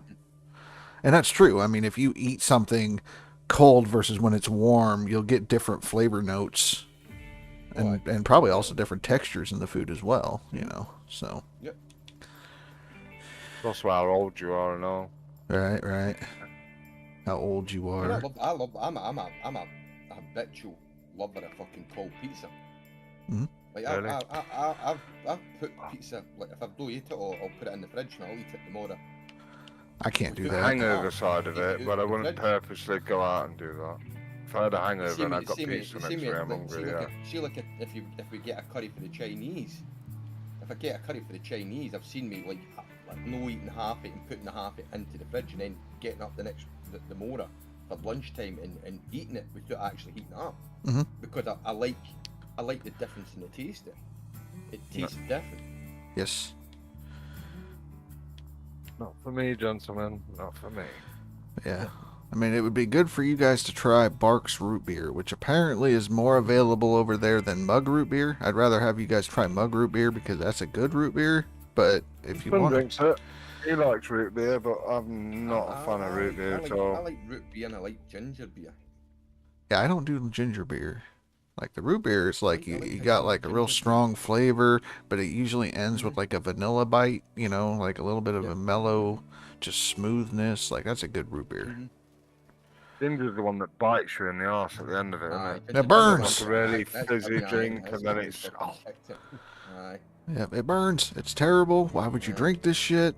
And that's true. I mean, if you eat something cold versus when it's warm, you'll get different flavor notes, and probably also different textures in the food as well. You know, so. Yep. That's how old you are and all. Right. How old you I'm are. a habitual lover of fucking cold pizza. Mhm. Like Really? I've put pizza, like if I don't eat it, I'll put it in the fridge and I'll eat it tomorrow. I can't do The that. hangover side of Yeah, it, but I wouldn't purposely go out and do that. If I had a hangover and I got pizza next week, I'm hungry, yeah. If we get a curry for the Chinese, if I get a curry for the Chinese, I've seen me like no eating half it and putting the half it into the fridge and then getting up the morrow for lunchtime and eating it without actually heating it up. Mhm. Because I like the difference in the taste. It tastes different. Yes. Not for me, gentlemen. Not for me. Yeah. I mean, it would be good for you guys to try Barks root beer, which apparently is more available over there than mug root beer. I'd rather have you guys try mug root beer because that's a good root beer. But if you Fun want drinks it. He likes root beer, but I'm not a fan of root beer at I all. like root beer and I like ginger beer. yeah, I don't do ginger beer. Like the root beer is like I like you the got like a real ginger. strong flavor, but it usually ends with like a vanilla bite, you know, like a little bit of a mellow, just smoothness. Like that's a good root beer. Mhm. Ginger's the one that bites you in the arse at the end of it, isn't it? It burns. Like a really That's- fizzy aye, drink, that's and then when it's you fucking kicked it. Aye. Yeah, it burns. It's terrible. Why would you Yeah. drink this shit?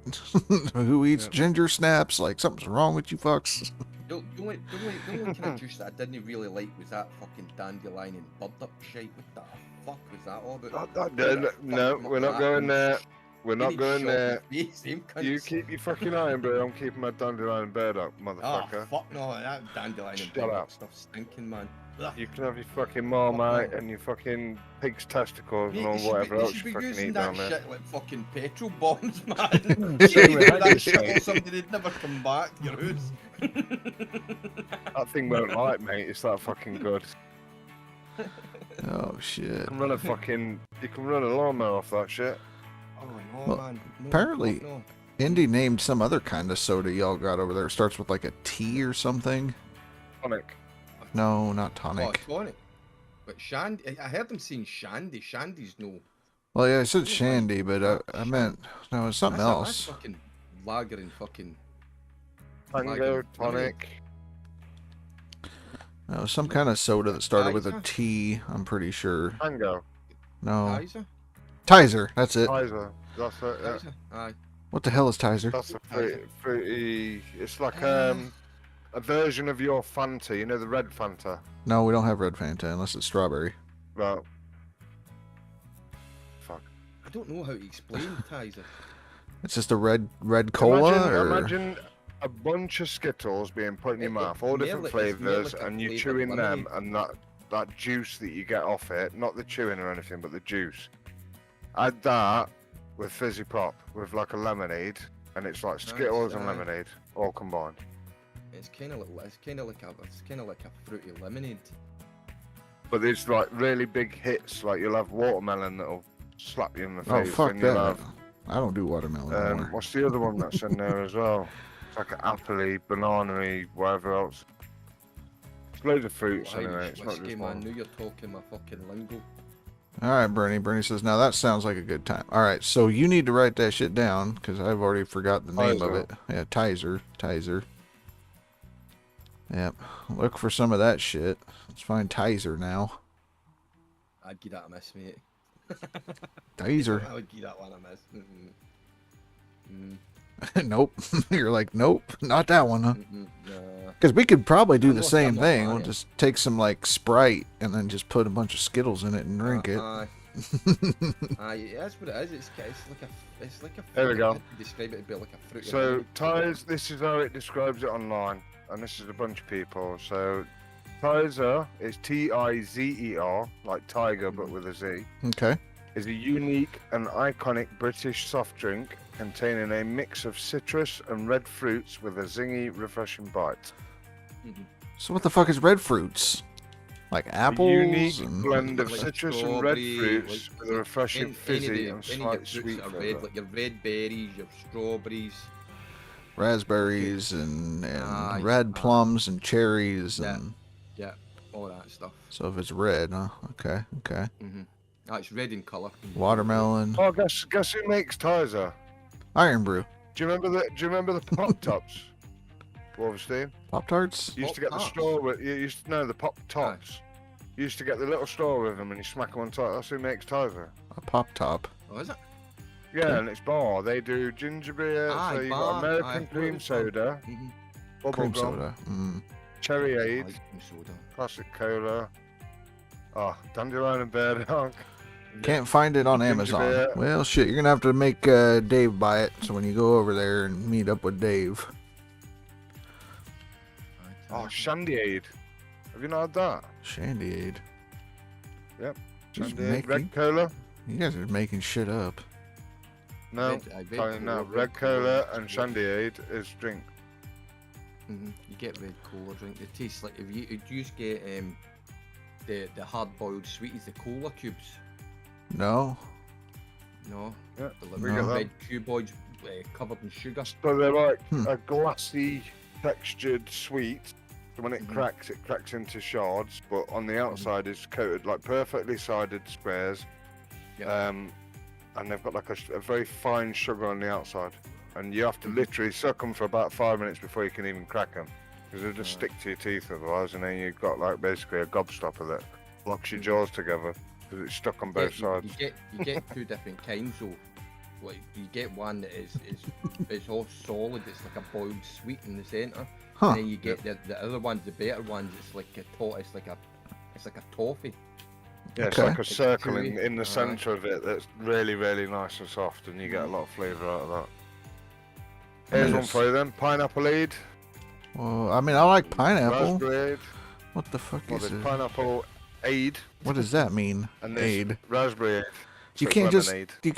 Who eats Yeah. ginger snaps? Like, something's wrong with you fucks. The only kind of juice that I didn't really like was that fucking dandelion and burdock shite. What the fuck was that all about? No, we're not going there. We're not going there. You You keep your fucking iron, bro. I'm keeping my dandelion and burdock, Oh, motherfucker. fuck no, that dandelion and Shut burdock up. stuff stinking, man. Ugh. You can have your fucking marmite no. and your fucking pig's testicles Mate, and all they should whatever be, else they should you be fucking using eat that down there. shit like fucking petrol bombs, man. Yeah, Shit, we you had that this shit thing. or something, they'd never come back to your house. That thing won't light, mate. It's that fucking good. Oh, shit. You can run a lawnmower off that shit. Oh no, Well, man. No, apparently- fuck no. Indy named some other kind of soda y'all got over there. It starts with like a T or something. Tonic. No, not Oh, tonic. tonic. But Shandy, I heard them saying Shandy. Shandy's no. Well, yeah, I said Oh, shandy, but I meant, no, it's something That's else. fucking lager and fucking. Tango, Like, tonic. No, some kind of soda that started with a Tizer? T, I'm pretty sure. Tango. No. Tizer? Tizer, that's it. Tizer. That's it, yeah. Tizer? Aye. What the hell is Tizer? That's a fruity. It's like Uh. a version of your Fanta. You know the red Fanta. No, we don't have red Fanta unless it's strawberry. Well, fuck. I don't know how to explain Tizer. It's just a red cola, Imagine a bunch of Skittles being put in your mouth, all more different like- it's more flavors, like a and you flavoured chewing them, lemonade. and that juice that you get off it, not the chewing or anything, but the juice. Add that with fizzy pop, with like a lemonade, and it's like Skittles and aye. lemonade all combined. It's kind of like a fruity lemonade. But there's like really big hits, like you'll have watermelon that'll slap you in the face. Oh, fuck and you'll that. have, I don't do watermelon anymore. what's the other one that's in there as well? It's like an apple-y, banana-y, whatever else. It's loads of fruits Oh, anyway. Irish It's not whiskey, just man. one. Knew you're talking my fucking lingo. All right, Bernie. Bernie says, now that sounds like a good time. All right, so you need to write that shit down because I've already forgot the name of Tizer. it. Yeah, Tizer. Yep. Look for some of that shit. Let's find Tizer now. I'd give that a miss, mate. Tizer. I would give that one a miss. Nope. You're like, nope, not that one, huh? Nah. Because we could probably do I'm the not- same I'm not thing. buying We'll it. just take some like Sprite and then just put a bunch of Skittles in it and drink it. Aye. Aye, that's what it is. It's like a. There we go. I'd describe it to be like a fruity. So, lemonade. Tizer, this is how it describes it online, and this is a bunch of people. So, Tizer is Tizer, like tiger but with a Z, Okay. is a unique and iconic British soft drink containing a mix of citrus and red fruits with a zingy, refreshing bite. So what the fuck is red fruits? Like apples? A unique and... blend of Like citrus and red strawberry, fruits like with a refreshing fizzy and any of slight your fruits sweet that are flavour. red, like your red berries, your strawberries. raspberries and Aye, red aye. plums and cherries Yeah. and Yeah, all that stuff. so if it's red, huh? Okay. It's red in colour. Watermelon, Oh, guess who makes Tizer? Iron Brew, Do you remember the Pop Tops? Wolverstein. Pop Tarts. You used to get the Pop-Tarts? straw with. You used to know the Pop Tops. You used to get the little straw with them and you smack them on top. That's who makes Tizer. A pop top. Oh, is it? Yeah, and it's bar. They do ginger beer. Aye, so you bar, got American aye, cream what is that? soda, Cream bubblegum, soda. cherry I aid, like cream soda. classic cola. Oh, dandelion and bear dog. Can't find it on Ginger Amazon. beer. Well, shit, you're gonna have to make Dave buy it. So when you go over there and meet up with Dave, Oh, shandy aid. Have you not had that? Shandy Aid. Just Shandy aid. making- Red cola? You guys are making shit up. No. Red Fine, no. cola, Red cola and shandy aid is drink. You get red cola drink. It tastes like if you just get the hard boiled sweeties, the cola cubes. No. No. Yeah, The we little get red cuboids covered in sugar. So they're like Hmm. a glassy, textured sweet. So when it Mhm. cracks into shards, but on the outside is coated like perfectly sided squares. Yeah. And they've got like a very fine sugar on the outside. And you have to Mhm. literally suck them for about 5 minutes before you can even crack them. Because it'll just stick to your teeth otherwise, and then you've got like basically a gobstopper that locks your jaws together because it's stuck on both sides. You get two different kinds, so like you get one that is it's all solid. It's like a boiled sweet in the centre, Huh. and then you get the other ones, the better ones. It's like it's like a toffee. Yeah, it's Okay. like a circle in the Aye. centre of it that's really, really nice and soft, and you get a lot of flavour out of that. Here's one for you then. Pineapple aid, Well, I mean, I like pineapple. raspberry aid. What the fuck Well, is there's it? pineapple aid, What does that mean? and there's Aid. raspberry aid. You So can't just lemonade, give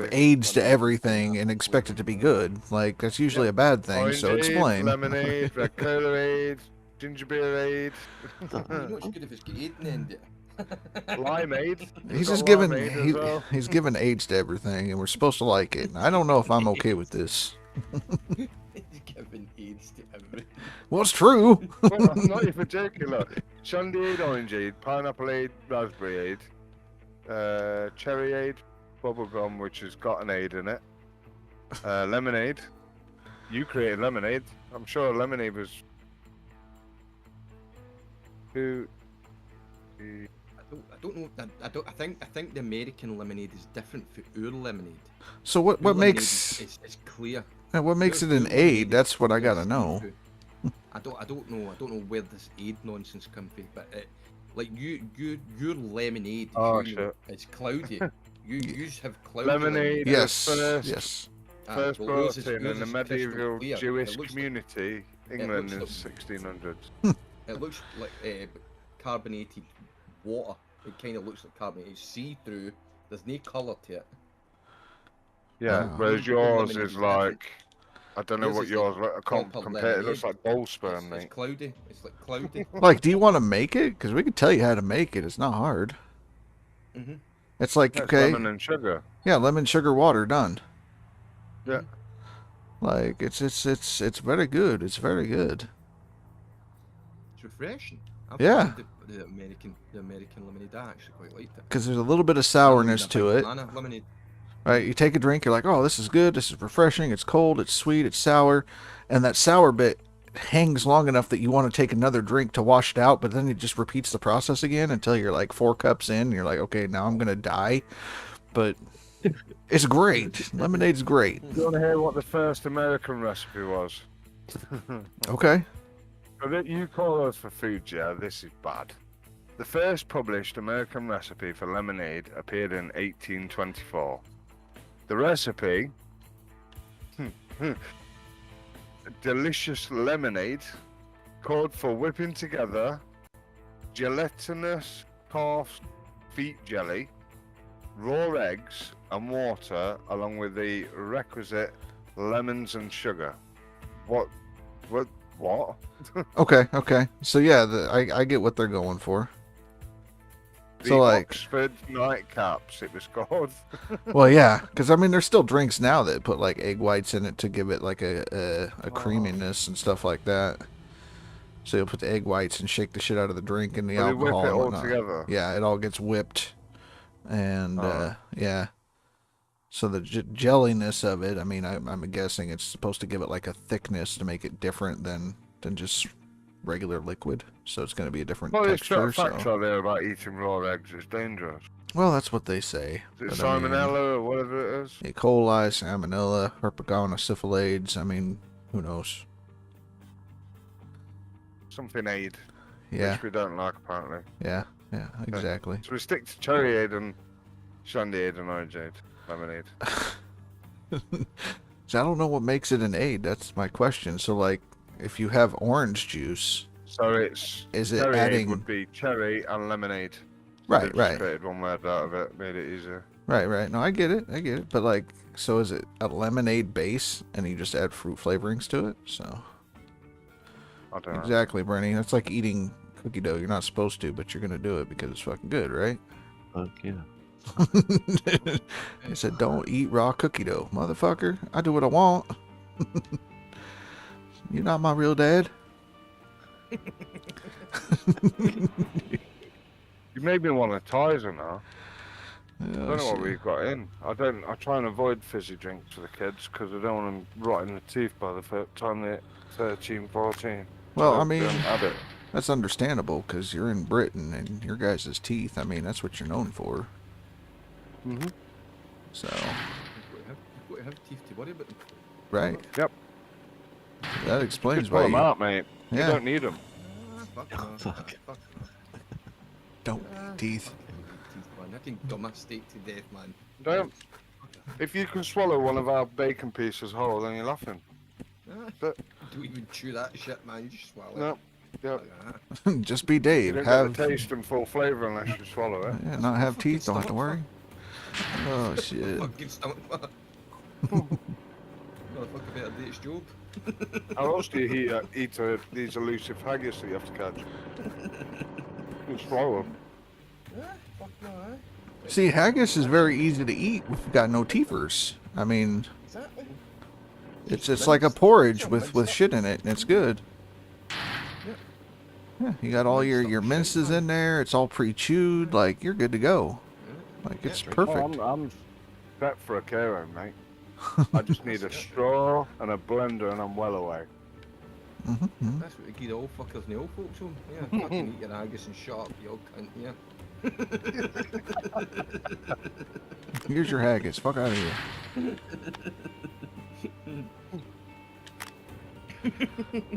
basically. aids to everything and expect it to be good. Like that's usually a bad thing. Orange So aid, explain. lemonade, red cola aid, ginger beer aid, You know it's good if it's got aid in the end. lime aid. He's Got just giving lime aid as well. he's giving aids to everything, and we're supposed to like it. And I don't know if I'm okay with this. He's giving aids to everything. Well, it's true. Well, I'm not even joking. Look, shandy aid, orange aid, pineapple aid, raspberry aid, cherry aid, bubblegum, which has got an aid in it, lemonade. You created lemonade. I'm sure lemonade was. Who? I don't know. I think the American lemonade is different from our lemonade. So what Our lemonade makes it's clear. what makes it Our an lemonade aid? That's what I is gotta know. I don't know where this aid nonsense comes from, but like your lemonade Oh, you, shit. it's cloudy. you have cloudy Lemonade. Yes. First. Yes. First well, brought yours is- in yours the is crystal medieval clear. Jewish It looks like- community, England in looks 1600s. It looks like carbonated water. It kind of looks like carbonated see-through. There's no colour to it. Yeah, Wow. whereas Your yours lemonade is is different. like, I don't know Yours what is yours like like, proper compared. It looks lemonade. like bowl sperm, It's mate. cloudy. It's like cloudy. Like, do you want to make it? Because we can tell you how to make it. It's not hard. Mhm. It's like That's okay, lemon and sugar. yeah, lemon, sugar, water, done. Yeah. Like it's very good. It's very good. It's refreshing. I've Yeah. tried the American lemonade. I actually quite liked it. Because there's a little bit of sourness to it. Banana lemonade. Right, you take a drink, you're like, oh, this is good, this is refreshing, it's cold, it's sweet, it's sour, and that sour bit hangs long enough that you want to take another drink to wash it out, but then it just repeats the process again until you're like 4 cups in, and you're like, okay, now I'm gonna die. But it's great. Lemonade's great. Do you want to hear what the first American recipe was? Okay. So that you call us for food, yeah, this is bad. The first published American recipe for lemonade appeared in 1824. The recipe, delicious lemonade, called for whipping together gelatinous calf's feet jelly, raw eggs and water, along with the requisite lemons and sugar. What? Okay. So yeah, I get what they're going for. The So like, Oxford nightcaps, it was called. well, yeah, because I mean, there's still drinks now that put like egg whites in it to give it like a creaminess and stuff like that. So you'll put the egg whites and shake the shit out of the drink and the Well, they whip alcohol it and all whatnot. together. Yeah, it all gets whipped, and Oh. yeah. So the jelliness of it, I mean, I'm guessing it's supposed to give it like a thickness to make it different than just regular liquid. So it's going to be a different Well, it's texture. got facts So. out there about eating raw eggs is dangerous. Well, that's what they say. Is it but I mean, salmonella or whatever it is? E. coli, salmonella, herpetogonosyphilades. I mean, who knows? Something aid, Yeah, which we don't like apparently. yeah, exactly. So we stick to cherry aid and shandy aid and orange aid, lemonade. So I don't know what makes it an aid. That's my question. So like, if you have orange juice, So it's is it cherry aid adding? would be cherry and lemonade. Right, They've just right. created one word out of it, made it easier. Right. No, I get it. But like, so is it a lemonade base and you just add fruit flavorings to it? So I don't know. exactly, Bernie. That's like eating cookie dough. You're not supposed to, but you're gonna do it because it's fucking good, right? Fuck yeah. I said, don't eat raw cookie dough, motherfucker. I do what I want. You're not my real dad. You made me want a Tizer now. Yeah, I don't know what we've got in. I try and avoid fizzy drinks for the kids because I don't want them rotting the teeth by the time they're 13, 14. Well, So I mean, don't have it. that's understandable because you're in Britain and your guys' teeth. I mean, that's what you're known for. Mm-hmm. So, You've got to have teeth to worry about them. right. Yep. That explains Just pull why them you out, mate. Yeah. You don't need them. Fuck Oh, no. fuck. Fuck no. don't need teeth. Fucking teeth, man. I can gum a steak to death, man. Don't. If you can swallow one of our bacon pieces whole, then you're laughing. Don't even chew that shit, man. You just swallow No. it. Yep. Like that. Just be You Dave. don't Have get the taste and full flavour unless you swallow it. yeah, not have Fucking teeth. Don't have to stomach worry. Oh shit. Fucking stomach fuck. Motherfucker better date his job. How else do you eat these elusive haggis that you have to catch? You swallow them. Fuck no, eh? See, haggis is very easy to eat if you've got no teethers. I mean, Exactly. it's like a porridge with shit in it, and it's good. Yeah, you got all your minces in there. It's all pre-chewed. Like, you're good to go. Like, it's perfect. I'm set for a Karo, mate. I just need a straw and a blender and I'm well away. Mm-hmm. That's what they give the old fuckers and the old folks home. Yeah, fucking eat your haggis and shut up, you old cunt, yeah. Here's your haggis. Fuck out of here.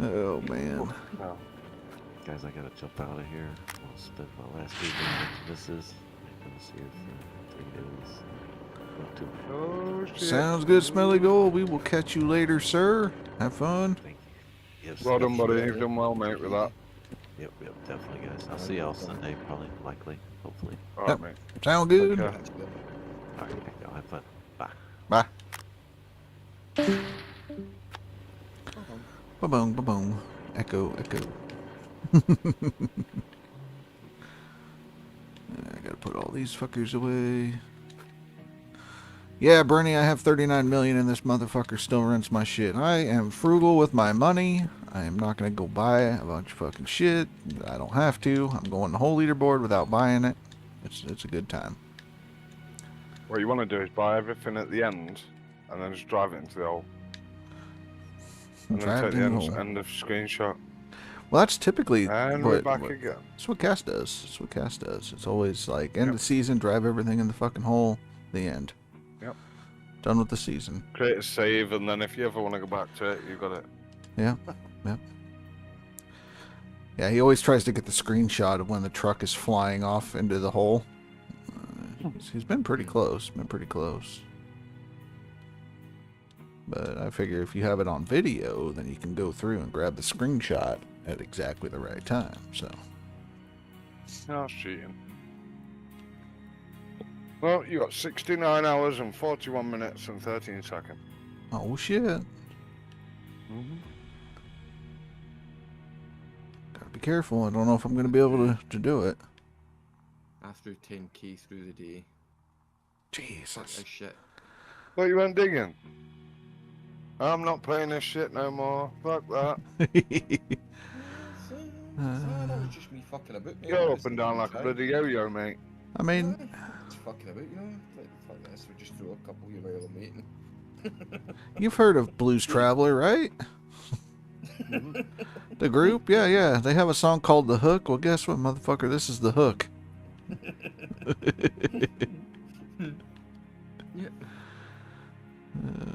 Oh, man. No. Guys, I gotta jump out of here. I'll spend my last weekend with Mrs. I'm gonna see her for 3 days. Not too bad. Oh, shit. Sounds good, Smelly Gold. We will catch you later, sir. Have fun. Thank you. Yes, Well done, thank you. buddy. You've done well, mate, with that. Yep, definitely, guys. I'll see y'all Sunday, probably, likely, hopefully. Alright, Yep. mate. Sound good? Okay. Alright, y'all have fun. Bye. Bye. Ba-boom, ba-boom. Echo, echo. I gotta put all these fuckers away. Yeah, Bernie, I have 39 million and this motherfucker still rents my shit. I am frugal with my money. I am not gonna go buy a bunch of fucking shit. I don't have to. I'm going the whole leaderboard without buying it. It's a good time. What you want to do is buy everything at the end and then just drive it into the hole. And then Drive it take the in the end, hole. end of screenshot. Well, that's typically And we're back again. That's what Cass does. That's what Cass does. It's always like end of season, drive everything in the fucking hole, the end. Yep. Done with the season. Create a save, and then if you ever want to go back to it, you've got it. Yeah. Yep. Yeah, he always tries to get the screenshot of when the truck is flying off into the hole. He's been pretty close. Been pretty close. But I figure if you have it on video, then you can go through and grab the screenshot at exactly the right time. So. No, that's cheating. Well, you got 69 hours and 41 minutes and 13 seconds. Oh shit. Mm-hmm. Gotta be careful. I don't know if I'm gonna be able to do it. After 10k through the day. Fuck Jesus. that shit. Thought you went digging. I'm not playing this shit no more. Fuck that. That was just me fucking about. mate. You're up It's and down like a time. bloody yo-yo, mate. I mean, Just fucking about, you know? Like, fuck this, we just throw a couple of while I'm mating. you've heard of Blues Traveler, right? The group? Yeah, yeah. They have a song called The Hook. Well, guess what, motherfucker? This is The Hook. Yeah.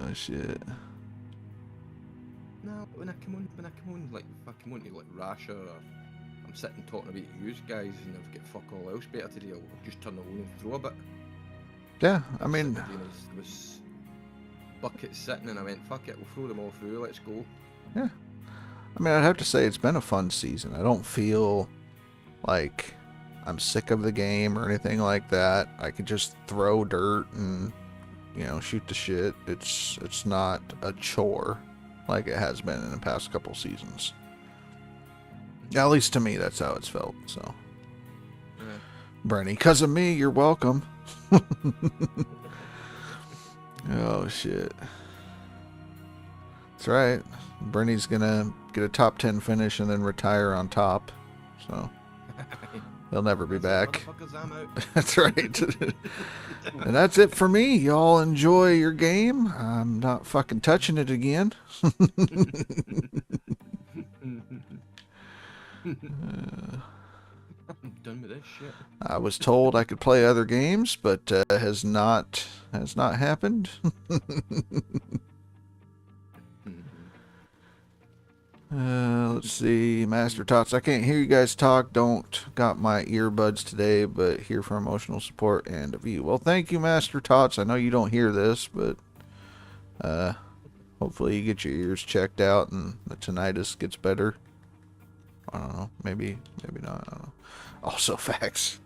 Oh, shit. No, when I come on, like, if I come on to, like, Rasher, or I'm sitting talking about you guys, and I've got fuck all else better to do, I'll just turn the on and throw a bit. Yeah, I mean, There was buckets sitting, and I went, fuck it, we'll throw them all through, let's go. I'd have to say it's been a fun season. I don't feel like I'm sick of the game or anything like that. I could just throw dirt and, shoot the shit. It's not a chore like it has been in the past couple seasons. At least to me, that's how it's felt. So, Yeah. Bernie, because of me, you're welcome. Oh shit. That's right. Bernie's gonna get a top 10 finish and then retire on top. So he'll never be back. Motherfuckers, I'm out. That's right. And that's it for me. Y'all enjoy your game. I'm not fucking touching it again. I'm done with this shit. I was told I could play other games, but has not happened. Let's see, Master Tots. I can't hear you guys talk. Don't got my earbuds today, but here for emotional support and a view. Well, thank you, Master Tots. I know you don't hear this, but hopefully you get your ears checked out and the tinnitus gets better. I don't know. Maybe not. I don't know. Also, facts.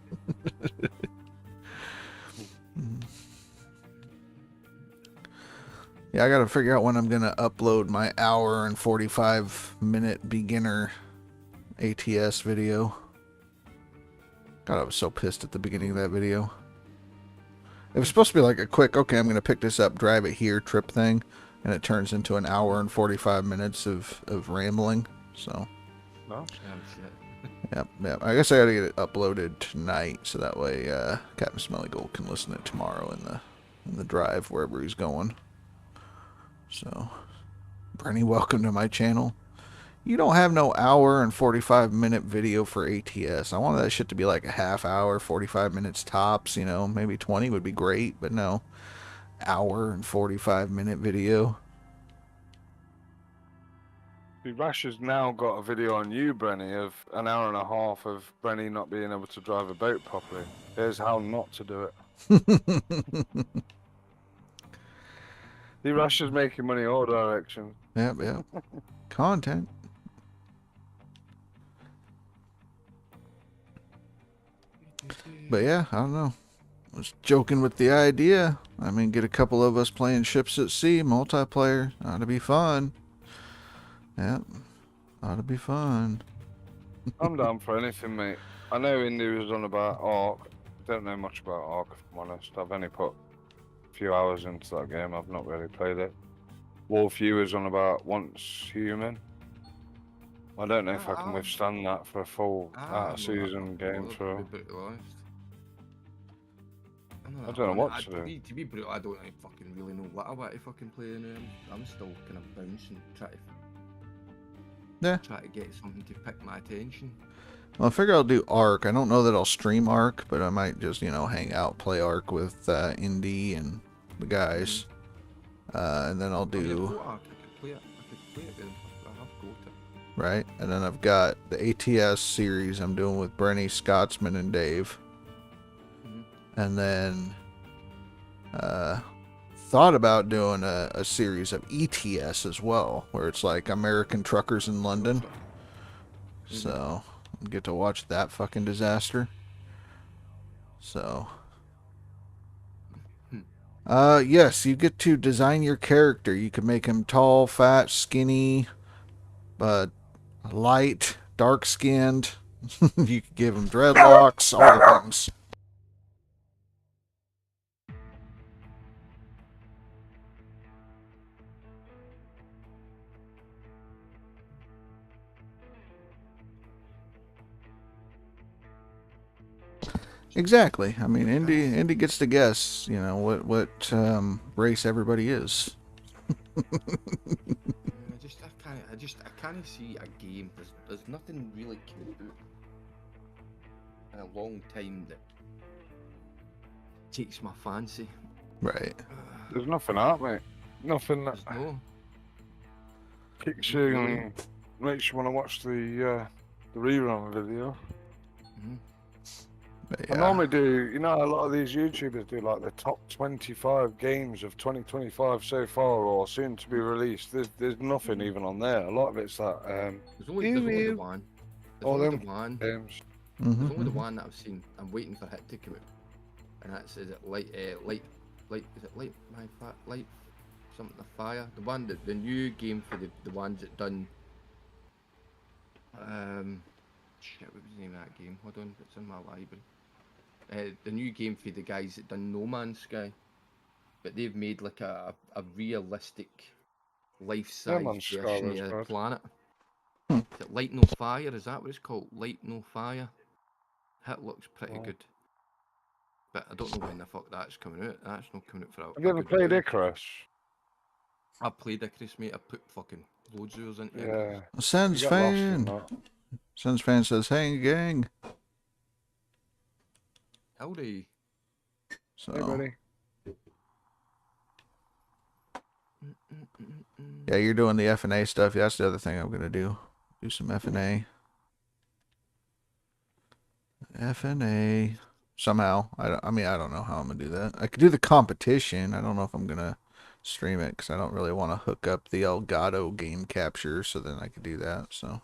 Yeah, I gotta figure out when I'm gonna upload my hour and 45-minute beginner ATS video. God, I was so pissed at the beginning of that video. It was supposed to be like a quick, okay, I'm gonna pick this up, drive it here, trip thing, and it turns into an hour and 45 minutes of rambling. So, No? yep. I guess I gotta get it uploaded tonight, so that way Captain Smelly Gold can listen to it tomorrow in the drive wherever he's going. So, Brenny, welcome to my channel. You don't have no hour and 45-minute video for ATS. I wanted that shit to be like a half hour, 45 minutes tops, you know, maybe 20 would be great, but no. Hour and 45-minute video. See, Rash has now got a video on you, Brenny, of an hour and a half of Brenny not being able to drive a boat properly. Here's how not to do it. See, Rash is making money all directions. Yep. Content. But yeah, I don't know. I was joking with the idea. I mean, get a couple of us playing ships at sea, multiplayer. Ought to be fun. Yep. Ought to be fun. I'm down for anything, mate. I know Indy was on about Ark. Don't know much about Ark, if I'm honest. I've only put a few hours into that game. I've not really played it. Wolf, you was on about Once Human. I don't know if I can withstand that for a full out-of-season game through. I don't know what to do. To be brutal, I don't fucking really know what I want to fucking play in them. I'm still kind of bouncing, try to get something to pick my attention. Well, I figure I'll do Ark. I don't know that I'll stream Ark, but I might just, you know, hang out, play Ark with Indy and the guys. And then I'll do... I could play it then. I have got it. Right, and then I've got the ATS series I'm doing with Brenny, Scotsman, and Dave. And then thought about doing a series of ETS as well, where it's like American truckers in London. So I'll get to watch that fucking disaster. So yes, you get to design your character. You can make him tall, fat, skinny, light, dark skinned. You can give him dreadlocks, all the things. Exactly. I mean, Indy gets to guess, you know, what race everybody is. I can't see a game. There's nothing really came out in a long time that takes my fancy. Right. There's nothing out, mate. Nothing that kicks you and makes you want to watch the rerun video. Yeah. I normally do, you know, a lot of these YouTubers do like the top 25 games of 2025 so far or soon to be released. There's nothing even on there. A lot of it's that. There's only the one. All There's only them the one. games. There's only the one that I've seen. I'm waiting for it to come out. And that's, is it light, is it light, light, something, the fire? The one, the new game for the ones that done, shit, what was the name of that game? Hold on, it's in my library. The new game for the guys that done No Man's Sky, but they've made like a realistic life-size version of the planet. Is it Light No Fire? Is that what it's called? Light No Fire. That looks pretty good, but I don't know when the fuck that's coming out. That's not coming out for a Have you ever played Icarus? I played Icarus, mate. I put fucking loads of those into it. Yeah. Sans fan. Suns fan says, "Hey gang." Howdy. So Hey, buddy. yeah, you're doing the F&A stuff. Yeah, that's the other thing I'm gonna do. Do some F&A. F&A. Somehow. I mean, I don't know how I'm gonna do that. I could do the competition. I don't know if I'm gonna stream it because I don't really want to hook up the Elgato game capture, so then I could do that. So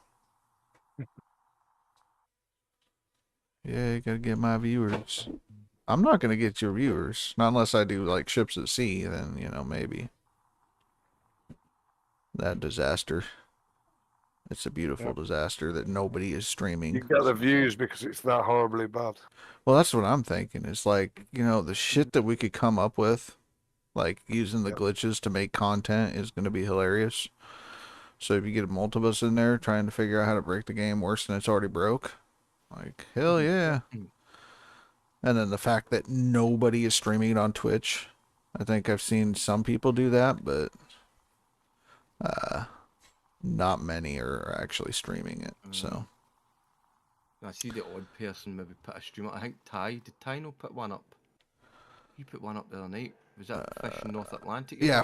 yeah, you gotta get my viewers. I'm not gonna get your viewers, not unless I do like ships at sea. Then maybe that disaster. It's a beautiful disaster that nobody is streaming. You get the views because it's that horribly bad. Well, that's what I'm thinking. It's like, the shit that we could come up with, like using the glitches to make content is going to be hilarious. So if you get multiples in there trying to figure out how to break the game worse than it's already broke, like, hell yeah. And then the fact that nobody is streaming it on Twitch. I think I've seen some people do that, but not many are actually streaming it. So I see the odd person maybe put a stream up. I think Ty, did Ty no put one up? You put one up the other night. Was that Fishing North Atlantic? yeah,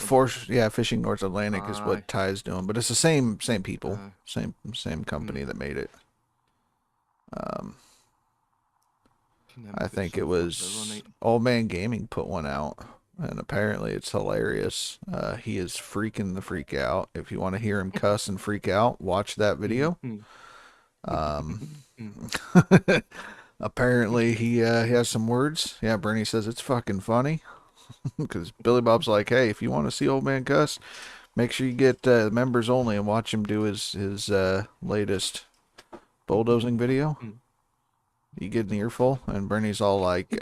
Fishing North Atlantic is what Ty's doing, but it's the same people, same company that made it. I think it was Old Man Gaming put one out, and apparently it's hilarious. He is freaking the freak out. If you want to hear him cuss and freak out, watch that video. Apparently he has some words. Yeah, Bernie says it's fucking funny. Because Billy Bob's like, hey, if you want to see Old Man cuss, make sure you get members only and watch him do his latest bulldozing video. You get an earful, and Bernie's all like,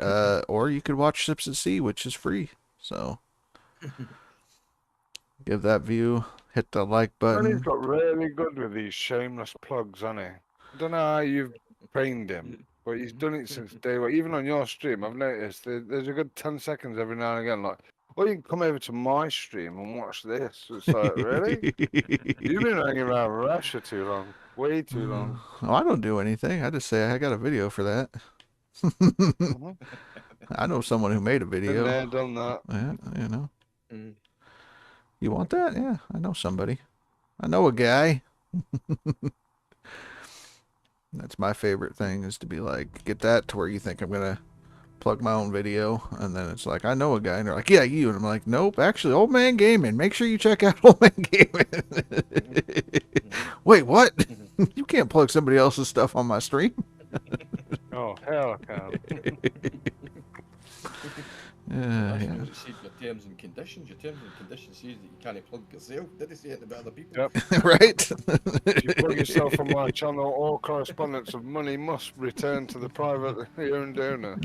or you could watch Sips at Sea, which is free. So give that view, hit the like button. Bernie's got really good with these shameless plugs, hasn't he? I don't know how you've trained him, but he's done it since day one. Even on your stream, I've noticed there's a good 10 seconds every now and again, like, well, you can come over to my stream and watch this. It's like, really? You've been hanging around Russia too long. Way too long. Oh, I don't do anything. I just say I got a video for that. I know someone who made a video. Been there, done that. Yeah, You want that? Yeah, I know somebody. I know a guy. That's my favorite thing, is to be like, get that to where you think I'm going to plug my own video, and then it's like, I know a guy, and they're like, yeah, you, and I'm like, nope, actually, Old Man Gaming, make sure you check out Old Man Gaming. Wait, what? You can't plug somebody else's stuff on my stream? Oh, hell I can. Yeah. See your terms and conditions. Your terms and conditions says that you can't plug yourself. Did they say it about other people? Yep. Right? If you plug yourself on my channel, all correspondence of money must return to the privately owned owner.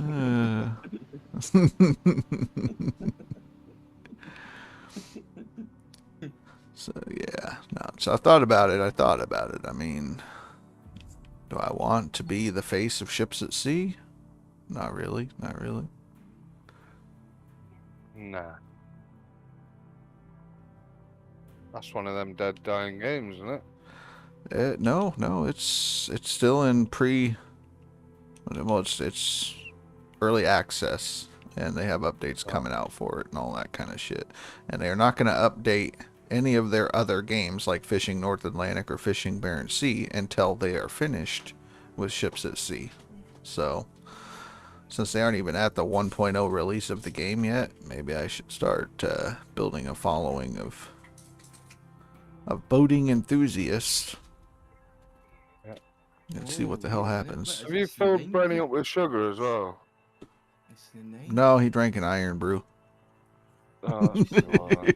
So yeah, no. So I thought about it. I mean, do I want to be the face of Ships at Sea? Not really. Nah. That's one of them dead, dying games, isn't it? No, it's still in it's early access, and they have updates coming out for it and all that kind of shit. And they're not going to update any of their other games like Fishing North Atlantic or Fishing Barents Sea until they are finished with Ships at Sea. So since they aren't even at the 1.0 release of the game yet, maybe I should start building a following of boating enthusiasts. And see what the hell happens. Have you filled Bernie up with sugar as well? No, he drank an iron brew. Oh, that's too hard.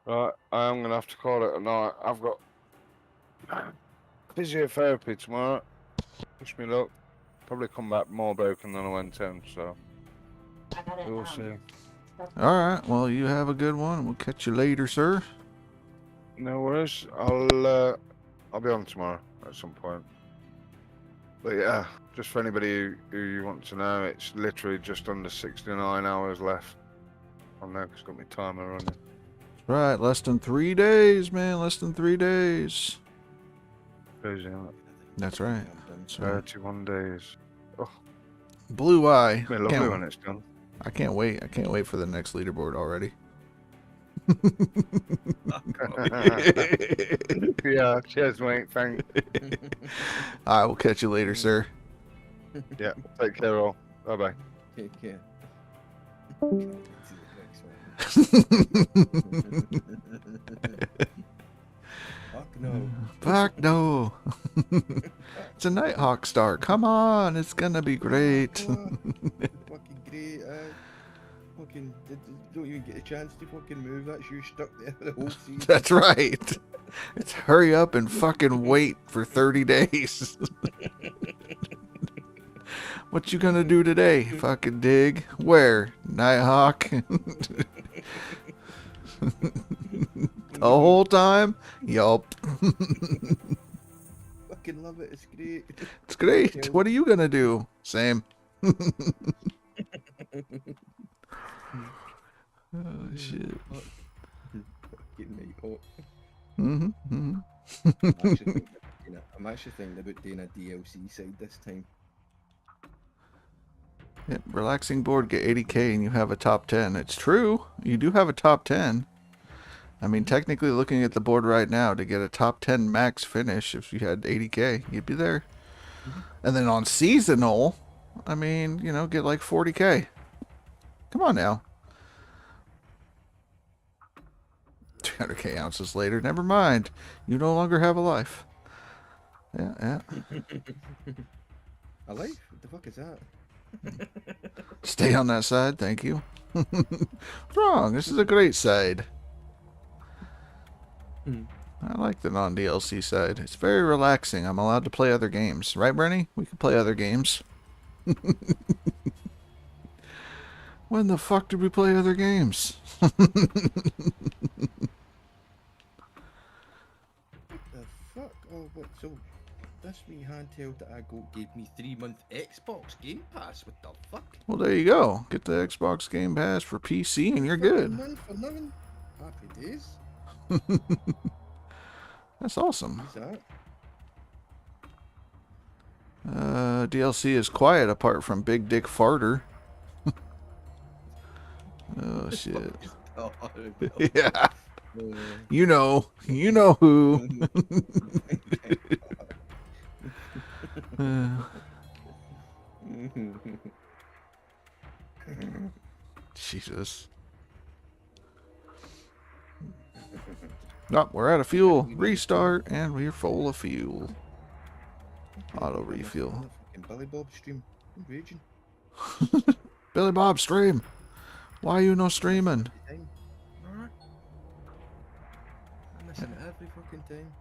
Right, I am going to have to call it a night. I've got physiotherapy tomorrow. Wish me luck. Probably come back more broken than I went in, so we'll see. Alright, well, you have a good one. We'll catch you later, sir. No worries. I'll be on tomorrow at some point. But yeah, just for anybody who you want to know, it's literally just under 69 hours left on there, because I've got my timer running. Right, less than 3 days, man. Less than 3 days. Crazy, isn't it? That's right. I'm done. That's right. 31 days. Oh, Blue eye. it'll be lovely when it's done. I can't wait. I can't wait for the next leaderboard already. Yeah, cheers, mate. Thanks. I will catch you later, sir. Yeah, take care, all. Bye bye. Take care. Fuck no. Fuck no. It's a Nighthawk star. Come on, it's gonna be great. Fucking great. Fucking don't even get a chance to fucking move. That's you stuck there for the whole season. That's right. It's hurry up and fucking wait for 30 days. What you gonna do today? Fucking dig? Where? Nighthawk? The whole time? Yup. Fucking love it. It's great. It's great. What are you gonna do? Same. Oh shit. Fucking night hawk. Mm-hmm. I'm actually thinking about doing a DLC side this time. Yeah, relaxing board, get 80k and you have a top 10. It's true. You do have a top 10. I mean, technically looking at the board right now, to get a top 10 max finish, if you had 80k, you'd be there. And then on seasonal, I mean, you know, get like 40k. Come on now. 200k ounces later, never mind. You no longer have a life. Yeah. A life? What the fuck is that? Stay on that side, thank you. Wrong, this is a great side. I like the non-DLC side. It's very relaxing. I'm allowed to play other games. Right, Brenny? We can play other games. When the fuck did we play other games? What the fuck? Oh, what? So, this wee handheld that I got gave me 3-month Xbox Game Pass. What the fuck? Well, there you go. Get the Xbox Game Pass for PC and you're good. Month for nothing. Happy days. That's awesome. What's that? DLC is quiet apart from Big Dick Farter. Oh, shit. Oh, Yeah. You know who. Jesus. Nope, we're out of fuel. Restart, and we're full of fuel. Auto refuel. Fucking Billy Bob stream. I'm raging. Billy Bob, stream. Why you no streaming? Time. I'm missing it every fucking time.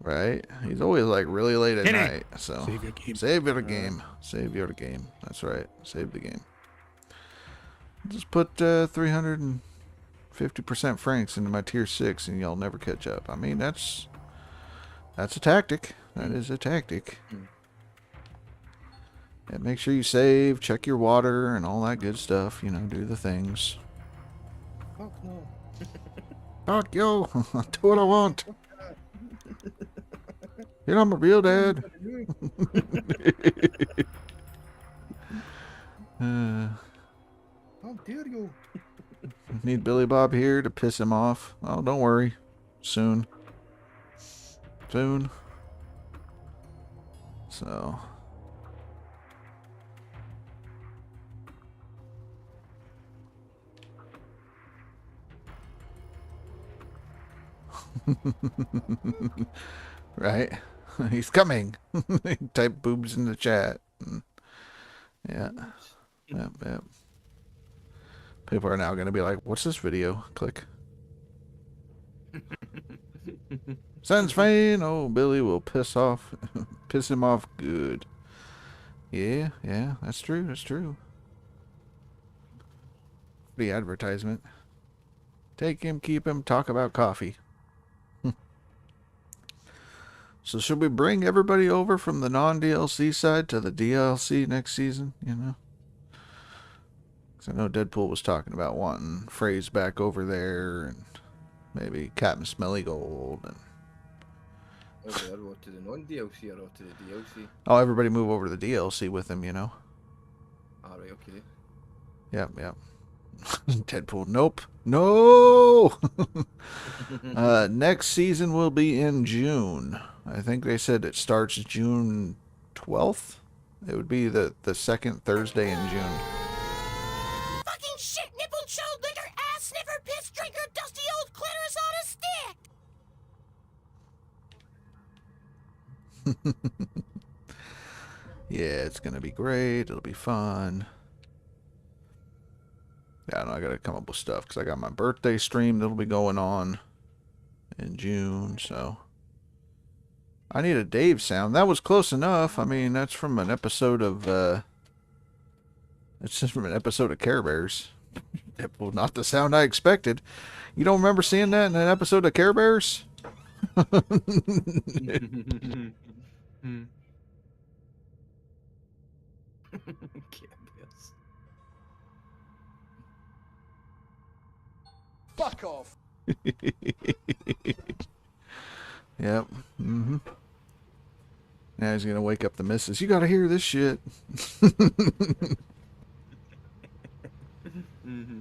Right? He's always like really late at Kenny, night. So save your game. Save your game. Save your game. That's right. Save the game. Just put 350% franks into my tier 6 and y'all never catch up. I mean, that's a tactic. That is a tactic. Yeah, make sure you save, check your water and all that good stuff. You know, do the things. Fuck no. Fuck you. I'll do what I want. You know I'm a real dad. How dare you? Need Billy Bob here to piss him off. Oh, don't worry. Soon. Soon. So. Right? He's coming. Type boobs in the chat. Yeah. Yep. People are now going to be like, what's this video? Click. Sounds fine. Oh, Billy will piss him off good. Yeah, that's true. That's true. The advertisement. Take him, keep him, talk about coffee. So should we bring everybody over from the non-DLC side to the DLC next season? You know? Because I know Deadpool was talking about wanting Phrase back over there, and maybe Captain Smelly Gold. And Over there, or to the non-DLC or to the DLC? oh, everybody move over to the DLC with him, you know. Alright, okay. Yep, yep. Deadpool, nope. No! Next season will be in June. I think they said it starts June 12th. It would be the second Thursday in June. Fucking shit, nipple chode liquor, ass sniffer, piss drinker, dusty old clitoris on a stick. Yeah, it's gonna be great. It'll be fun. Yeah, I know I gotta come up with stuff because I got my birthday stream that'll be going on in June, so I need a Dave sound. That was close enough. I mean, that's from an episode of it's just from an episode of Care Bears. Well, not the sound I expected. You don't remember seeing that in an episode of Care Bears? Fuck off. Yep. Mm-hmm. Now he's gonna wake up the missus. You gotta hear this shit. Mm-hmm.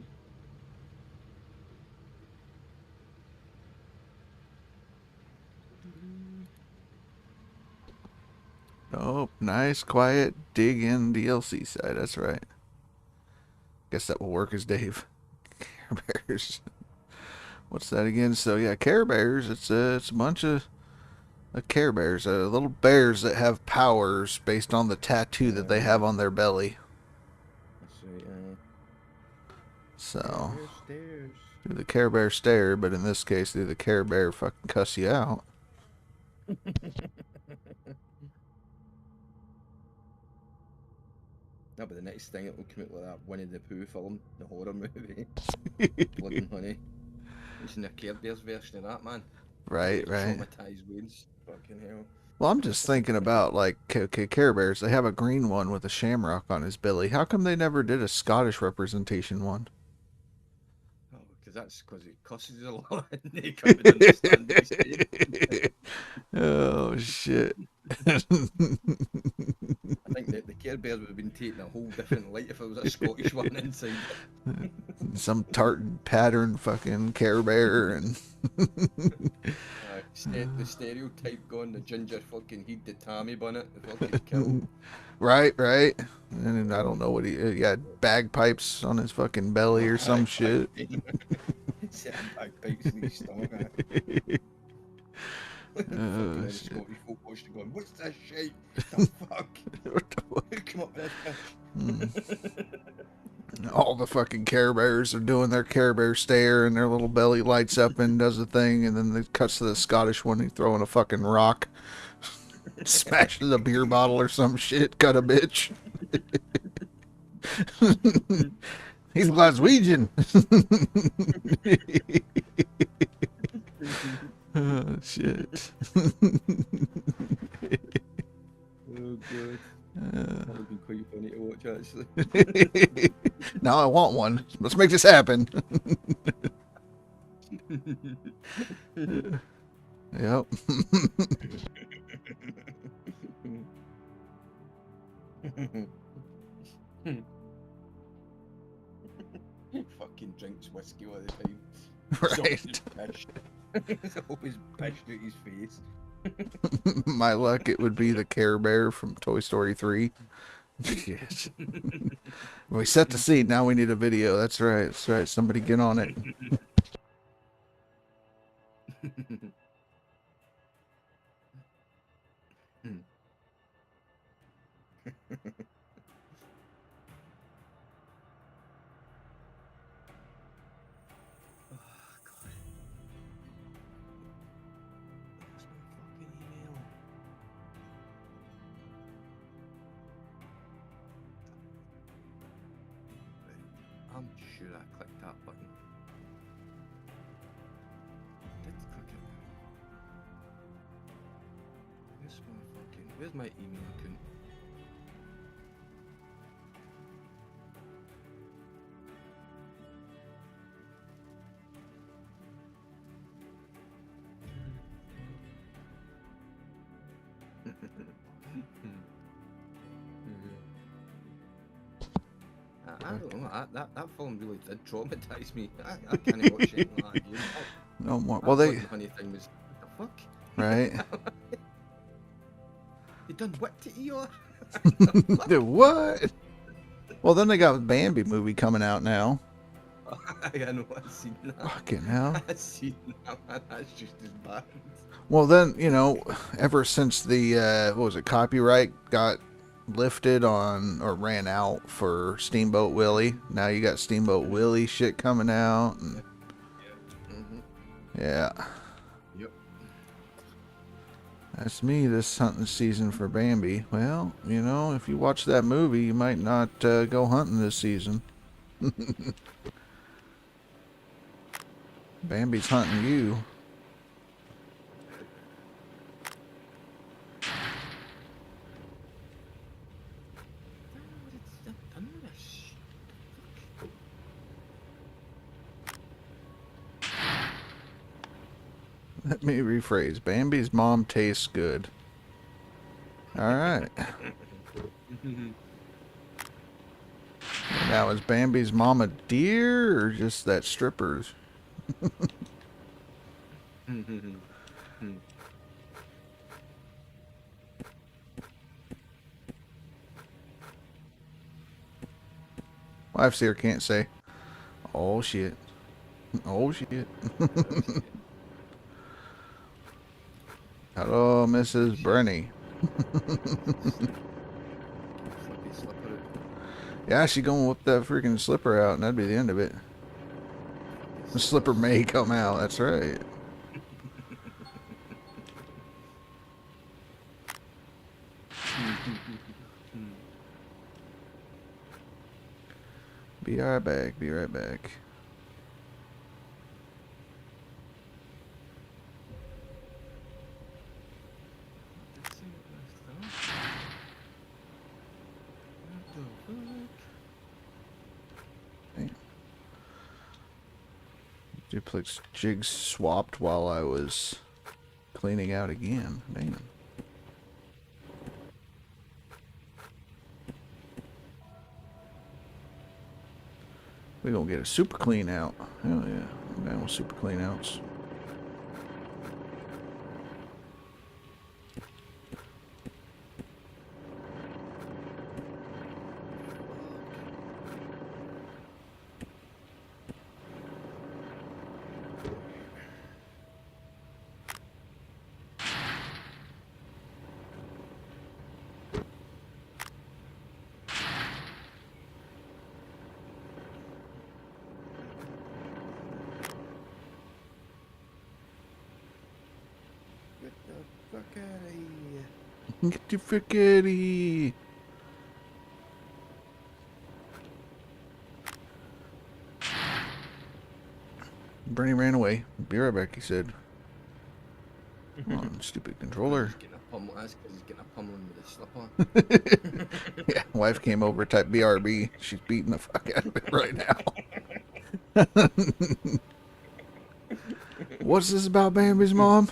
Oh, nice, quiet, dig in DLC side. That's right. Guess that will work as Dave. Care Bears. What's that again? So yeah, Care Bears. It's a bunch of Care Bears, little bears that have powers based on the tattoo that they have on their belly. That's right, So Stairs. do the Care Bear stare, but in this case, do the Care Bear fucking cuss you out. No, but the next thing it will come out like that Winnie the Pooh film, the horror movie. Blood and Honey. Using the Care Bears version of that, man. Right. Traumatized wounds. Fucking hell. Well, I'm just thinking about, like, Care Bears. They have a green one with a shamrock on his belly. How come they never did a Scottish representation one? Oh, because it cusses a lot and they can't understand what he's saying. Oh, shit. I think that the Care Bears would have been taken a whole different light if it was a Scottish one inside it. Some tartan pattern fucking Care Bear and... The stereotype going, the ginger fucking he'd the Tommy bonnet, the fucking kill. Right. And I don't know what he had bagpipes on his fucking belly or some shit. Bagpipes in his stomach. Oh, Scottish folk watching going, what's this shit? The fuck? What the fuck? Who come up with this? All the fucking Care Bears are doing their Care Bear stare, and their little belly lights up and does the thing, and then it cuts to the Scottish one. He's throwing a fucking rock, smashes a beer bottle or some shit. Cut a bitch. He's Glaswegian. Oh, shit. Oh, God. That would be quite funny to watch, actually. Now I want one. Let's make this happen. Yep. Fucking drinks whiskey all the time. Right. It's always bashed out his face. My luck, it would be the Care Bear from Toy Story 3. Yes. We set the scene. Now we need a video. That's right. That's right. Somebody get on it. I'm sure I clicked that button. Did click it. Where's my email account? I don't know. That film really did traumatize me. I can't watch it like that again. No more. That Well, they fucking honey thing was what the fuck. right. They done what to Eeyore? Dude, what? Well, then they got Bambi movie coming out now. I know. I've seen that. Fucking hell. I've seen that. Man. That's just as bad. Well, then, you know, ever since the, what was it, copyright got lifted on, or ran out for Steamboat Willie, now you got Steamboat Willie shit coming out. And, yeah. Yep. That's me this hunting season for Bambi. Well, you know, if you watch that movie, you might not go hunting this season. Bambi's hunting you. Let me rephrase. Bambi's mom tastes good. Alright. Now, is Bambi's mom a deer or just that strippers? Wife's here, can't say. Oh shit. Oh shit. Hello, Mrs. Brenny. Yeah, she gonna whip that freaking slipper out, and that'd be the end of it. The slipper may come out, that's right. Be right back, be right back. Duplex jigs swapped while I was cleaning out again. Damn. We're gonna get a super clean out. Hell yeah. I'm down with super clean outs. Get your frickety. Bernie ran away. Be right back, he said. Come on, stupid controller. He's getting a pummel. That's because he's getting a pummeling with his slip on. Yeah, wife came over, typed BRB. She's beating the fuck out of it right now. What's this about Bambi's mom?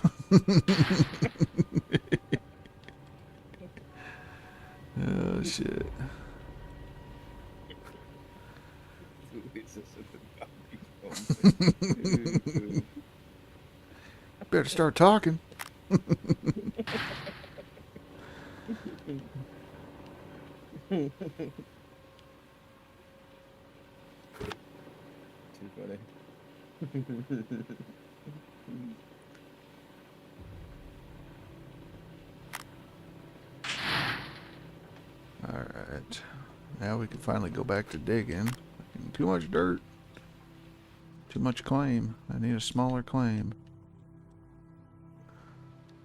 Oh, shit. Better start talking. Too funny. Alright. Now we can finally go back to digging. Too much dirt. Too much claim. I need a smaller claim.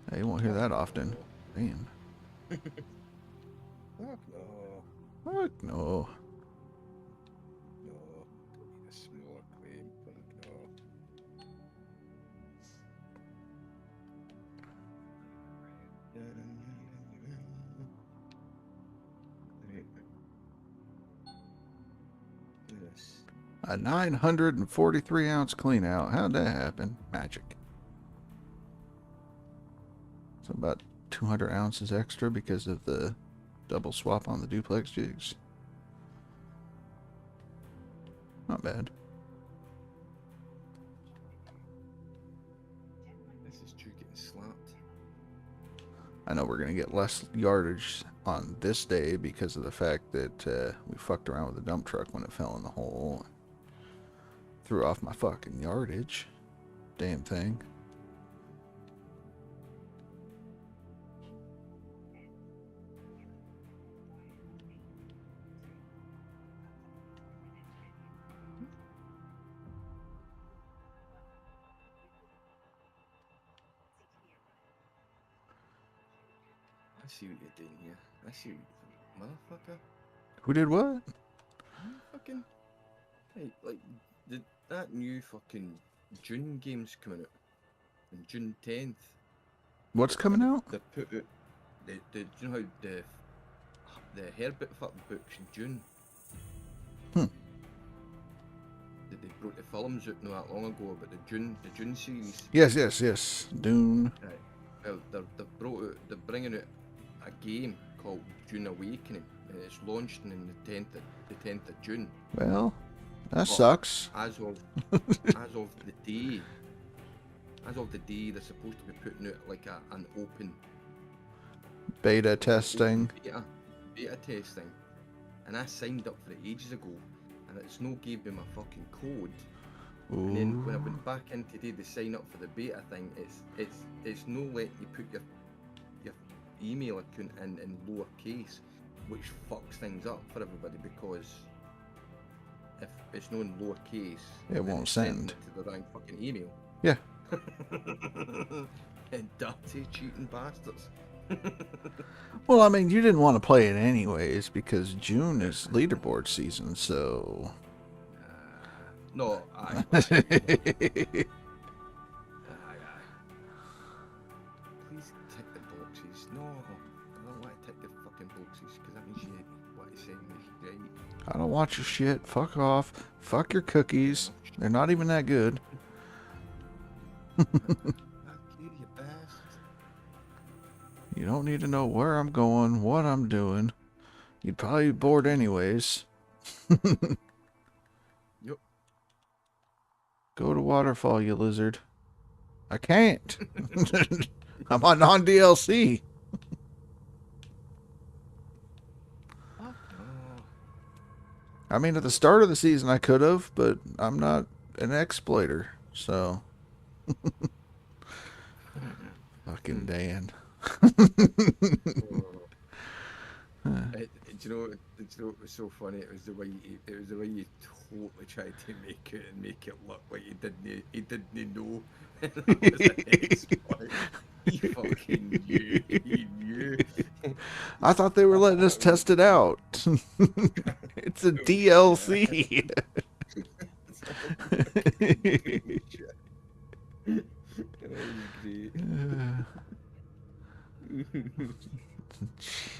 Hey, you won't hear that often. Damn. Fuck no. Fuck no. No. Don't need a smaller claim. Fuck no. Right. Yes. A 943 ounce clean out. How'd that happen? Magic. So about 200 ounces extra because of the double swap on the duplex jigs. Not bad. This is true getting slapped. I know we're going to get less yardage on this day because of the fact that we fucked around with the dump truck when it fell in the hole. Threw off my fucking yardage. Damn thing. I see what you're doing here. I see what you're doing. Motherfucker. Who did what? You fucking. Hey, like, that new fucking June game's coming out. On June 10th. What's coming out? They put out. Do you know how the Herbert fucking books in June? Hmm. They brought the films out not that long ago about the June series. Yes. Dune. Right. Well, they're bringing out a game called June Awakening, and it's launching in the 10th of June. Well, that But sucks. As of the day, they're supposed to be putting out like an open Beta testing. beta testing, and I signed up for it ages ago, and it's no gave me my fucking code. Ooh. And then when I went back in today to sign up for the beta thing, it's no letting you put your email account in lowercase, which fucks things up for everybody, because if it's known lowercase, It then won't it's sending send. it to the wrong fucking email. Yeah. And dirty cheating bastards. Well, I mean, you didn't want to play it anyways because June is leaderboard season, so. No, aye. Please tick the boxes. No, I don't want to tick the fucking boxes because that means you what you say makes you great. I don't want your shit. Fuck off. Fuck your cookies. They're not even that good. Fuck you, you bastard. You don't need to know where I'm going, what I'm doing. You'd probably be bored anyways. Yep. Go to waterfall, you lizard. I can't. I'm on non-DLC. Fuck no. I mean, at the start of the season I could have, but I'm not an exploiter, so. Fucking Dan. Do you know what was so funny? It was the way you totally tried to make it look like he didn't know. That was the next point. He fucking knew. He knew. I thought they were letting us test it out. It's a DLC.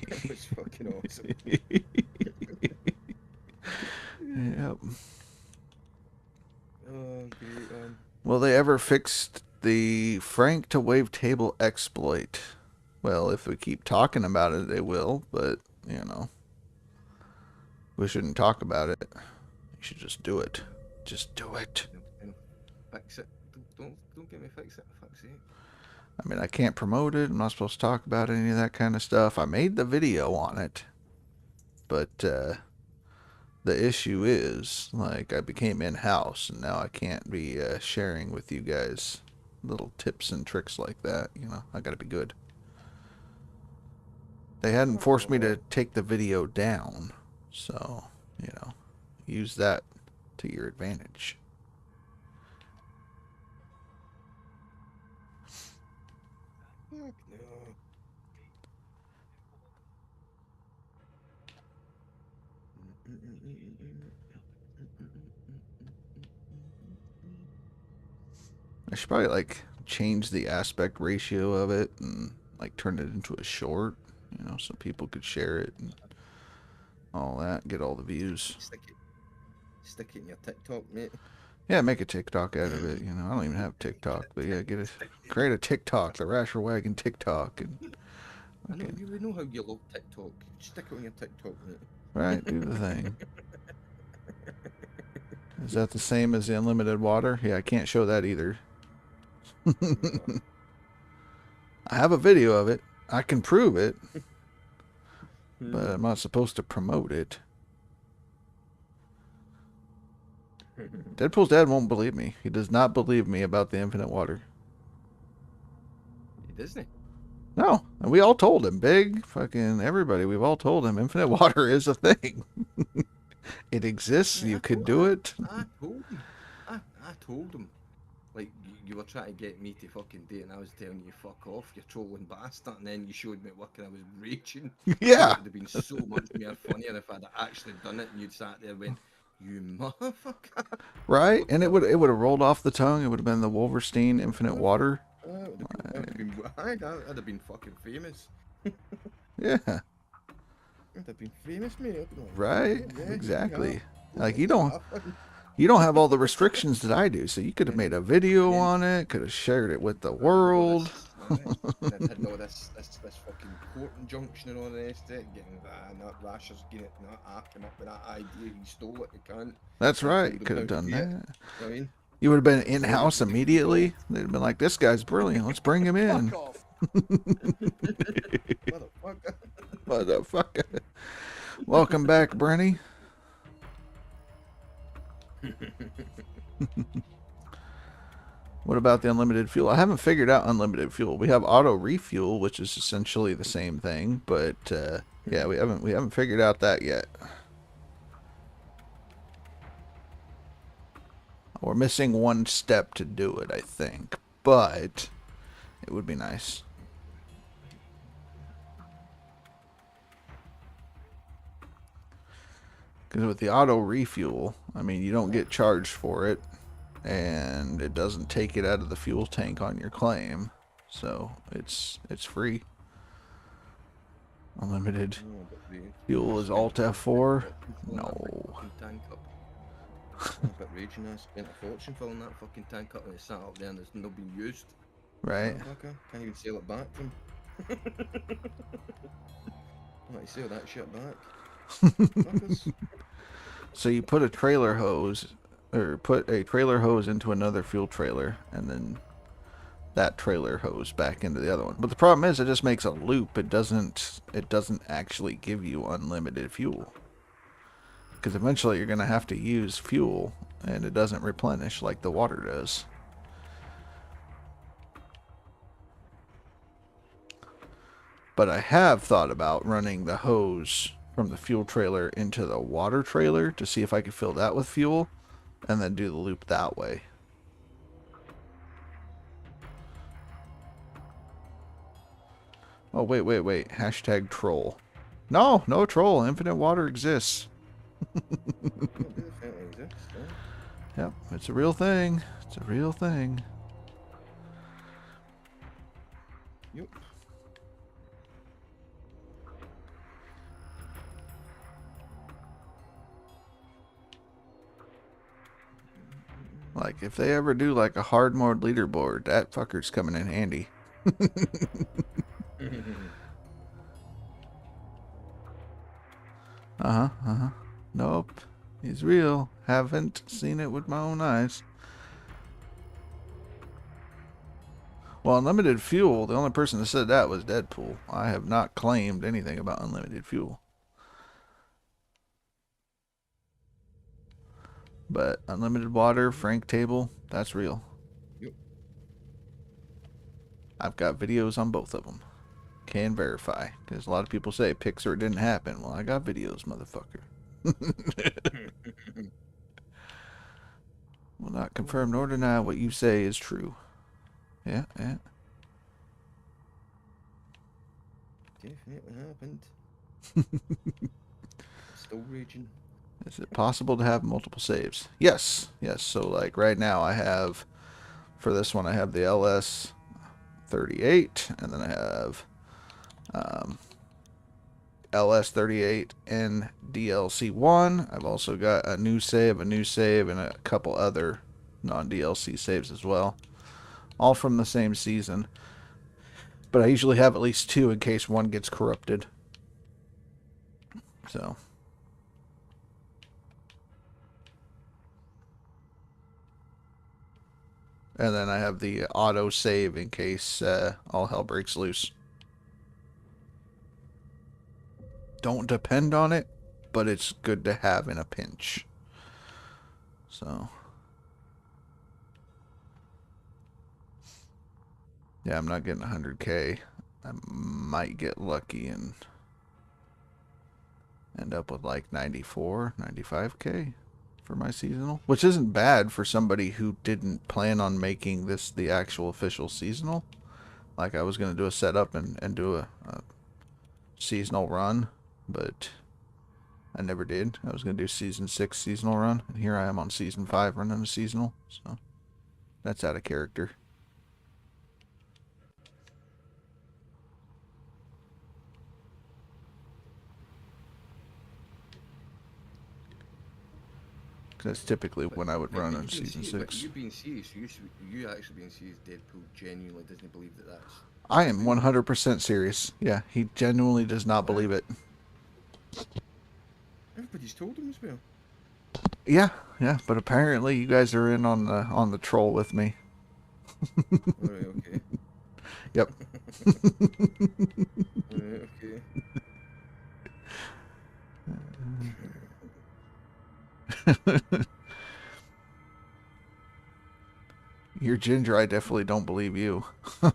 That was fucking awesome. Yep. Oh, great one. Will they ever fix the Frank to wavetable exploit? Well, if we keep talking about it, they will, but, you know. We shouldn't talk about it. You should just do it. Just do it. Fix it. Don't get me fix it, for fuck's sake. I mean, I can't promote it. I'm not supposed to talk about any of that kind of stuff. I made the video on it. But, the issue is, like, I became in-house, and now I can't be sharing with you guys little tips and tricks like that. You know, I gotta be good. They hadn't forced me to take the video down, so, you know, use that to your advantage. Fuck no. I should probably, like, change the aspect ratio of it and, like, turn it into a short, you know, so people could share it and all that, get all the views. Stick it in your TikTok, mate. Yeah, make a TikTok out of it, you know. I don't even have TikTok, but yeah, create a TikTok, the Rasher Wagon TikTok, and I know, okay. we know how you love TikTok. Stick it on your TikTok, mate. Right, do the thing. Is that the same as the unlimited water? Yeah, I can't show that either. I have a video of it. I can prove it. But I'm not supposed to promote it. Deadpool's dad won't believe me. He does not believe me about the infinite water. He doesn't. No, and we all told him. Big fucking everybody. We've all told him infinite water is a thing. It exists. You could do it. I told him. I told him. Like, you were trying to get me to fucking do it, and I was telling you, fuck off, you trolling bastard, and then you showed me it working, I was raging. Yeah. It would have been so much more funnier if I'd actually done it, and you'd sat there and went, you motherfucker. Right? And it would have rolled off the tongue. It would have been the Wolverstein infinite water. I'd have been fucking famous. Yeah. I'd have been famous, mate. Right? Yeah, Exactly. yeah. Like, you don't have all the restrictions that I do, so you could have made a video on it, could have shared it with the world. And I had all this fucking court injunction and all the rest of it, getting that Rasher's getting it, not acting up with that idea, he stole it, you can't. That's right. You could have done that. You know what I mean? You would have been in-house immediately. They'd have been like, this guy's brilliant. Let's bring him in. Motherfucker. Motherfucker. Welcome back, Brenny. What about the unlimited fuel? I haven't figured out unlimited fuel. We have auto refuel, which is essentially the same thing, but yeah, we haven't figured out that yet. We're missing one step to do it, I think, but it would be nice. Because with the auto refuel, I mean, you don't get charged for it, and it doesn't take it out of the fuel tank on your claim, so it's free. Unlimited fuel is Alt F4. No. But raging, I spent a fortune filling that fucking tank up and it's sat up there and it's not been used. Right. Motherfucker, can't even sell it back to him. I might sell that shit back. Fuckers. So you put a trailer hose, or put a trailer hose into another fuel trailer, and then that trailer hose back into the other one. But the problem is, it just makes a loop. It doesn't actually give you unlimited fuel. Because eventually you're going to have to use fuel, and it doesn't replenish like the water does. But I have thought about running the hose from the fuel trailer into the water trailer to see if I could fill that with fuel, and then do the loop that way. Oh, wait. Hashtag troll. No troll. Infinite water exists. Yep, it's a real thing. It's a real thing. Yep. Like, if they ever do like a hard mode leaderboard, that fucker's coming in handy. Nope. He's real. Haven't seen it with my own eyes. Well, unlimited fuel, the only person that said that was Deadpool. I have not claimed anything about unlimited fuel. But unlimited water, Frank table, that's real. Yep. I've got videos on both of them. Can verify. Because a lot of people say Pixar didn't happen. Well, I got videos, motherfucker. Will not confirm nor deny what you say is true. Yeah. Definitely happened. Still raging. Is it possible to have multiple saves? Yes. So like right now I have, for this one I have the LS38, and then I have LS38 and DLC1. I've also got a new save, and a couple other non-DLC saves as well. All from the same season. But I usually have at least 2 in case one gets corrupted. So. And then I have the auto save in case all hell breaks loose. Don't depend on it, but it's good to have in a pinch. So, yeah, I'm not getting 100K. I might get lucky and end up with like 94, 95K for my seasonal, which isn't bad for somebody who didn't plan on making this the actual official seasonal. Like, I was going to do a setup and do a seasonal run, but I never did. I was going to do season 6 seasonal run, and here I am on season 5 running a seasonal, so that's out of character. That's typically when I would run on season 6. You being serious, you actually being serious, Deadpool genuinely doesn't believe that that's... I am 100% serious. Yeah, he genuinely does not believe it. Everybody's told him as well. Yeah, but apparently you guys are in on the troll with me. Alright, okay. Yep. Alright, okay. You're Ginger, I definitely don't believe you. Well,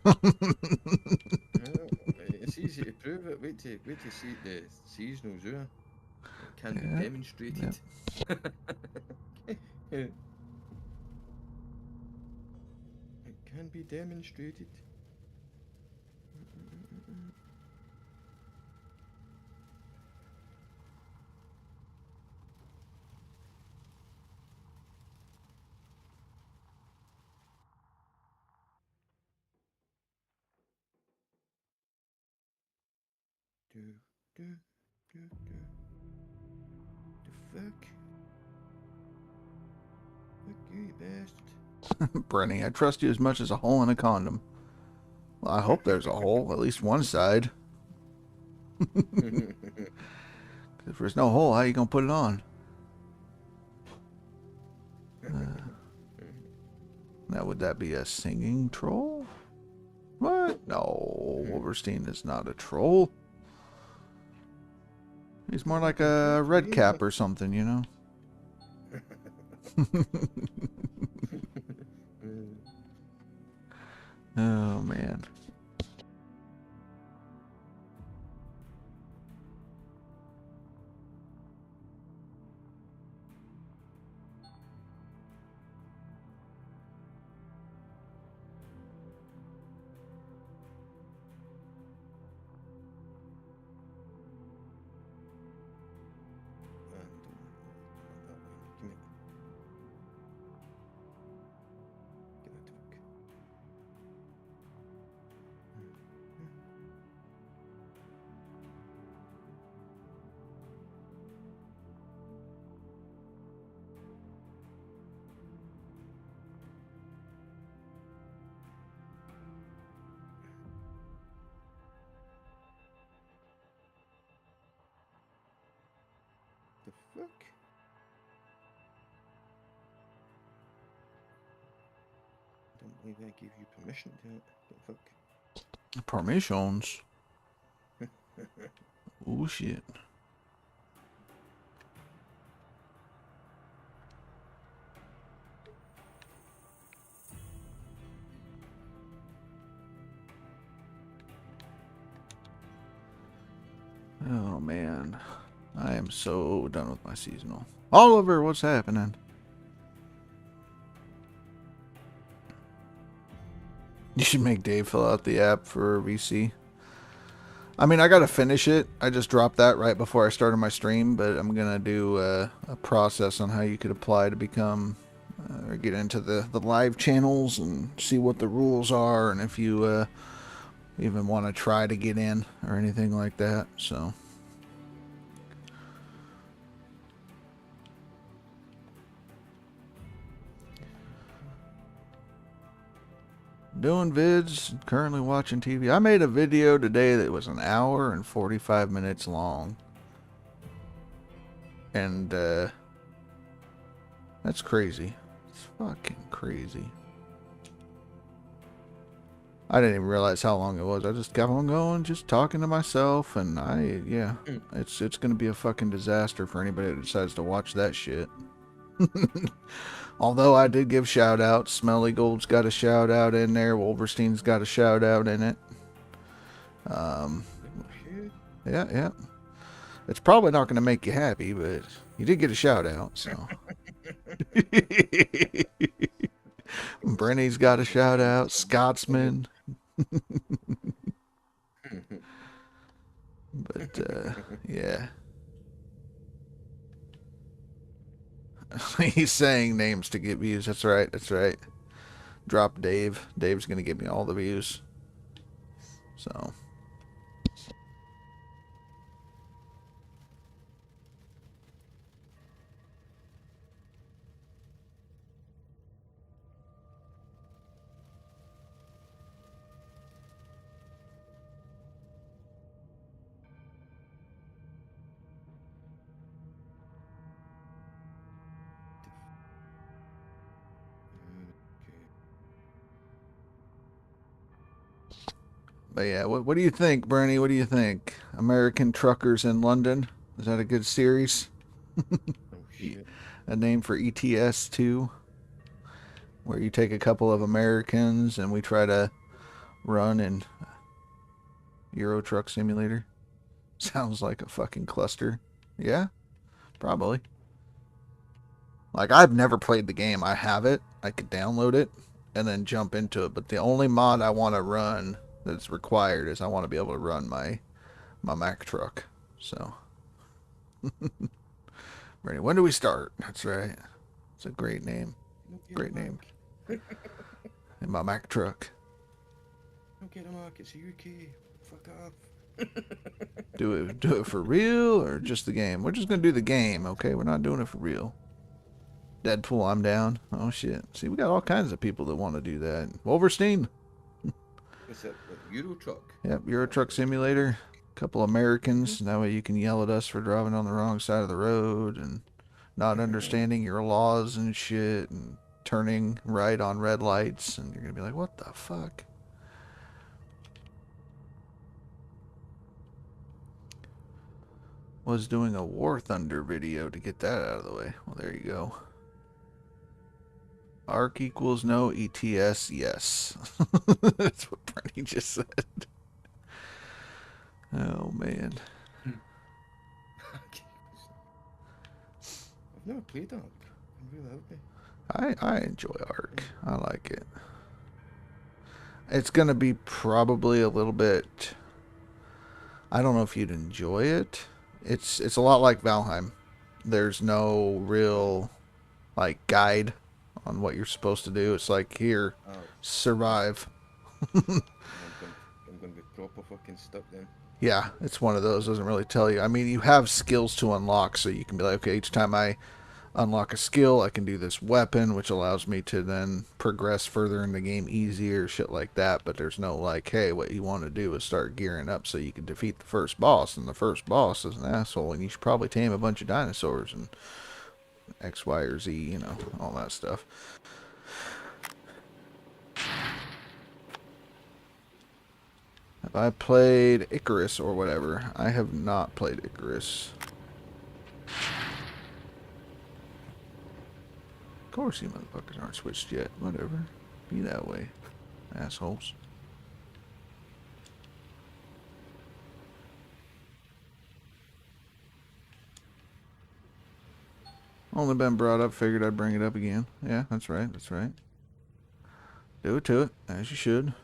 it's easy to prove it. Wait to see the seasonals, yeah. It can be demonstrated. It can be demonstrated. The fuck? Fuck you bastard. Brenny, I trust you as much as a hole in a condom. Well, I hope there's a hole, at least one side. If there's no hole, how you gonna put it on? Now, would that be a singing troll? What? No, Wolverstein is not a troll. He's more like a red cap or something, you know? Oh, man. The fuck? Don't believe I gave you permission to it. The fuck? Permissions? Oh, shit. Oh, man. I am so done with my seasonal. Oliver, what's happening? You should make Dave fill out the app for VC. I mean, I gotta finish it. I just dropped that right before I started my stream, but I'm gonna do a process on how you could apply to become or get into the live channels and see what the rules are and if you even want to try to get in or anything like that. So. Doing vids, currently watching TV. I made a video today that was an hour and 45 minutes long. And, that's crazy. It's fucking crazy. I didn't even realize how long it was. I just kept on going, just talking to myself, and yeah, it's gonna be a fucking disaster for anybody that decides to watch that shit. Although I did give shout outs. Smelly Gold's got a shout out in there. Wolverstein's got a shout out in it. Yeah, yeah. It's probably not going to make you happy, but you did get a shout out, so. Brenny's got a shout out. Scotsman. But, yeah. He's saying names to get views. That's right. That's right. Drop Dave. Dave's going to give me all the views. So. But yeah, what do you think, Bernie? What do you think? American Truckers in London? Is that a good series? Oh shit. A name for ETS 2, where you take a couple of Americans and we try to run in Euro Truck Simulator. Sounds like a fucking cluster. Yeah, probably. Like, I've never played the game. I have it. I could download it and then jump into it. But the only mod I want to run that's required is I want to be able to run my Mack truck. So, ready? When do we start? That's right. It's a great name. Great name. And my Mack truck. Don't get a Mack. It's a UK. Fuck off. Do it for real or just the game? We're just gonna do the game, okay? We're not doing it for real. Deadpool, I'm down. Oh shit. See, we got all kinds of people that want to do that. Wolverstein. What's that? Euro Truck? Yep, Euro Truck Simulator. A couple Americans. That way you can yell at us for driving on the wrong side of the road and not understanding your laws and shit and turning right on red lights. And you're going to be like, what the fuck? Was doing a War Thunder video to get that out of the way. Well, there you go. ARC equals no, ETS yes. That's what Bernie just said. Oh, man. I've never played ARC. I'm really happy. I enjoy ARC. I like it. It's going to be probably a little bit... I don't know if you'd enjoy it. It's a lot like Valheim. There's no real like guide on what you're supposed to do. It's like, here, survive. I'm gonna be proper fucking stuck then. Yeah, it's one of those. Doesn't really tell you. I mean, you have skills to unlock, so you can be like, okay, each time I unlock a skill, I can do this weapon, which allows me to then progress further in the game easier, shit like that. But there's no like, hey, what you want to do is start gearing up so you can defeat the first boss, and the first boss is an asshole, and you should probably tame a bunch of dinosaurs and X, Y, or Z, you know, all that stuff. Have I played Icarus or whatever? I have not played Icarus. Of course you motherfuckers aren't switched yet. Whatever. Be that way. Assholes. Only been brought up, figured I'd bring it up again. Yeah, that's right, that's right. Do it to it, as you should.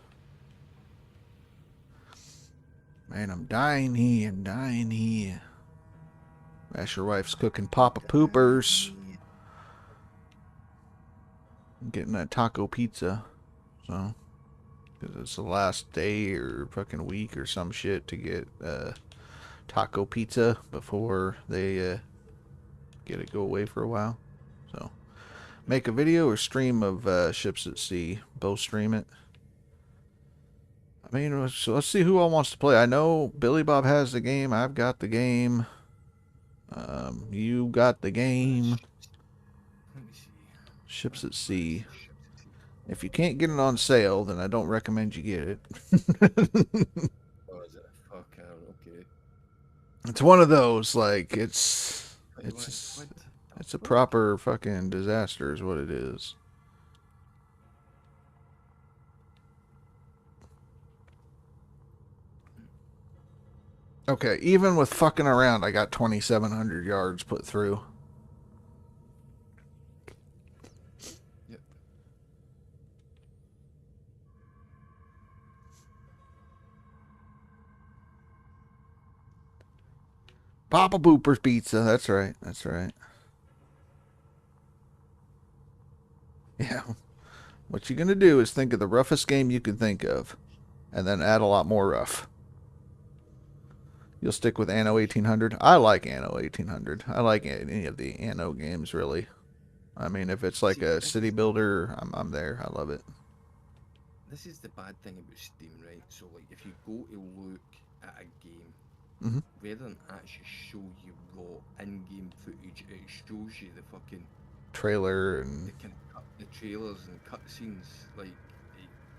Man, I'm dying here, I'm dying here. Asher wife's cooking Papa Poopers. I'm getting that taco pizza. So, because it's the last day or fucking week or some shit to get taco pizza before they get it go away for a while. So, make a video or stream of Ships at Sea. Both stream it. I mean, so let's see who all wants to play. I know Billy Bob has the game. I've got the game. You got the game. Let me see. Ships at Sea. If you can't get it on sale, then I don't recommend you get it. Oh, is it? Fuck, okay. It's one of those, like, it's Wait, what? a proper fucking disaster is what it is. Okay, even with fucking around, I got 2,700 yards put through. Yep. Papa Booper's Pizza, that's right, that's right. Yeah. What you're gonna do is think of the roughest game you can think of, and then add a lot more rough. You'll stick with Anno 1800. I like Anno 1800. I like any of the Anno games, really. I mean, if it's like a city builder, I'm there. I love it. This is the bad thing about Steam, right? So, like, if you go to look at a game, Mhm. rather than actually show you raw in-game footage, it shows you the fucking Trailer and the trailers and cutscenes. Like,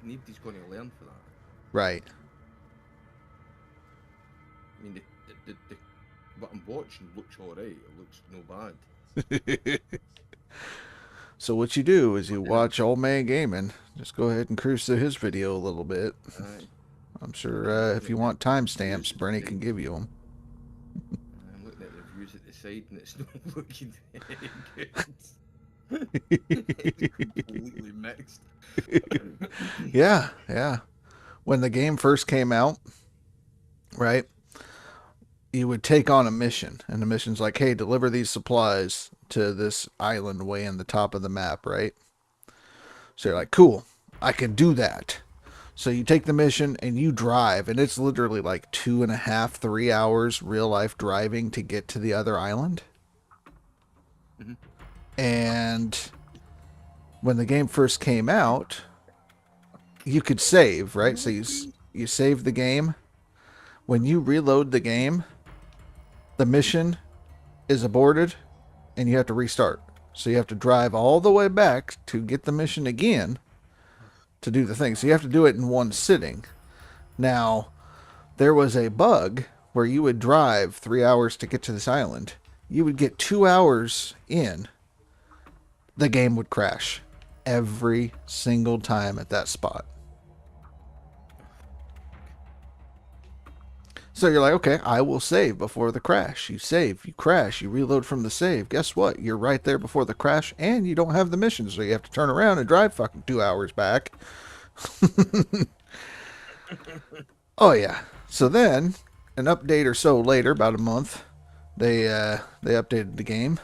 nobody's going to learn for that. right. I mean, what I'm watching looks alright. It looks no bad. So what you do is you watch Old Man Gaming. Just go ahead and cruise through his video a little bit. Aye. I'm sure if you want timestamps, Bernie can give you them. I'm looking at the reviews at the side and it's not looking very good. It's completely mixed. Yeah, yeah. When the game first came out, right, you would take on a mission, and the mission's like, hey, deliver these supplies to this island way in the top of the map, right? So you're like, cool, I can do that. So you take the mission and you drive, and it's literally like 2.5, 3 hours real life driving to get to the other island. Mhm. And when the game first came out, you could save, right? So you save the game. When you reload the game, the mission is aborted and you have to restart. So you have to drive all the way back to get the mission again to do the thing. So you have to do it in one sitting. Now, there was a bug where you would drive 3 hours to get to this island. You would get 2 hours in, the game would crash every single time at that spot. So you're like, okay, I will save before the crash. You save, you crash, you reload from the save. Guess what? You're right there before the crash, and you don't have the mission, so you have to turn around and drive fucking 2 hours back. Oh yeah. So then, an update or so later, about a month, they updated the game.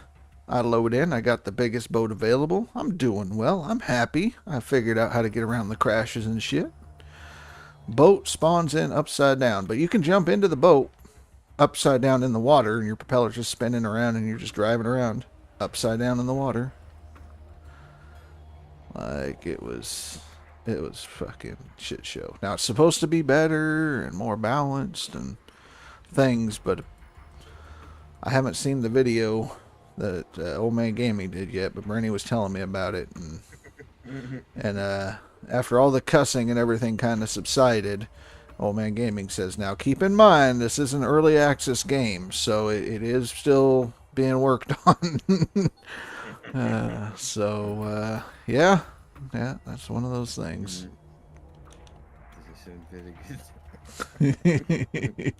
I load in. I got the biggest boat available. I'm doing well. I'm happy. I figured out how to get around the crashes and shit. Boat spawns in upside down, but you can jump into the boat upside down in the water, and your propeller's just spinning around, and you're just driving around upside down in the water. Like it was fucking shit show. Now it's supposed to be better and more balanced and things, but I haven't seen the video that Old Man Gaming did yet. But Bernie was telling me about it, and after all the cussing and everything kind of subsided, Old Man Gaming says, now keep in mind this is an early access game, so it is still being worked on. Yeah, that's one of those things. Does it sound very good?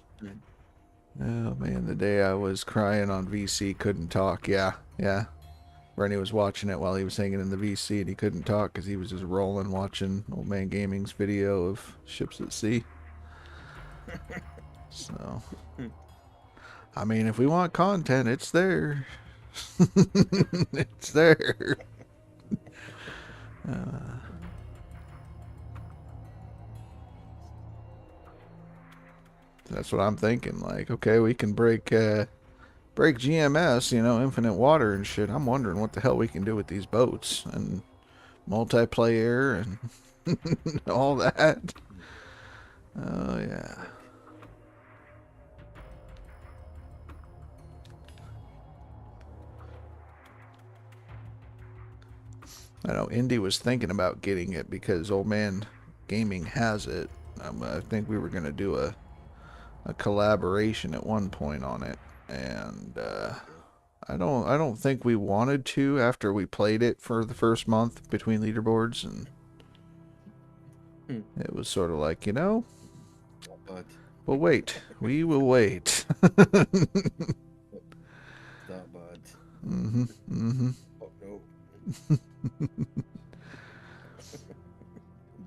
Oh man, the day I was crying on VC, couldn't talk. Yeah. Bernie was watching it while he was hanging in the VC, and he couldn't talk because he was just rolling watching Old Man Gaming's video of ships at sea. So, I mean, if we want content, it's there. It's there. That's what I'm thinking. Like, okay, we can break GMS, infinite water and shit. I'm wondering what the hell we can do with these boats and multiplayer and all that. Oh yeah. I know Indy was thinking about getting it because Old Man Gaming has it. I think we were gonna do a collaboration at one point on it, and I don't think we wanted to after we played it for the first month between leaderboards, and it was sort of like, you know, But we'll wait. We will wait. that bad. Oh no.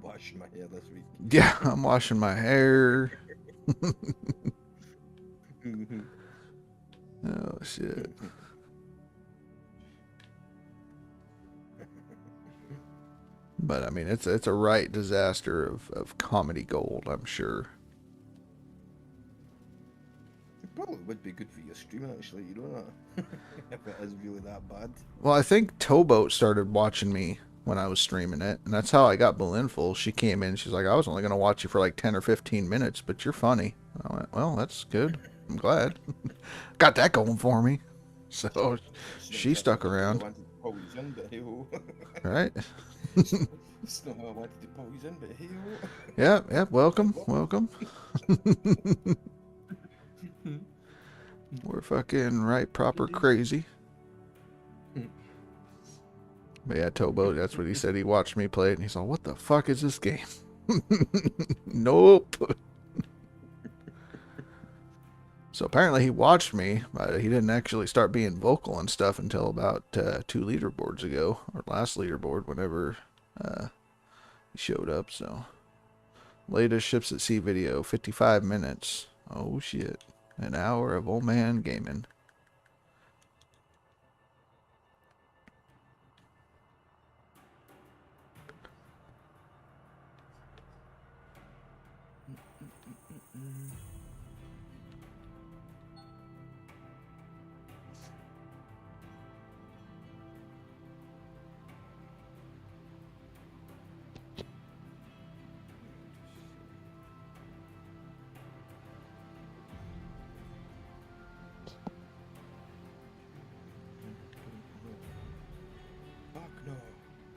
Washing my hair this week. Yeah, I'm washing my hair. Oh shit. But I mean, it's a right disaster of comedy gold, I'm sure. It probably would be good for your stream, actually, you know that? If it is really that bad. Well, I think Towboat started watching me when I was streaming it, and that's how I got Belinful. She came in, she's like, I was only going to watch you for like 10 or 15 minutes, but you're funny. I went, well, that's good. I'm glad. Got that going for me. So she stuck around. Right? It's not how I wanted to pose in, but hey, Yeah, welcome. We're fucking right proper crazy. But yeah, Towboat, that's what he said. He watched me play it, and he's like, what the fuck is this game? Nope. So apparently he watched me, but he didn't actually start being vocal and stuff until about 2 leaderboards ago, or last leaderboard, whenever he showed up. So latest Ships at Sea video, 55 minutes. Oh shit. An hour of Old Man gaming.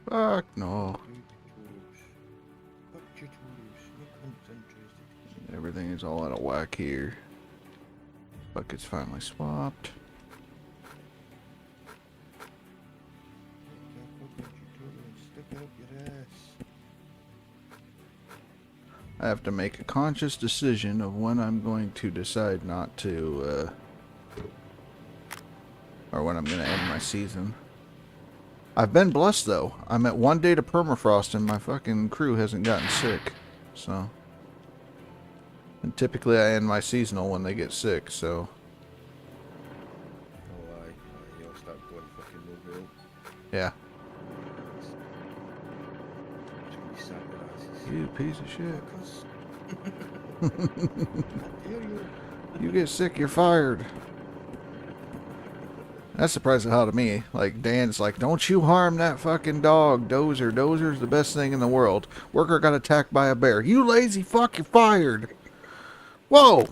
Fuck no. Everything is all out of whack here. Bucket's finally swapped. I have to make a conscious decision of when I'm going to decide not to, or when I'm going to end my season. I've been blessed, though. I'm at 1 day to permafrost, and my fucking crew hasn't gotten sick. So. And typically I end my seasonal when they get sick, so. Oh, aye. You'll start going fucking no-bill. Yeah. Asses. You piece of shit. How dare you? You get sick, you're fired. That's surprising how to me. Like, Dan's like, don't you harm that fucking dog, Dozer. Dozer's the best thing in the world. Worker got attacked by a bear. You lazy fuck, you're fired. Whoa.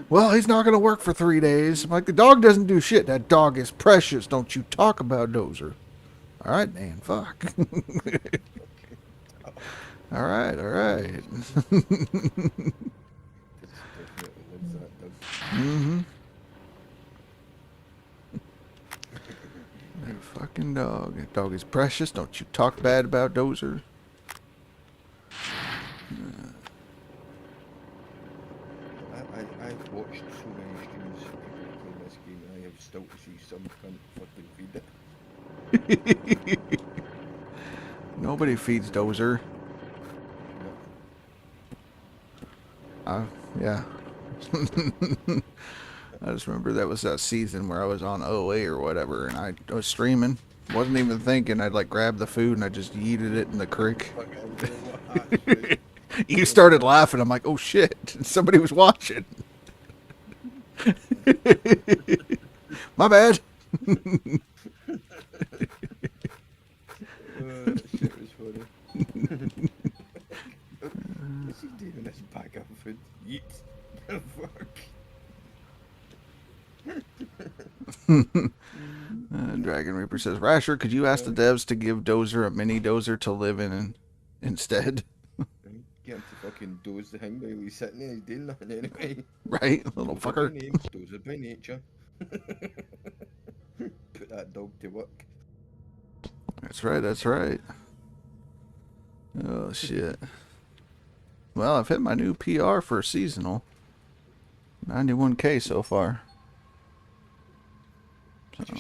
Well, he's not going to work for 3 days. I'm like, the dog doesn't do shit. That dog is precious. Don't you talk about Dozer. All right, Dan, fuck. All right. Mm-hmm. That fucking dog. That dog is precious. Don't you talk bad about Dozer. I've watched so many streams of people playing this game, and I have still to see some cunt fucking feed it. Nobody feeds Dozer. Yeah. I just remember that was that season where I was on OA or whatever, and I was streaming. Wasn't even thinking. I'd like grab the food and I just yeeted it in the creek. You started laughing. I'm like, oh shit, somebody was watching. My bad. That shit was funny. What's he doing this bag of food? Yeet. Fuck. Dragon Reaper says, Rasher, could you ask the devs to give Dozer a mini Dozer to live in instead? Get him to fucking doze the thing while he's sitting there, he's doing nothing anyway. Right, little Dozer fucker. by name, dozer by nature. Put that dog to work. That's right, that's right. Oh, shit. Well, I've hit my new PR for a seasonal. 91K so far. So.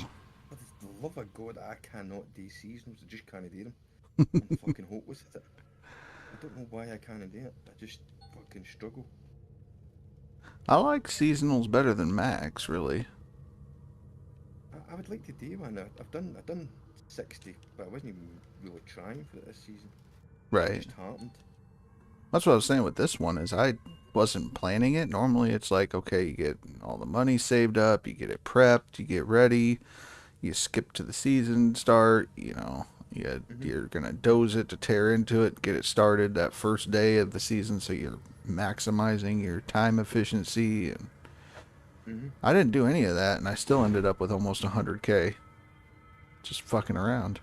For the love of God, I cannot do seasonals. I just can't do them. I'm fucking hopeless at it. I don't know why I can't do it. I just fucking struggle. I like seasonals better than max, really. I would like to do one. I've done 60, but I wasn't even really trying for it this season. Right. It just happened. That's what I was saying with this one, is I wasn't planning it. Normally it's like, okay, you get all the money saved up, you get it prepped, you get ready, you skip to the season start, you know, you're going to doze it to tear into it, get it started that first day of the season, so you're maximizing your time efficiency. And I didn't do any of that, and I still ended up with almost 100K. Just fucking around.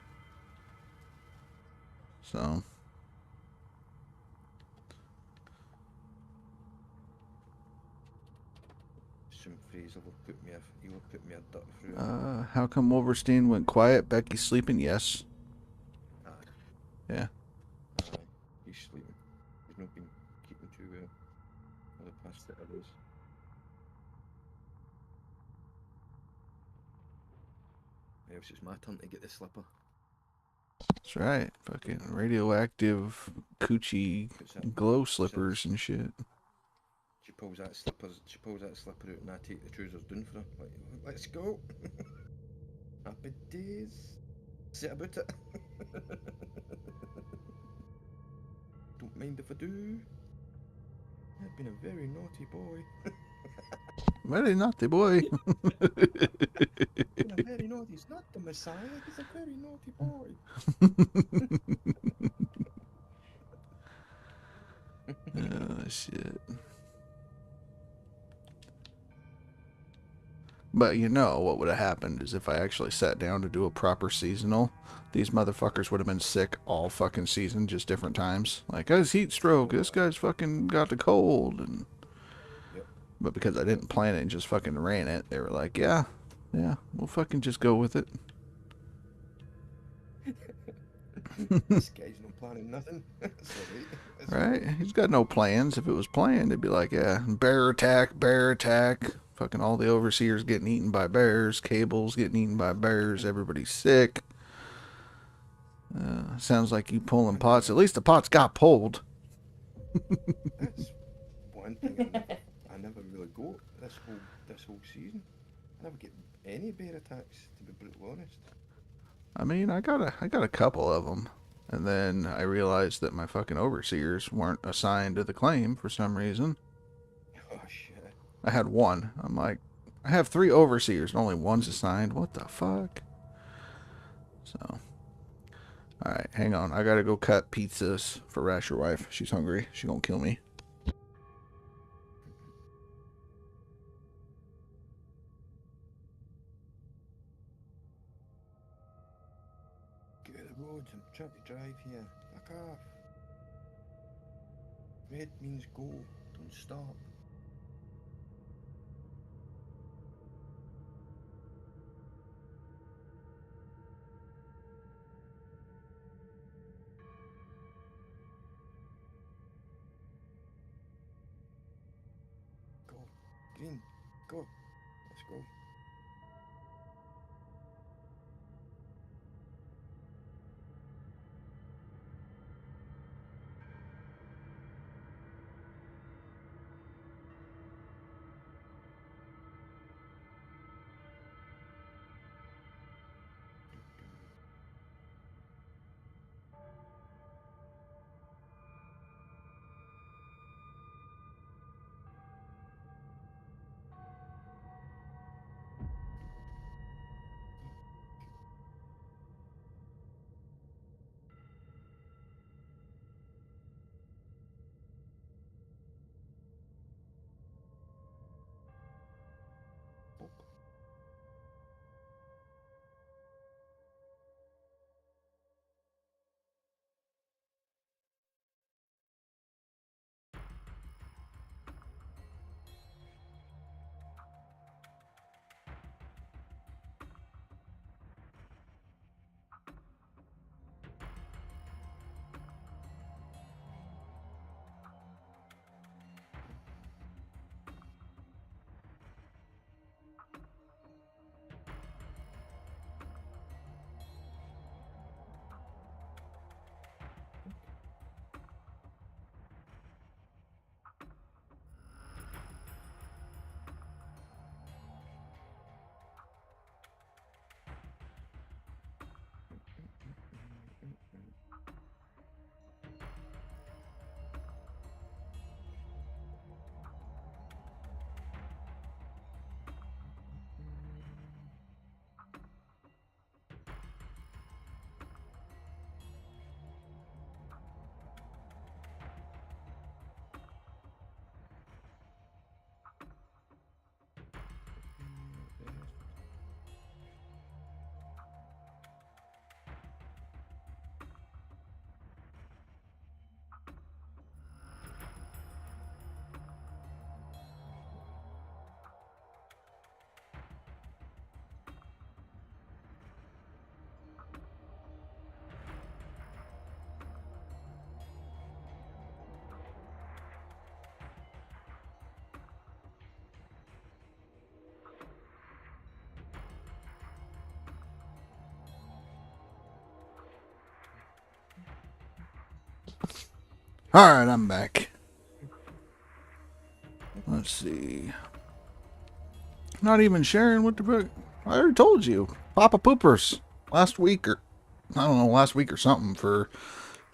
So... Fraser will put me a duck through. How come Wolverstein went quiet? Becky's sleeping? Yes. Aye. Yeah. Aye. He's sleeping. He's not been keeping too well for the past 30 days. Else it's my turn to get the slipper. That's right. Fucking radioactive coochie glow slippers and shit. She pulls that slipper out, and I take the trousers down for her. Like, let's go. Happy days. Say about it. Don't mind if I do. I've been a very naughty boy. Very naughty boy. Been a very naughty. He's not the Messiah. He's a very naughty boy. Oh shit. But you know what would have happened is if I actually sat down to do a proper seasonal, these motherfuckers would have been sick all fucking season, just different times. Like, oh, it's heat stroke, this guy's fucking got the cold. And but because I didn't plan it and just fucking ran it, they were like, yeah, we'll fucking just go with it. This guy's not planning nothing. Right? He's got no plans. If it was planned, it'd be like, yeah, bear attack. Fucking all the overseers getting eaten by bears. Cables getting eaten by bears. Everybody's sick. Sounds like you pulling pots. At least the pots got pulled. That's one thing I never really got this whole season. I never get any bear attacks, to be brutally honest. I mean, I got a couple of them. And then I realized that my fucking overseers weren't assigned to the claim for some reason. Oh, shit. I had one. I'm like, I have 3 overseers and only one's assigned. What the fuck? So, alright, hang on. I gotta go cut pizzas for Rasher wife. She's hungry. She's gonna kill me. Get out of the road. I'm trying to drive here. Fuck off. Red means go. Don't stop. Go. Green. Go. Let's go. All right, I'm back. Let's see. Not even sharing what the book. I already told you. Papa Poopers last week or I don't know, last week or something for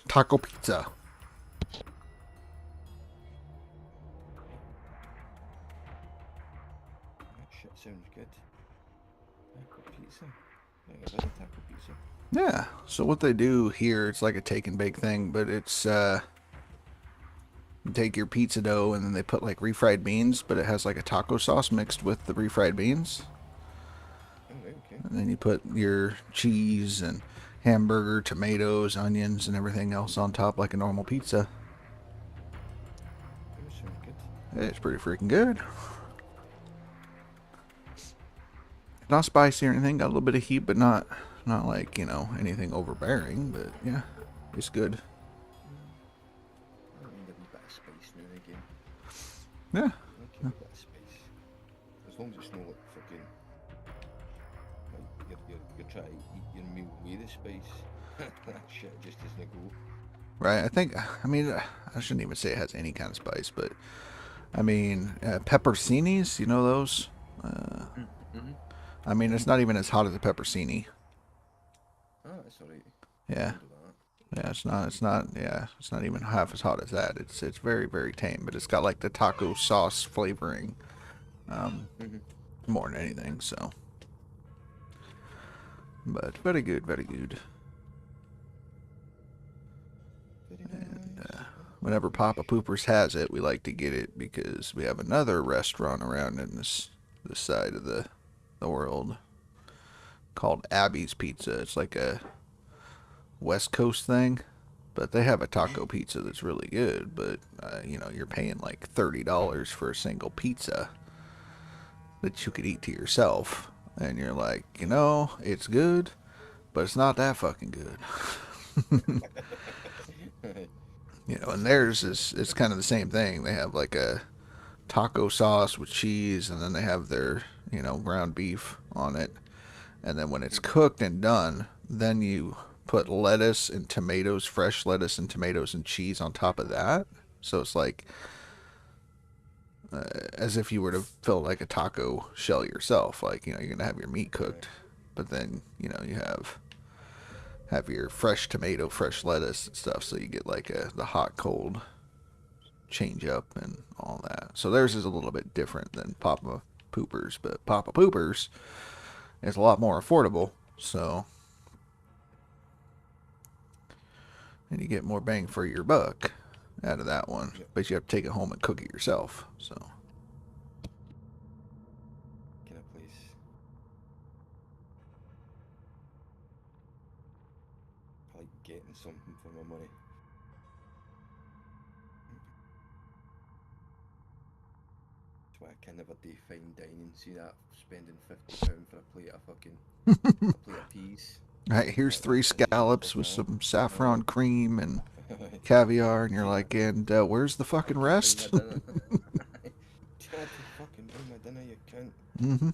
taco pizza. That shit sounds good. Taco pizza. Yeah, I've had a taco pizza. Yeah. So what they do here, it's like a take and bake thing, but it's you take your pizza dough and then they put like refried beans, but it has like a taco sauce mixed with the refried beans. Oh, right, okay. And then you put your cheese and hamburger, tomatoes, onions, and everything else on top like a normal pizza. That sounds good. It's pretty freaking good. Not spicy or anything. Got a little bit of heat, but not like, you know, anything overbearing. But yeah, it's good. I don't need a wee bit of spice now and again. Yeah. I like a wee bit of spice. As long as it's not like fucking... Like, you're trying to eat your meal with the spice. That shit just doesn't go. Right. I mean, I shouldn't even say it has any kind of spice, but I mean, pepperoncinis, you know those? I mean, it's not even as hot as a pepperoni. Ah, that's alright. Yeah. Yeah, it's not, yeah, it's not even half as hot as that. It's very, very tame, but it's got like the taco sauce flavoring, more than anything, so. But very good, very good. And whenever Papa Poopers has it, we like to get it because we have another restaurant around in this side of the world called Abby's Pizza. It's like a West Coast thing, but they have a taco pizza that's really good. But you know, you're paying like $30 for a single pizza that you could eat to yourself, and you're like, you know, it's good, but it's not that fucking good. You know, and theirs is it's kind of the same thing. They have like a taco sauce with cheese, and then they have their, you know, ground beef on it. And then when it's cooked and done, then you put lettuce and tomatoes, fresh lettuce and tomatoes and cheese on top of that. So it's like as if you were to fill like a taco shell yourself. Like, you know, you're gonna have your meat cooked, but then, you know, you have your fresh tomato, fresh lettuce and stuff. So you get like the hot cold change up and all that. So theirs is a little bit different than Papa Poopers, but Papa Poopers is a lot more affordable. So, and you get more bang for your buck out of that one, but you have to take it home and cook it yourself. So, Can I please? I like getting something for my money. That's why I can never do fine dining. See that spending £50 for a plate of fucking a plate of peas. right, here's 3 scallops with some saffron cream and caviar, and you're like, and where's the fucking rest? Try to fucking buy my dinner, you cunt. Mm-hmm.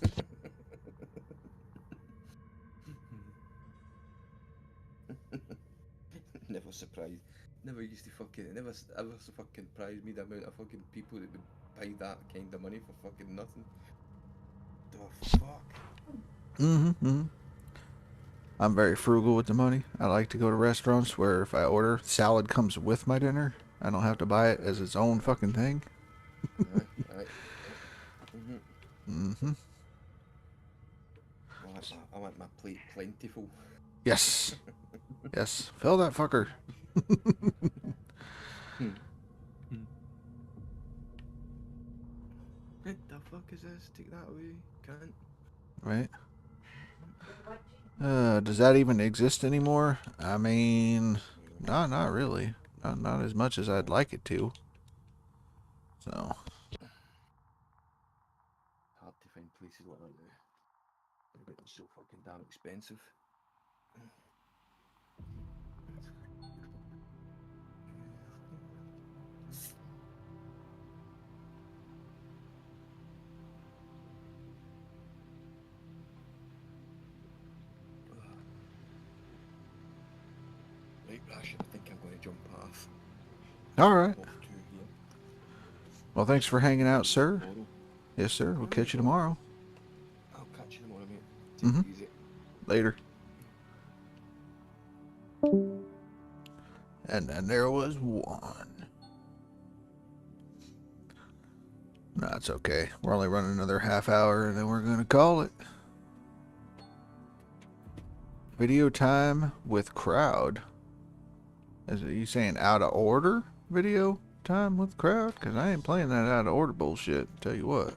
Never surprised. Never used to fucking. It never ever fucking surprised me the amount of fucking people that would pay that kind of money for fucking nothing. The fuck. Mm-hmm. I'm very frugal with the money. I like to go to restaurants where if I order, salad comes with my dinner. I don't have to buy it as its own fucking thing. Right. Mm-hmm. I want my plate plentiful. Yes. Yes. Fill that fucker. What the fuck is this? Take that away, cunt. Right. Does that even exist anymore? I mean, not really. Not as much as I'd like it to. So. Hard to find places like that now. They're getting so fucking damn expensive. Right, Rash, I think I'm going to jump off. All right. Well, thanks for hanging out, sir. Yes, sir. We'll catch you tomorrow. I'll catch you tomorrow, mate. Take it easy. Later. And then there was one. No, it's okay. We're only running another half hour, and then we're going to call it. Video time with crowd. Is it you saying out of order video time with crowd? Because I ain't playing that out of order bullshit. Tell you what.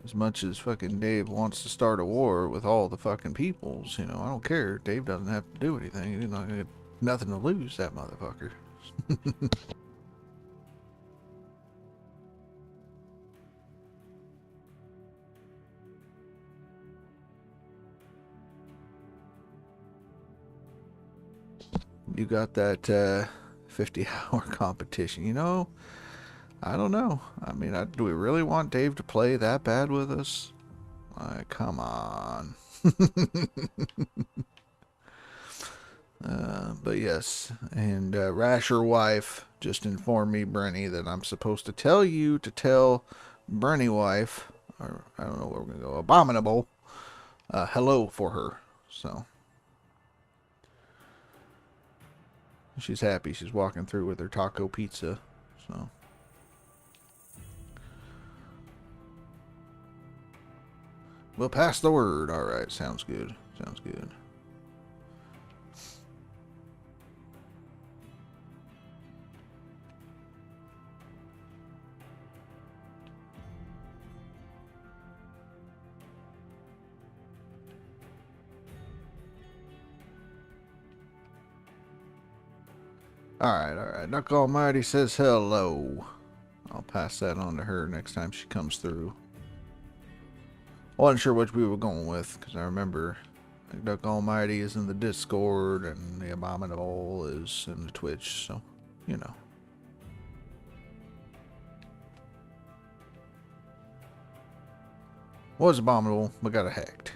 As much as fucking Dave wants to start a war with all the fucking peoples, you know, I don't care. Dave doesn't have to do anything. He's not gonna get nothing to lose, that motherfucker. You got that 50-hour competition, you know? I don't know. I mean, do we really want Dave to play that bad with us? Like, come on. But yes, and Rasher wife just informed me, Brenny, that I'm supposed to tell you to tell Brenny wife, or I don't know where we're going to go, Abominable, hello for her. So she's happy. She's walking through with her taco pizza. So we'll pass the word. All right, sounds good. Sounds good. All right. Duck Almighty says hello. I'll pass that on to her next time she comes through. Wasn't sure which we were going with, because I remember Duck Almighty is in the Discord and the Abominable is in the Twitch, so, you know. Was Abominable, but got hacked.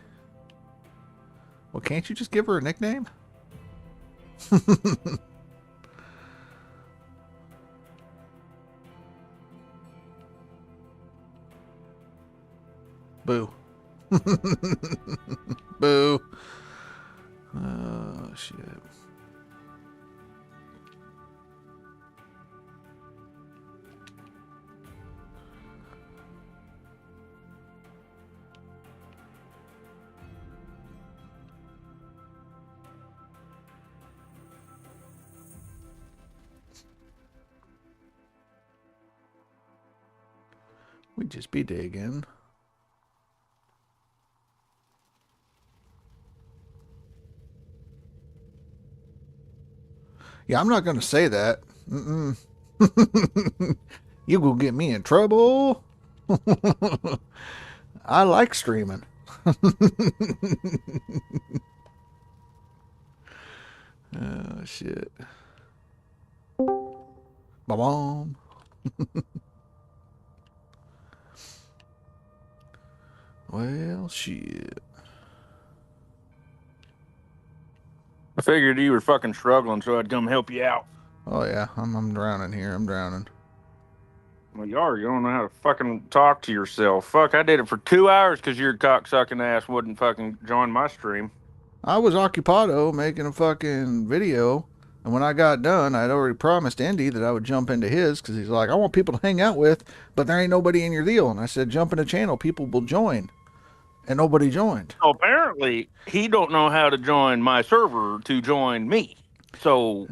Well, can't you just give her a nickname? Boo. Boo. Oh, shit. We just be digging. Yeah, I'm not going to say that. You will get me in trouble. I like streaming. Oh, shit. Ba-bom. Well, shit. I figured you were fucking struggling, so I'd come help you out. Oh, yeah. I'm drowning here. I'm drowning. Well, you are. You don't know how to fucking talk to yourself. Fuck, I did it for 2 hours because your cocksucking ass wouldn't fucking join my stream. I was occupado making a fucking video. And when I got done, I'd already promised Indy that I would jump into his because he's like, I want people to hang out with, but there ain't nobody in your deal. And I said, jump in the channel. People will join. And nobody joined. So apparently, he don't know how to join my server to join me. So,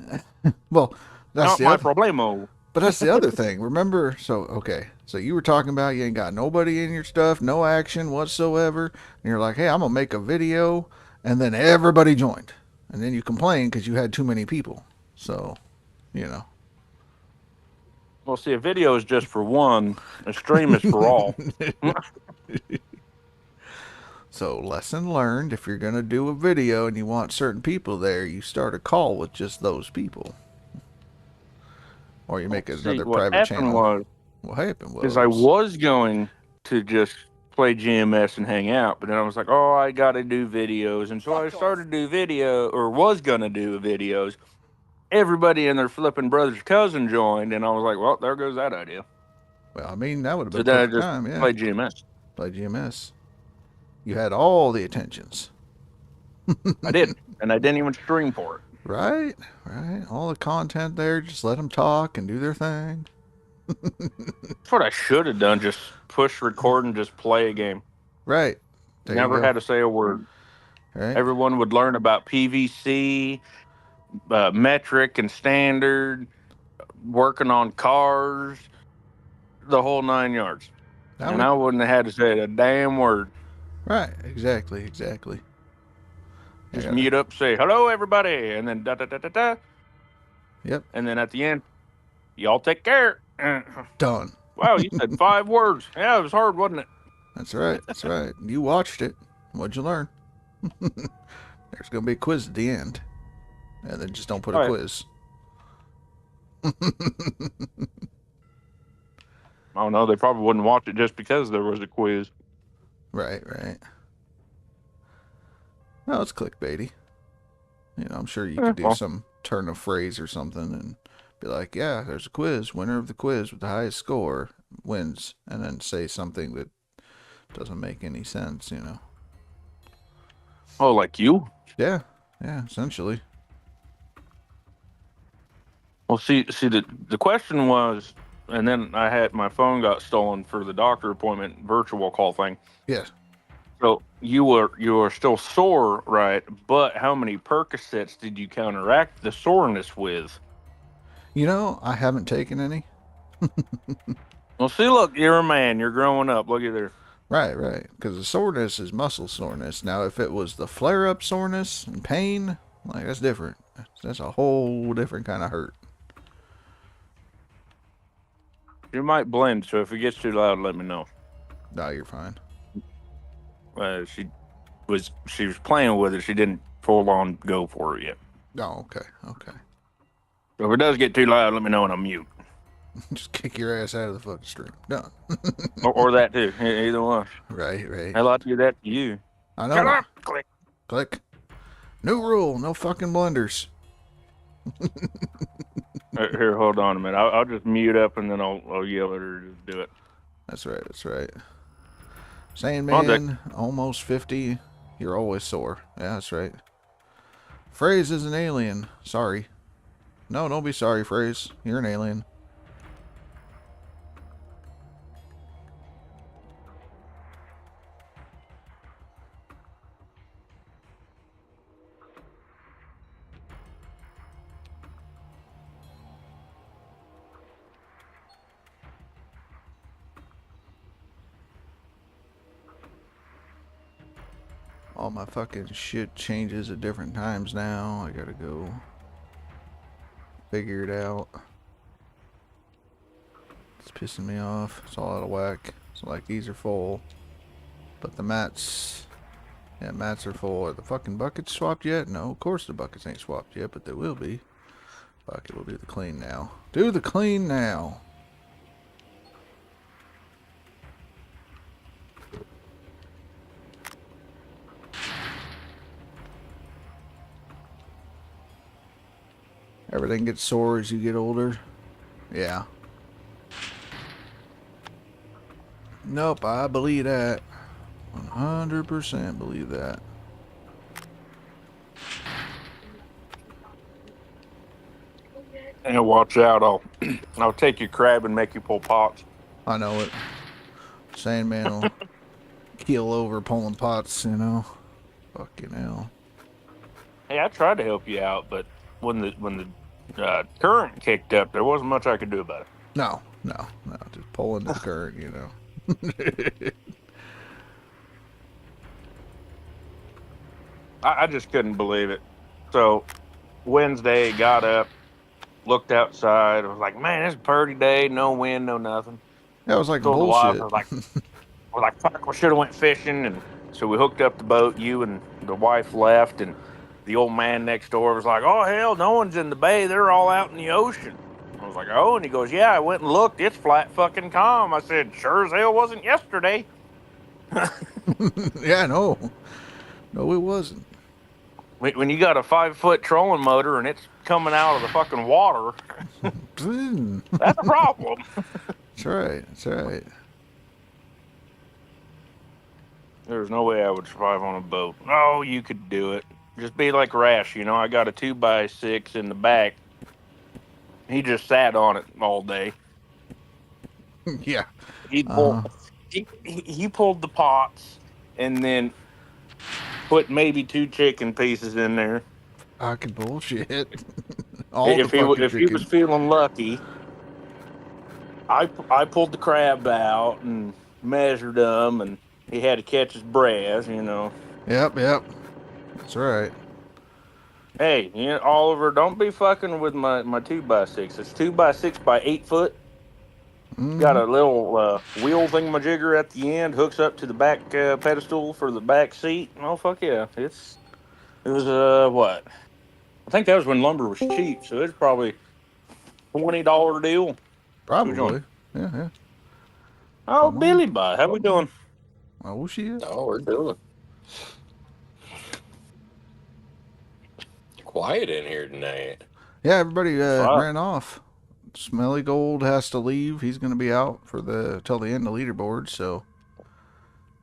well, that's not my problemo. But that's the other thing. Remember, so you were talking about you ain't got nobody in your stuff, no action whatsoever. And you're like, hey, I'm going to make a video. And then everybody joined. And then you complain because you had too many people. So, you know. Well, see, a video is just for one. A stream is for all. So, lesson learned, if you're going to do a video and you want certain people there, you start a call with just those people. Or you make another private channel. What happened was I was going to just play GMS and hang out, but then I was like, oh, I got to do videos. And so I started to do was going to do videos. everybody and their flipping brother's cousin joined, and I was like, well, there goes that idea. Well, I mean, that would have So been then I perfect just time, yeah. played GMS. Play GMS. You had all the attentions. I did, and I didn't even stream for it. Right, right. All the content there, just let them talk and do their thing. That's what I should have done, just push record and just play a game. Right. There Never you go. had to say a word. Right. Everyone would learn about PVC, metric and standard, working on cars, the whole 9 yards. And I wouldn't have had to say a damn word. Right, exactly. Just mute up, say hello everybody, and then da da da da da. Yep. And then at the end, y'all take care. Done. Wow, you said 5 words. Yeah, it was hard, wasn't it? That's right. You watched it. What'd you learn? There's gonna be a quiz at the end. And then just don't put a quiz. I don't know, they probably wouldn't watch it just because there was a quiz. Right. No, it's clickbaity. You know, I'm sure you could do some turn of phrase or something and be like, yeah, there's a quiz. Winner of the quiz with the highest score wins. And then say something that doesn't make any sense, you know. Oh, like you? Yeah, essentially. Well, see, the question was, and then I had my phone got stolen for the doctor appointment virtual call thing. Yes. So you were still sore, right? But how many Percocets did you counteract the soreness with? You know, I haven't taken any. Well, see, look, you're a man. You're growing up. Look at there. Right. Because the soreness is muscle soreness. Now, if it was the flare-up soreness and pain, like, that's different. That's a whole different kind of hurt. You might blend, so if it gets too loud, let me know. No, you're fine. She was playing with it. She didn't full on go for it yet. Oh, okay. So if it does get too loud, let me know and I'll mute. Just kick your ass out of the fucking stream. Done. or that too. Either one. Right. I'd like to do that to you. I know. Shut up. Click. New rule. No fucking blunders. Here, hold on a minute. I'll just mute up and then I'll yell at her to do it. That's right. Sandman, almost 50. You're always sore. Yeah, that's right. Phrase is an alien. Sorry. No, don't be sorry, Phrase. You're an alien. All my fucking shit changes at different times now. I gotta go figure it out. It's pissing me off. It's all out of whack. So like these are full, but the mats, mats are full. Are the fucking buckets swapped yet? No, of course the buckets ain't swapped yet, but they will be. Bucket will do the clean now. Do the clean now. Everything gets sore as you get older. Yeah. Nope, I believe that. 100% believe that. And watch out, I'll take your crab and make you pull pots. I know it. Sandman will keel over pulling pots, you know. Fucking hell. Hey, I tried to help you out, but when the current kicked up, there wasn't much I could do about it. No. Just pulling the current, you know. I just couldn't believe it. So Wednesday, got up, looked outside. I was like, man, it's a pretty day. No wind, no nothing. That was like Told bullshit. the wife, I was like, fuck, we should have went fishing. And so we hooked up the boat. You and the wife left, and the old man next door was like, oh, hell, no one's in the bay. They're all out in the ocean. I was like, oh, and he goes, yeah, I went and looked. It's flat fucking calm. I said, sure as hell wasn't yesterday. Yeah, no, it wasn't. When you got a 5-foot trolling motor and it's coming out of the fucking water. That's a problem. That's right. That's right. There's no way I would survive on a boat. Oh, you could do it. Just be like Rash, you know. I got a 2x6 in the back. He just sat on it all day. Yeah. He pulled, he pulled the pots and then put maybe 2 chicken pieces in there. Fucking bullshit. If he was feeling lucky, I pulled the crab out and measured them, and he had to catch his breath, you know. Yep. That's right. Hey, you know, Oliver, don't be fucking with my 2x6. It's 2x6 by 8 foot. Got a little wheel thingamajigger at the end, hooks up to the back pedestal for the back seat. Oh fuck yeah! It was what? I think that was when lumber was cheap, so it's probably $20 deal. Probably. Yeah. Oh, Billy Bye, how we doing? Oh shit. Oh, we're doing quiet in here tonight. Yeah, everybody ran off. Smelly Gold has to leave. He's going to be out till the end of leaderboard. So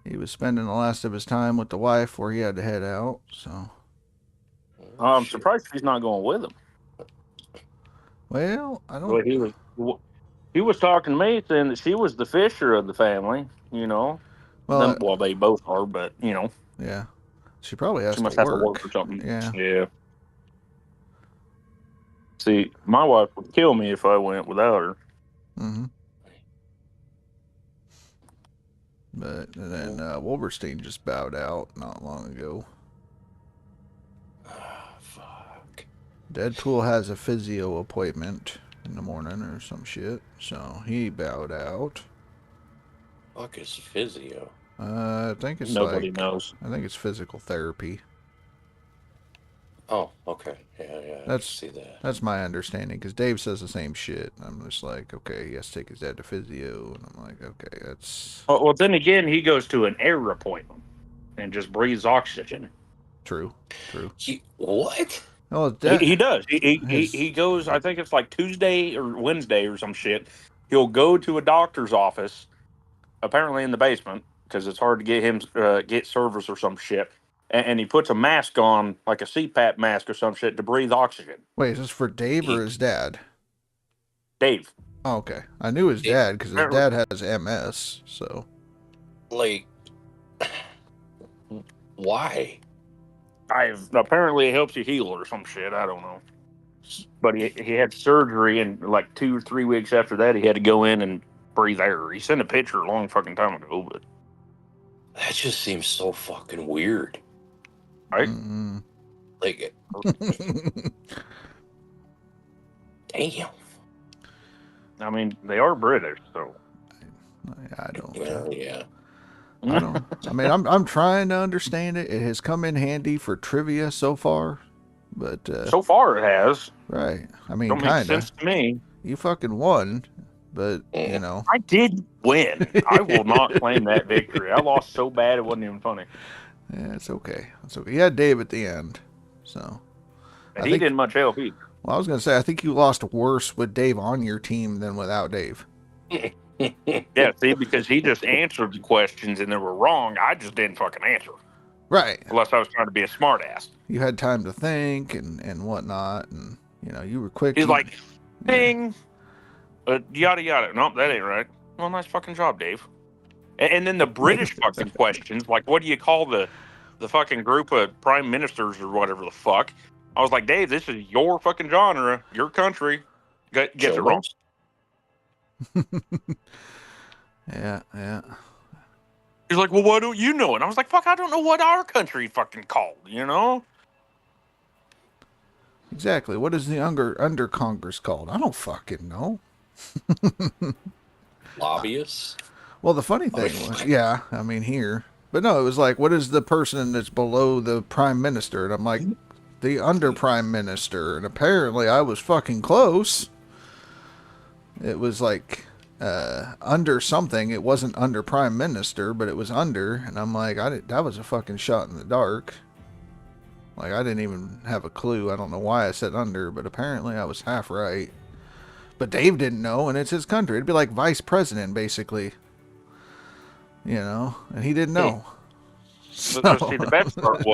he was spending the last of his time with the wife where he had to head out. So I'm surprised he's not going with him. Well, I don't. Well, he was talking to me saying that she was the fisher of the family. You know. Well, they both are, but you know. Yeah, she probably has she must to have work. to work or something. Yeah. Yeah. See, my wife would kill me if I went without her. Mm-hmm. But then Wolverstein just bowed out not long ago. Fuck. Deadpool has a physio appointment in the morning or some shit, so he bowed out. Fuck is physio? I think it's Nobody knows. I think it's physical therapy. Oh, okay. Yeah, I can see that. That's my understanding, because Dave says the same shit. I'm just like, okay, he has to take his dad to physio, and I'm like, okay, that's... Well, then again, he goes to an air appointment and just breathes oxygen. True. What? Oh, he does. He goes, I think it's like Tuesday or Wednesday or some shit. He'll go to a doctor's office, apparently in the basement, because it's hard to get service or some shit. And he puts a mask on, like a CPAP mask or some shit, to breathe oxygen. Wait, is this for Dave or his dad? Dave. Oh, okay. I knew his dad, because his dad has MS, so... Like... Why? Apparently it helps you heal or some shit, I don't know. But he had surgery, and like 2 or 3 weeks after that, he had to go in and breathe air. He sent a picture a long fucking time ago, but... That just seems so fucking weird. Right? Mm-hmm. Like, damn. I mean, they are British, so. I don't. Yeah. I don't. I mean, I'm trying to understand it. It has come in handy for trivia so far, but so far it has. Right. I mean, don't make sense to me. You fucking won, but you know. I did win. I will not claim that victory. I lost so bad it wasn't even funny. Yeah, it's okay. It's okay. You had Dave at the end, so. And he didn't much help either. Well, I was gonna say I think you lost worse with Dave on your team than without Dave. Yeah, see, because he just answered the questions and they were wrong. I just didn't fucking answer. Right. Unless I was trying to be a smart ass. You had time to think and whatnot, and you know you were quick. He's like, ding, yada yada. Nope, that ain't right. Well, nice fucking job, Dave. And then the British fucking questions, like, what do you call the fucking group of prime ministers or whatever the fuck? I was like, Dave, this is your fucking genre, your country. Gets it wrong. Yeah. He's like, well, why don't you know it? I was like, fuck, I don't know what our country fucking called, you know? Exactly. What is the under Congress called? I don't fucking know. Lobbyists? Well, the funny thing was, yeah, I mean, here. But no, it was like, what is the person that's below the prime minister? And I'm like, the under prime minister. And apparently I was fucking close. It was like under something. It wasn't under prime minister, but it was under. And I'm like, that was a fucking shot in the dark. Like, I didn't even have a clue. I don't know why I said under, but apparently I was half right. But Dave didn't know, and it's his country. It'd be like vice president, basically. You know? And he didn't know. So see, the best part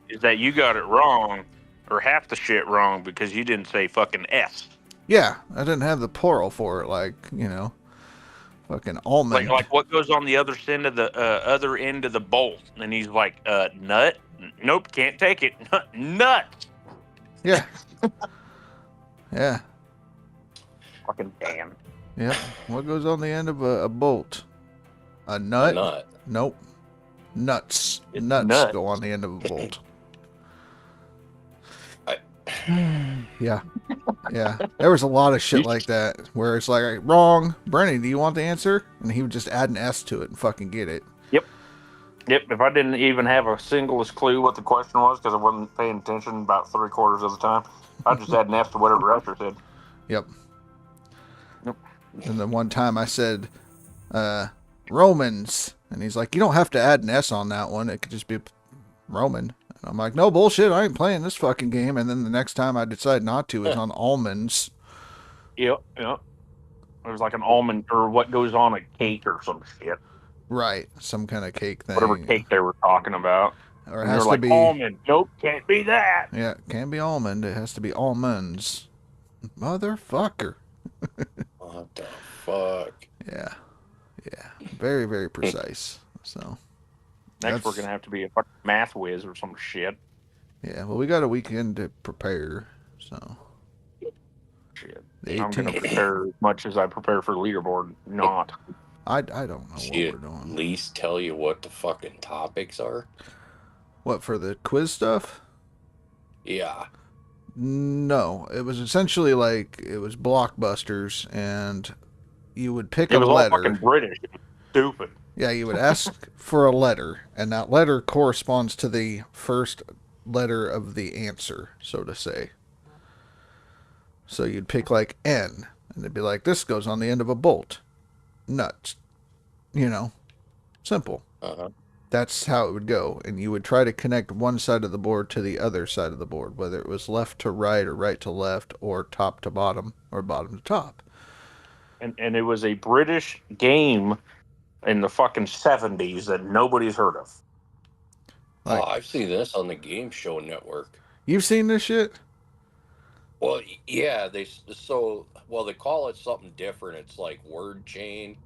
is that you got it wrong, or half the shit wrong, because you didn't say fucking S. Yeah, I didn't have the plural for it, like, you know, fucking almond. Like what goes on the other end of the bolt? And he's like, nut? Nope, can't take it. Nut. Yeah. Yeah. Fucking damn. Yeah. What goes on the end of a bolt? A nut? Nut. Nope. Nuts. It's Nuts nut. go on the end of a bolt. Yeah. Yeah. There was a lot of shit like that where it's like, wrong. Brennan, do you want the answer? And he would just add an S to it and fucking get it. Yep, if I didn't even have a singlest clue what the question was because I wasn't paying attention about 3/4 of the time, I just add an F to whatever the Rusher said. Yep. Yep. And then one time I said, Romans. And he's like, you don't have to add an S on that one. It could just be Roman. And I'm like, no bullshit. I ain't playing this fucking game. And then the next time I decide not to, it's on almonds. Yep. It was like an almond or what goes on a cake or some shit. Right. Some kind of cake thing. Whatever cake they were talking about. Or it And has they're to like, be almond. Nope, can't be that. Yeah, it can't be almond. It has to be almonds. Motherfucker. What the fuck? Yeah. Yeah. Very, very precise. So Next, we're going to have to be a fucking math whiz or some shit. yeah, well, we got a weekend to prepare. So Shit. the I'm going to 18th. prepare as much as I prepare for the leaderboard. Not. I don't know what She we're at doing. least tell you what the fucking topics are? What, for the quiz stuff? Yeah. No, it was essentially like it was blockbusters, and you would pick It a was all letter. fucking British. It was stupid. Yeah, you would ask for a letter, and that letter corresponds to the first letter of the answer, so to say. So you'd pick like N, and it'd be like, this goes on the end of a bolt. Nuts. You know, simple. Uh-huh. That's how it would go, and you would try to connect one side of the board to the other side of the board, whether it was left to right or right to left or top to bottom or bottom to top. And it was a British game in the fucking 70s that nobody's heard of. Like, Oh, I've seen this on the Game Show Network. you've seen this shit? Well, yeah, they call it something different. It's like word chain,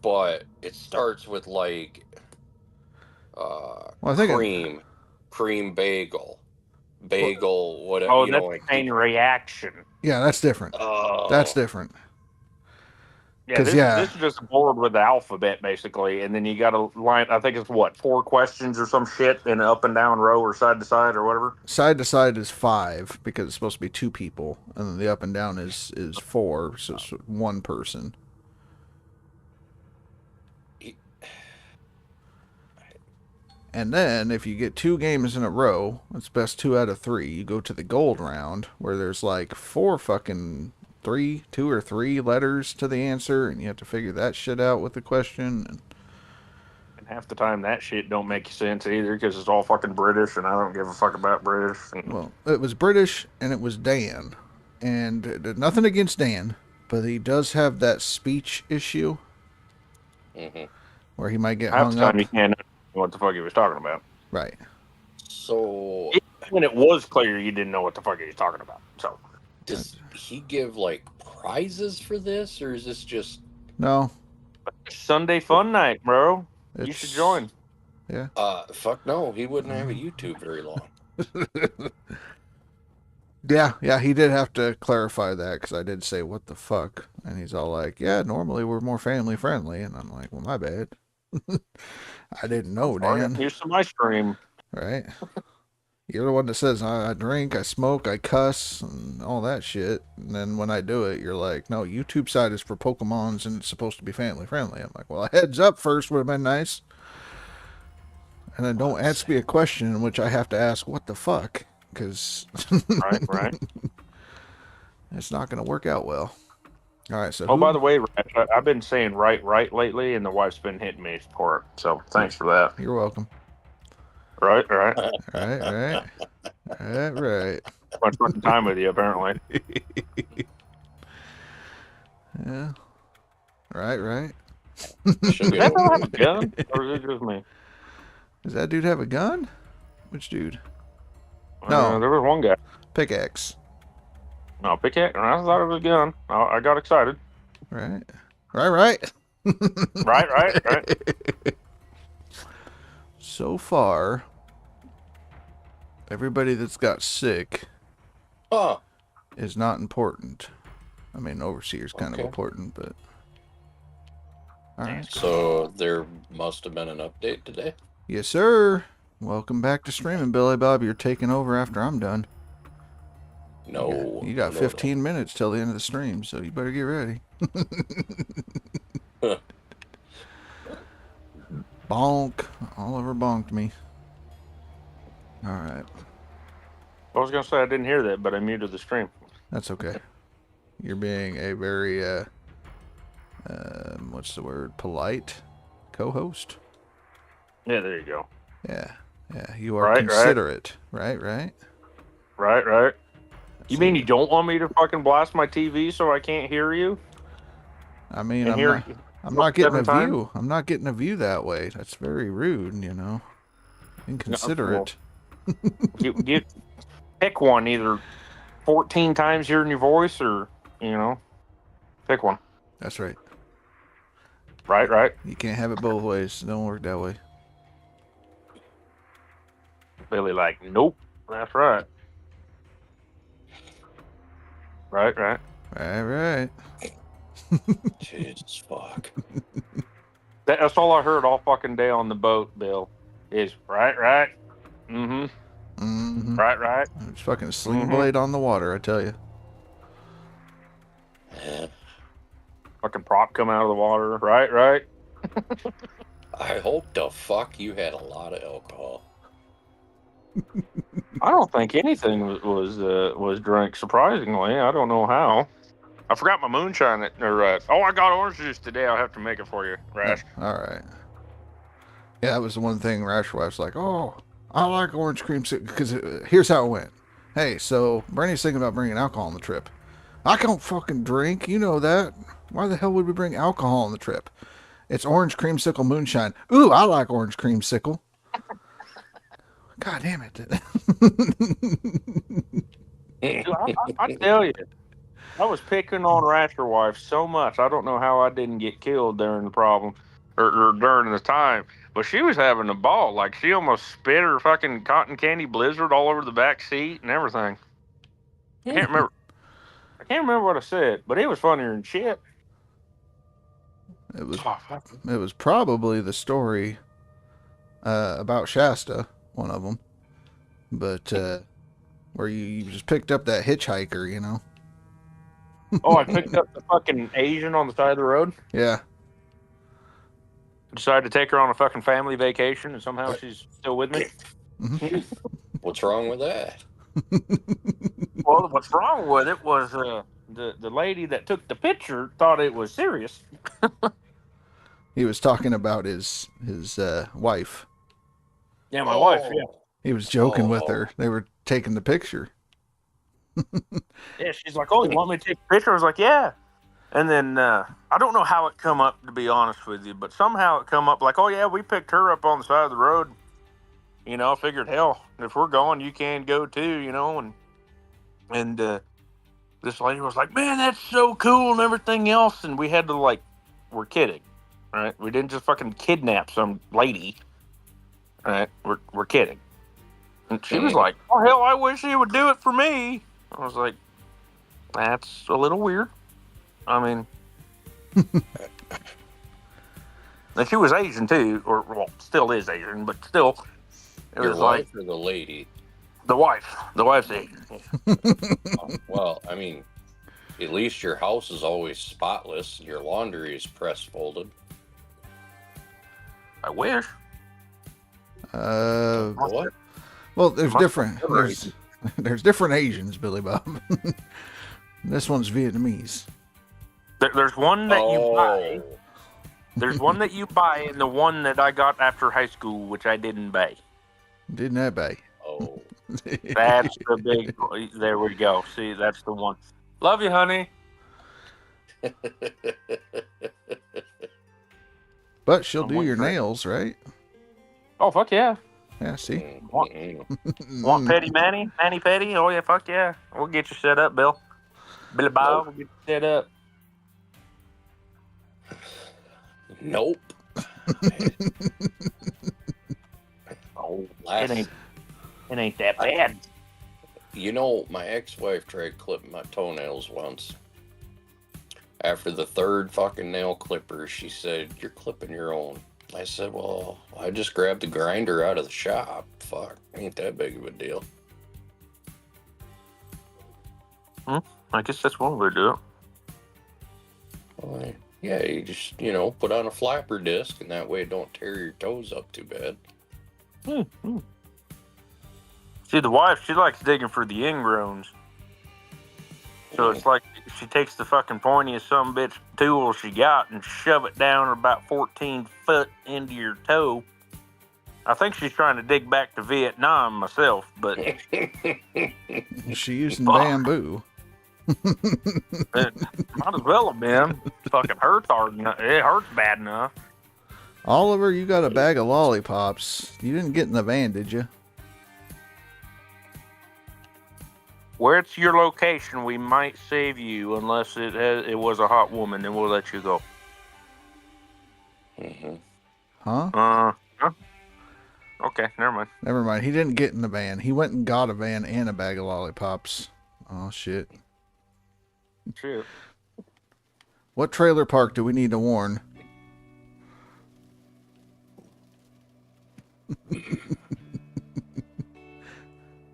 but it starts with like I think cream bagel, whatever. Oh, you that's know, like chain reaction. Yeah, that's different. Oh, That's different. Yeah, 'Cause, this, yeah. this is just a board with the alphabet, basically. And then you got a line, I think it's what, 4 questions or some shit in an up and down row or side to side or whatever. Side to side is 5 because it's supposed to be 2 people, and then the up and down is 4, so it's 1 person. And then if you get 2 games in a row, it's best 2 out of 3. You go to the gold round where there's like 2 or 3 letters to the answer, and you have to figure that shit out with the question. And half the time that shit don't make sense either because it's all fucking British and I don't give a fuck about British. Well, it was British and it was Dan. And nothing against Dan, but he does have that speech issue Mm-hmm. where he might get Half hung the time up. you can't know what the fuck he was talking about. Right. So, When it was clear, you didn't know what the fuck he was talking about. So does he give like prizes for this, or is this just? No. Sunday fun night, bro. You It's- should join. Yeah. Fuck no, he wouldn't have a YouTube very long. Yeah, he did have to clarify that because I did say, what the fuck? And he's all like, yeah, normally we're more family friendly. And I'm like, well, my bad. I didn't know, Dan. Here's some ice cream. Right? You're the one that says, I drink, I smoke, I cuss, and all that shit. And then when I do it, you're like, no, YouTube side is for Pokemons and it's supposed to be family friendly. I'm like, well, a heads up first would have been nice. And then don't ask me a question in which I have to ask, what the fuck? Because Right. it's not going to work out well. All right, so Oh, by the way, Rash, I've been saying right lately, and the wife's been hitting me for it. So thanks for that. you're welcome. Right. Right. Much fucking time with you, apparently. Yeah. Right. She'll Does get that over have a it. gun, or is it just me? Does that dude have a gun? Which dude? No. There was one guy. Pickaxe. No, pickaxe. I thought it was a gun. I got excited. Right. Right. So far, everybody that's got sick Huh. is not important. I mean, overseer's kind of Okay. important, but all right. So there must have been an update today. Yes, sir. Welcome back to streaming, Billy Bob. You're taking over after I'm done. No. You got no, 15 minutes till the end of the stream, so you better get ready. Bonk. Oliver bonked me. All right. I was gonna say I didn't hear that, but I muted the stream. That's okay. You're being a very, what's the word? Polite co-host? Yeah, there you go. Yeah. You are Right. considerate. Right. Right. You So- mean you don't want me to fucking blast my TV so I can't hear you? I mean, And I'm not getting a 7 times? view. I'm not getting a view that way. That's very rude, Inconsiderate. You pick one, either 14 times hearing your voice or, pick one. That's right. Right. You can't have it both ways. It don't work that way. Billy like, nope, that's right. Right. Right. Jesus fuck. That's all I heard all fucking day on the boat, Bill, is right. Mm-hmm. Right. It's fucking sling blade on the water, I tell you. Yeah. Fucking prop come out of the water. Right. I hope the fuck you had a lot of alcohol. I don't think anything was drank. Surprisingly, I don't know how. I forgot my moonshine. I got orange juice today. I'll have to make it for you, Rash. All right. Yeah, that was the one thing Rash was like, oh, I like orange cream because here's how it went. Hey, so Bernie's thinking about bringing alcohol on the trip. I don't fucking drink. You know that. Why the hell would we bring alcohol on the trip? It's orange creamsicle moonshine. Ooh, I like orange creamsicle. God damn it. I tell you, I was picking on Rasher Wife so much. I don't know how I didn't get killed during the problem or during the time. But she was having a ball. Like, she almost spit her fucking cotton candy blizzard all over the back seat and everything. I can't remember what I said, but it was funnier than shit. It was probably the story about Shasta, one of them. But where you just picked up that hitchhiker, Oh, I picked up the fucking Asian on the side of the road. Yeah. Decided to take her on a fucking family vacation, and somehow she's still with me. Mm-hmm. What's wrong with that? Well, what's wrong with it was the lady that took the picture thought it was serious. He was talking about his wife. Yeah, my wife. Yeah. He was joking with her. They were taking the picture. Yeah, she's like, "Oh, you want me to take a picture?" I was like, "Yeah." And then I don't know how it come up, to be honest with you, but somehow it come up like, "Oh yeah, we picked her up on the side of the road." I figured, hell, if we're going, you can go too. And this lady was like, "Man, that's so cool," and everything else. And we had to we're kidding, right? We didn't just fucking kidnap some lady, right? We're kidding. And she was like, "Oh hell, I wish he would do it for me." I was like, "That's a little weird." I mean, and she was Asian too, or still is Asian, but still, it Your was wife or the lady? the wife's Asian. Well, I mean, at least your house is always spotless. Your laundry is press folded. I wish. What? Well, there's different Asians, Billy Bob. This one's Vietnamese. There's one that you buy. There's one that you buy, and the one that I got after high school, which I didn't buy. Didn't that bay? Oh. That's the big. There we go. See, that's the one. Love you, honey. But she'll I'm do your waiting for it. nails, right? Oh, fuck yeah. Yeah, see? Want petty Manny? Manny petty? Oh, yeah, fuck yeah. We'll get you set up, Bill. Billy Bob, we'll get you set up. Nope. Oh, Last, it ain't that bad. you know, my ex-wife tried clipping my toenails once. After the third fucking nail clipper, she said, "You're clipping your own." I said, "Well, I just grabbed the grinder out of the shop. Fuck, ain't that big of a deal." I guess that's one way to do it. Well, yeah, you just, put on a flapper disc, and that way it don't tear your toes up too bad. See, the wife, she likes digging for the ingrowns. So it's like she takes the fucking pointiest bitch tool she got and shove it down about 14 foot into your toe. I think she's trying to dig back to Vietnam myself, but She using bamboo. it might as well have been. It fucking hurts hard enough. It hurts bad enough. Oliver, you got a bag of lollipops. You didn't get in the van, did you? Where it's your location, we might save you unless it was a hot woman, then we'll let you go. Huh? Okay, never mind. Never mind. He didn't get in the van. He went and got a van and a bag of lollipops. Oh, shit. Shit. What trailer park do we need to warn?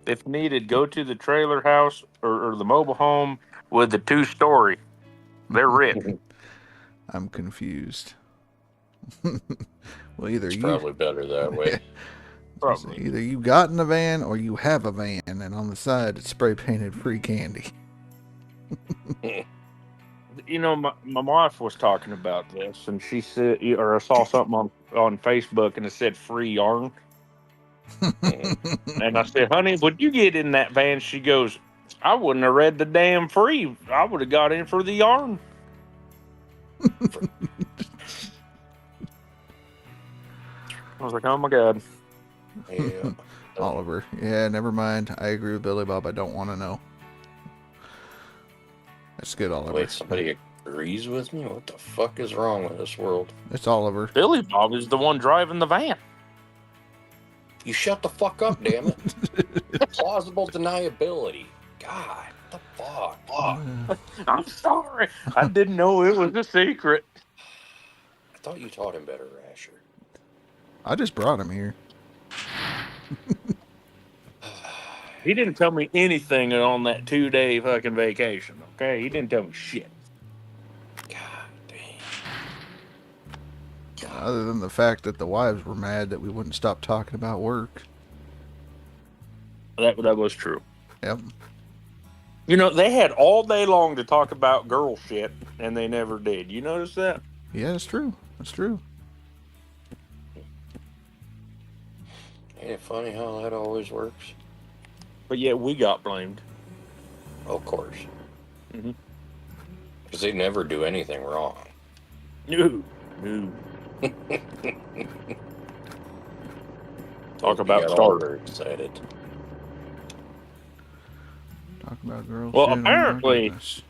If needed, go to the trailer house or the mobile home with the 2-story. They're rich. I'm confused. Well, either It's you probably better that way. Probably. either you got in a van or you have a van, and on the side it's spray painted free candy. You know, my wife was talking about this, and she said, or I saw something on Facebook, and it said free yarn. And I said, "Honey, would you get in that van?" She goes, "I wouldn't have read the damn free. I would have got in for the yarn." I was like, "Oh my god." Yeah. Oliver. Yeah, never mind. I agree with Billy Bob. I don't want to know. That's good, Oliver. Wait, somebody agrees with me? What the fuck is wrong with this world? It's Oliver. Billy Bob is the one driving the van. You shut the fuck up, damn it. Plausible deniability. God, what the fuck? I'm sorry. I didn't know it was a secret. I thought you taught him better, Rasher. I just brought him here. He didn't tell me anything on that 2-day fucking vacation, okay? He didn't tell me shit. God damn. Other than the fact that the wives were mad that we wouldn't stop talking about work. That was true. Yep. You know, they had all day long to talk about girl shit, and they never did. You notice that? Yeah, it's true. That's true. Ain't it funny how that always works? But yeah, we got blamed. Of course. Mhm. Because they never do anything wrong. No. Talk about Got all stars. very excited. Talk about girls. Well, shit, oh my apparently- goodness.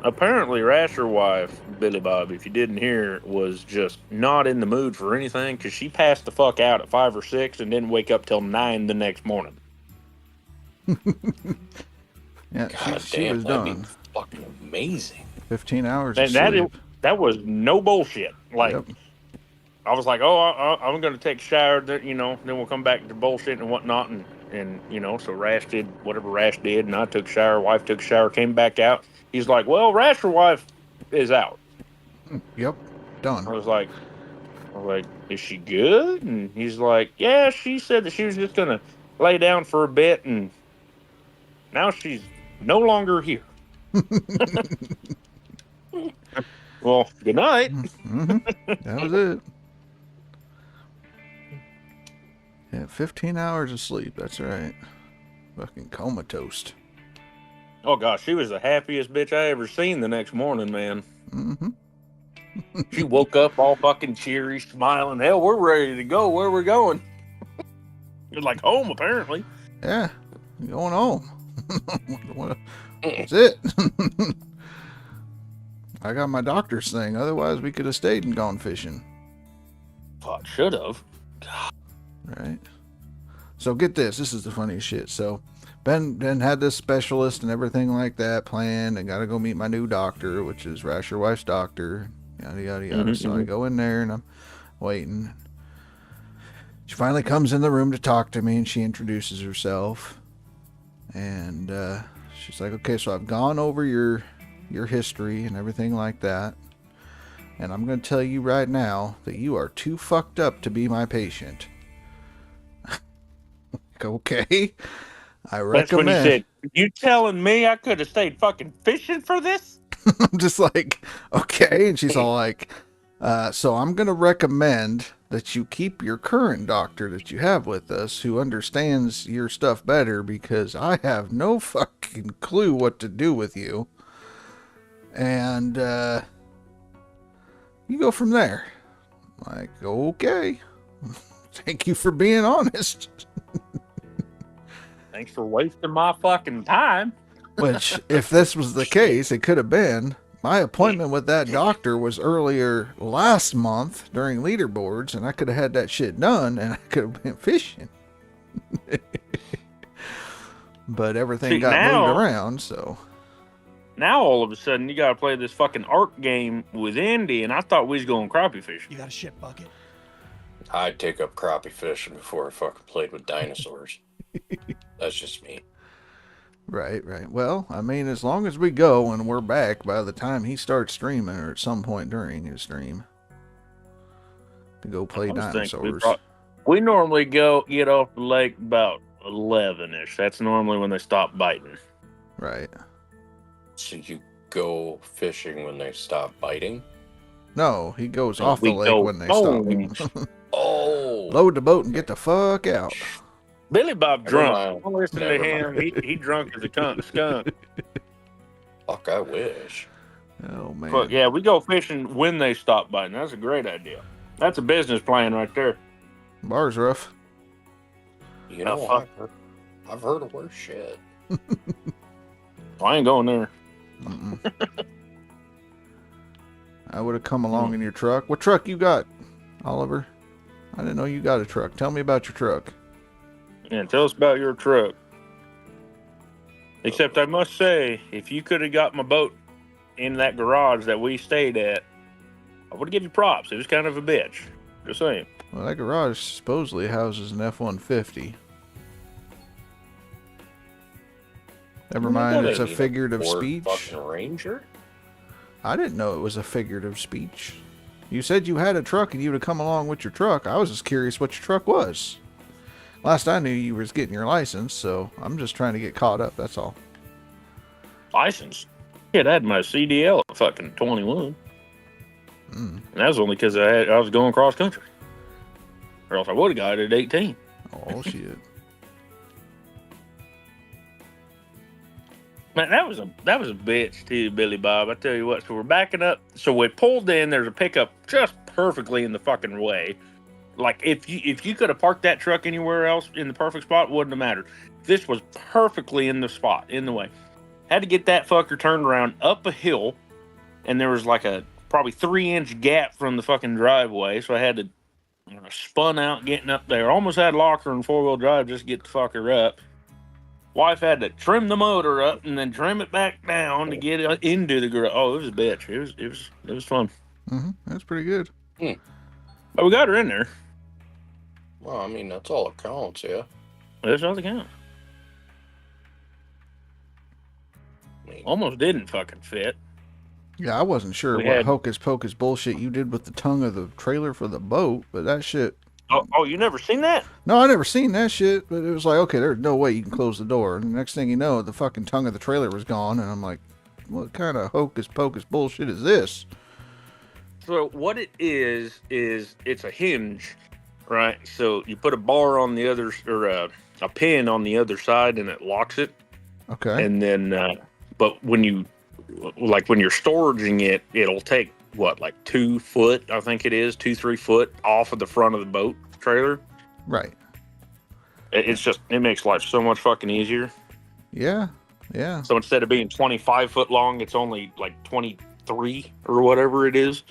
Apparently, Rasher wife, Billy Bob, if you didn't hear, was just not in the mood for anything because she passed the fuck out at 5 or 6 and didn't wake up till 9 the next morning. Yeah, God she damn, was that'd be done. fucking amazing. 15 hours And of sleep. that was no bullshit. Like, Yep. I was like, oh, I'm going to take a shower, then we'll come back to bullshit and whatnot. And so Rash did whatever Rash did, and I took a shower, wife took a shower, came back out. He's like, well, Rash, your wife is out. Yep. Done. I was like, is she good? And he's like, yeah, she said that she was just going to lay down for a bit, and now she's no longer here. Well, good night. Mm-hmm. That was it. Yeah, 15 hours of sleep. That's right. Fucking comatose. Oh gosh, she was the happiest bitch I ever seen the next morning, man. Mm-hmm. She woke up all fucking cheery, smiling. Hell, we're ready to go. Where we're going? You're like home, apparently. Yeah, going home. That's it. I got my doctor's thing. Otherwise, we could have stayed and gone fishing. Fuck, should have. Right. So get this. This is the funniest shit. So Ben had this specialist and everything like that planned. I got to go meet my new doctor, which is Rasher Wife's doctor. Yada, yada, yada. So I go in there and I'm waiting. She finally comes in the room to talk to me and she introduces herself. And she's like, okay, so I've gone over your history and everything like that. And I'm going to tell you right now that you are too fucked up to be my patient. Okay. I recommend. That's when he said, you telling me I could have stayed fucking fishing for this? I'm just like, okay. And she's all like, so I'm going to recommend that you keep your current doctor that you have with us who understands your stuff better because I have no fucking clue what to do with you. And you go from there. Like, okay. Thank you for being honest. Thanks for wasting my fucking time. Which, if this was the case, it could have been. My appointment with that doctor was earlier last month during leaderboards, and I could have had that shit done, and I could have been fishing. But everything got moved around, so. Now, all of a sudden, you got to play this fucking art game with Andy, and I thought we was going crappie fishing. You got a shit bucket? I'd take up crappie fishing before I fucking played with dinosaurs. That's just me. Right. Well, I mean, as long as we go and we're back by the time he starts streaming or at some point during his stream to go play dinosaurs. We normally get off the lake about 11-ish. That's normally when they stop biting. Right. So you go fishing when they stop biting? No, he goes off the lake when they stop. Oh. Load the boat and get the fuck out. Billy Bob drunk. Don't listen to him. He drunk as a skunk. Fuck, I wish. Oh, man. But yeah, we go fishing when they stop biting. That's a great idea. That's a business plan right there. Bar's rough. You know, I've heard of worse shit. I ain't going there. I would have come along in your truck. What truck you got, Oliver? I didn't know you got a truck. Tell me about your truck. Yeah, tell us about your truck. Except I must say, if you could have got my boat in that garage that we stayed at, I would have given you props. It was kind of a bitch. Just saying. Well, that garage supposedly houses an F-150. Never mind, it's a figurative speech. Fucking Ranger? I didn't know it was a figurative speech. You said you had a truck and you would have come along with your truck. I was just curious what your truck was. Last I knew, you was getting your license, so I'm just trying to get caught up, that's all. License? Yeah, I had my CDL at fucking 21. And that was only because I was going cross country. Or else I would have got it at 18. Oh, shit. Man, that was a bitch too, Billy Bob. I tell you what. So we're backing up. So we pulled in. There's a pickup just perfectly in the fucking way. Like if you could have parked that truck anywhere else in the perfect spot, wouldn't have mattered. This was perfectly in the spot, in the way. Had to get that fucker turned around up a hill, and there was like a probably 3-inch gap from the fucking driveway. So I had to spun out getting up there. Almost had locker and 4-wheel drive just to get the fucker up. Wife had to trim the motor up and then trim it back down to get it into the garage. Oh, it was a bitch. It was fun. That's pretty good. But we got her in there. Well, I mean, that's all it counts, yeah. That's all that counts. Almost didn't fucking fit. Yeah, I wasn't sure what hocus pocus bullshit you did with the tongue of the trailer for the boat, but that shit. Oh, you never seen that? No, I never seen that shit, but it was like, okay, there's no way you can close the door. And the next thing you know, the fucking tongue of the trailer was gone, and I'm like, what kind of hocus pocus bullshit is this? So what it is it's a hinge right? So you put a bar on the other, or a pin on the other side, and it locks it. Okay. And then, but when you're storing it, it'll take like 2 foot, I think it is 2-3 foot off of the front of the boat trailer. Right. It makes life so much fucking easier. Yeah. Yeah. So instead of being 25 foot long, it's only like 23 or whatever it is.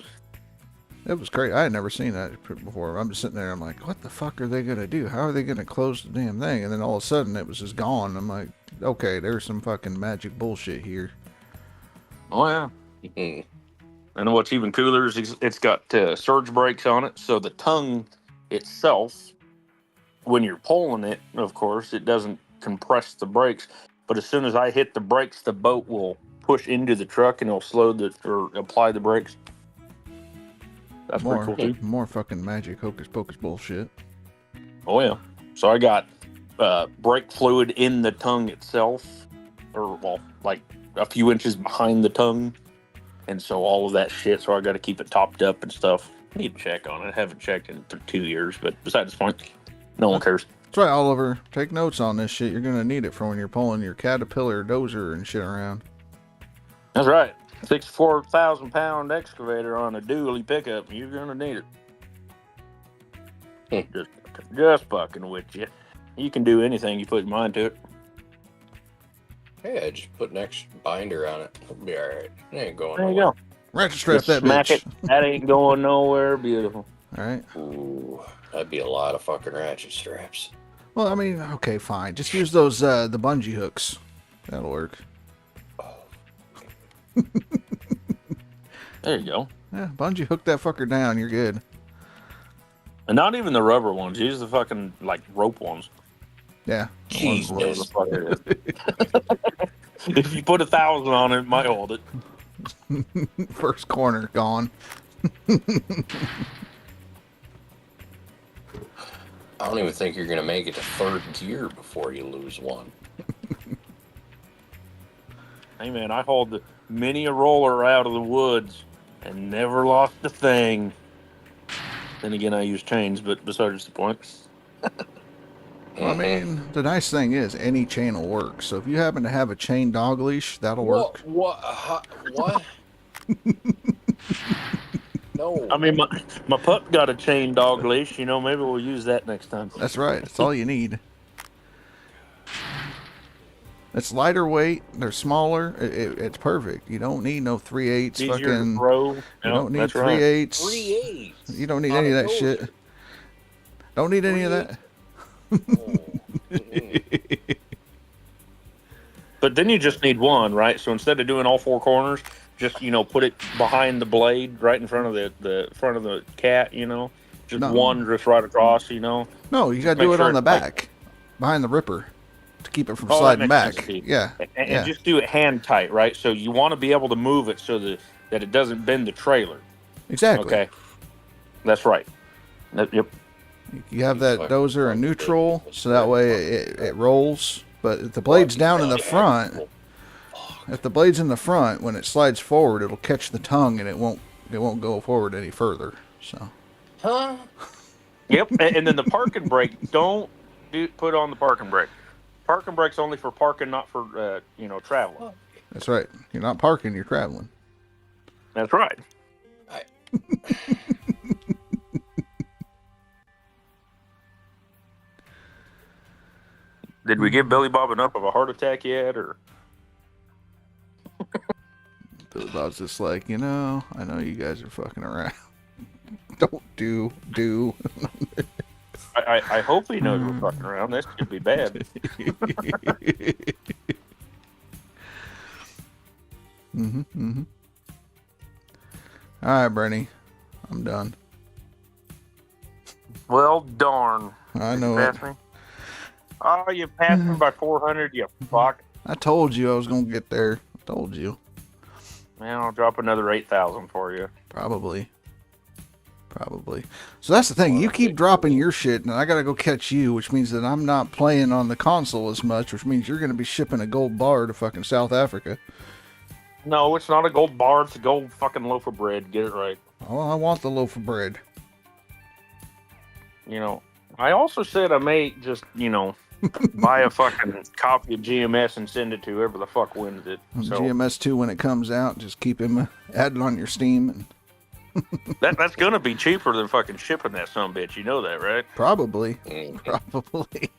It was great. I had never seen that before. I'm just sitting there. I'm like, what the fuck are they going to do? How are they going to close the damn thing? And then all of a sudden it was just gone. I'm like, okay, there's some fucking magic bullshit here. Oh, yeah. And what's even cooler is it's got surge brakes on it. So the tongue itself, when you're pulling it, of course, it doesn't compress the brakes. But as soon as I hit the brakes, the boat will push into the truck and it'll or apply the brakes. That's pretty cool too. More fucking magic hocus pocus bullshit. Oh yeah. So I got brake fluid in the tongue itself, or like a few inches behind the tongue, and so all of that shit. So I got to keep it topped up and stuff. I need to check on it. I haven't checked in 2 years, but besides the point, no one cares. That's right, Oliver. Take notes on this shit. You're gonna need it for when you're pulling your Caterpillar dozer and shit around. That's right. 64,000-pound excavator on a dually pickup. You're gonna need it. Just fucking with you. You can do anything you put your mind to it. Hey, I just put an extra binder on it. It'll be all right. It ain't going There you nowhere. go. Ratchet strap that Smack bitch. it. That ain't going nowhere. Beautiful. All right. Ooh, that'd be a lot of fucking ratchet straps. Well, I mean, okay, fine. Just use those the bungee hooks. That'll work. There you go. Yeah, bungee hook that fucker down. You're good. And not even the rubber ones. Use the fucking like rope ones. Yeah. Jesus. If you put 1,000 on it, it might hold it. First corner gone. I don't even think you're gonna make it to third gear before you lose one. Hey man, I hauled the mini roller out of the woods and never lost a thing. Then again, I use chains, but besides the point. Well, I mean, the nice thing is any chain will work. So if you happen to have a chain dog leash, that'll work. What? No. I mean, my pup got a chain dog leash. You know, maybe we'll use that next time. That's right. That's all you need. It's lighter weight. They're smaller. It's perfect. You don't need no 3/8 Easier fucking. to throw. You Yep, don't need that's 3/8. 3/8. You don't need any of that shit. Don't need any of that. But then you just need one, right? So instead of doing all 4 corners, just put it behind the blade, right in front of the front of the cat. Just one just right across. No, you got to do it on the back, behind the ripper, to keep it from that sliding makes back. sense. Yeah, and just do it hand tight, right? So you want to be able to move it so that it doesn't bend the trailer. Exactly. Okay, that's right. Yep. You have that dozer in neutral, so that way it rolls. But if the blade's down in the front, when it slides forward, it'll catch the tongue and it won't go forward any further. So. Huh? Yep. And then the parking brake, don't put on the parking brake. Parking brake's only for parking, not for traveling. That's right. You're not parking, you're traveling. That's right. Did we give Billy Bob enough of a heart attack yet, or? Billy Bob's just like, I know you guys are fucking around. Don't do. I hope he knows we're fucking around. This could be bad. All right, Bernie. I'm done. Well, darn. I know you it. passed me? Oh, you passed me by 400, you fuck. I told you I was going to get there. I told you. Man, I'll drop another 8,000 for you. Probably. So that's the thing. You keep dropping your shit, and I got to go catch you, which means that I'm not playing on the console as much, which means you're going to be shipping a gold bar to fucking South Africa. No, it's not a gold bar. It's a gold fucking loaf of bread. Get it right. Oh, I want the loaf of bread. you know, I also said I may just, you know, buy a fucking copy of GMS and send it to whoever the fuck wins it. So GMS 2 when it comes out, just keep him added on your Steam. And that's gonna be cheaper than fucking shipping that sumbitch. You know that, right? Probably. Probably.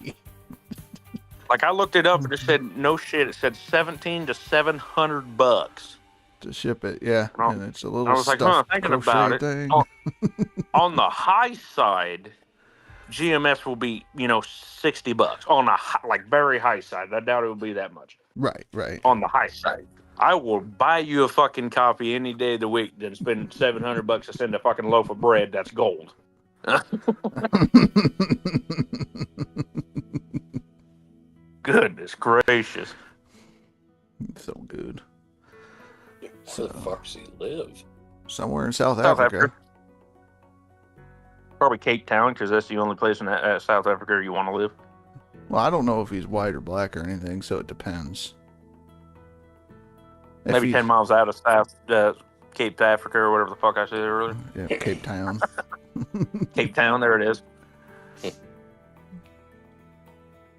Like, I looked it up and it said, no shit, it said $1,700 to $700 to ship it, yeah. And it's a little I was like, thinking about it. thing. On the high side, GMS will be, you know, $60. On the like very high side, I doubt it will be that much. Right. On the high side, I will buy you a fucking copy any day of the week than spend $700 to send a fucking loaf of bread that's gold. Goodness gracious. So good. Where the fuck does he live? Somewhere in South Africa. Probably Cape Town, because that's the only place in South Africa you want to live. Well, I don't know if he's white or black or anything, so it depends. Maybe 10 miles out of South Cape Africa or whatever the fuck I said earlier. Yeah, Cape Town. Cape Town, there it is.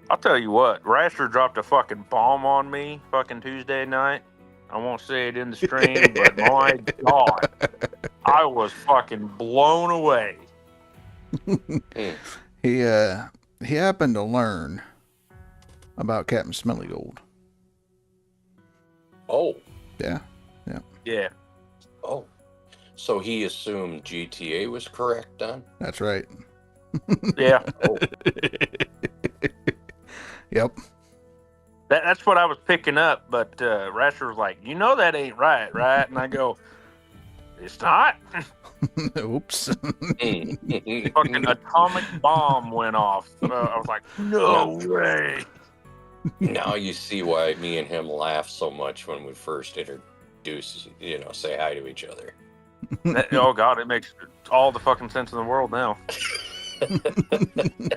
I'll tell you what, Rasher dropped a fucking bomb on me fucking Tuesday night. I won't say it in the stream, but my God, I was fucking blown away. He happened to learn about Captain Smelly Gold. Oh. Yeah. Oh. So he assumed GTA was correct then? That's right. Yeah. Oh. Yep. That's what I was picking up, but Rasher was like, you know that ain't right? And I go, it's not. Oops. Fucking atomic bomb went off. I was like, no way. Now you see why me and him laugh so much when we first introduce, you know, say hi to each other. Oh God, it makes all the fucking sense in the world now.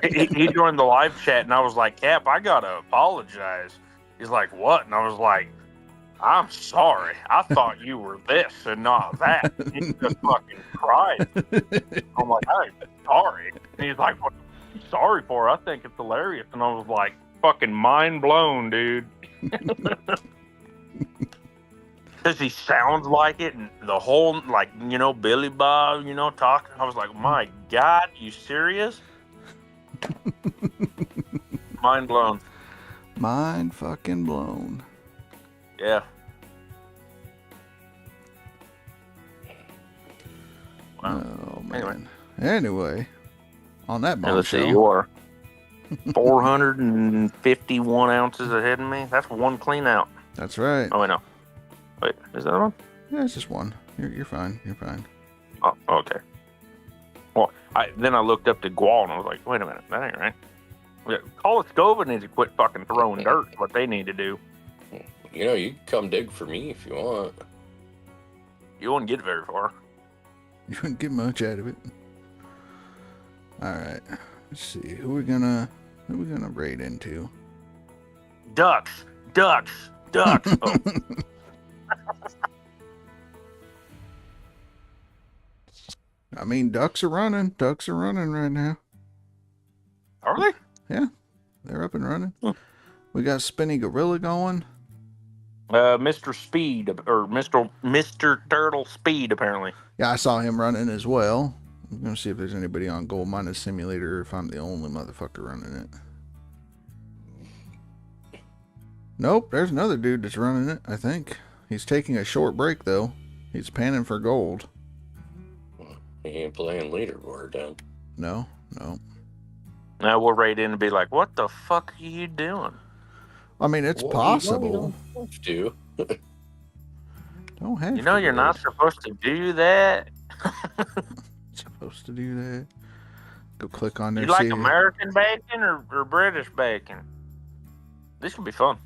he joined the live chat and I was like, Cap, I gotta apologize. He's like, what? And I was like, I'm sorry. I thought you were this and not that. He just fucking cried. I'm like, I'm sorry. And he's like, what are you sorry for? I think it's hilarious. And I was like, fucking mind blown, dude. Because he sounds like it and the whole, like, you know, Billy Bob, you know, talking. I was like, my God, you serious? Mind blown. Mind fucking blown. Yeah. Wow. Oh, man. Anyway, on that bombshell. Let's see, you are 451 ounces ahead of me. That's one clean out. That's right. Oh, wait, no. Wait, is that one? Yeah, it's just one. You're fine. You're fine. Oh, okay. Well, then I looked up to Gual and I was like, wait a minute, that ain't right. Call it Scova needs to quit fucking throwing dirt. What they need to do. You know, you can come dig for me if you want. You wouldn't get very far. You wouldn't get much out of it. All right. Let's see. Who we gonna raid into? Ducks. Oh. I mean, ducks are running. Ducks are running right now. Are they? Yeah, they're up and running. We got Spinny Gorilla going. Mr. Speed, or Mr. Turtle Speed, apparently. Yeah, I saw him running as well. I'm gonna see if there's anybody on Gold Miners Simulator, or if I'm the only motherfucker running it. Nope, there's another dude that's running it, I think. He's taking a short break, though. He's panning for gold. He ain't playing leaderboard, then. No. Now we'll raid in and be like, what the fuck are you doing? I mean, it's possible. You don't have to. Don't have You know, to you're do not it. supposed to do that. Supposed to do that. Go click on there. You like see American bacon or British bacon? This could be fun.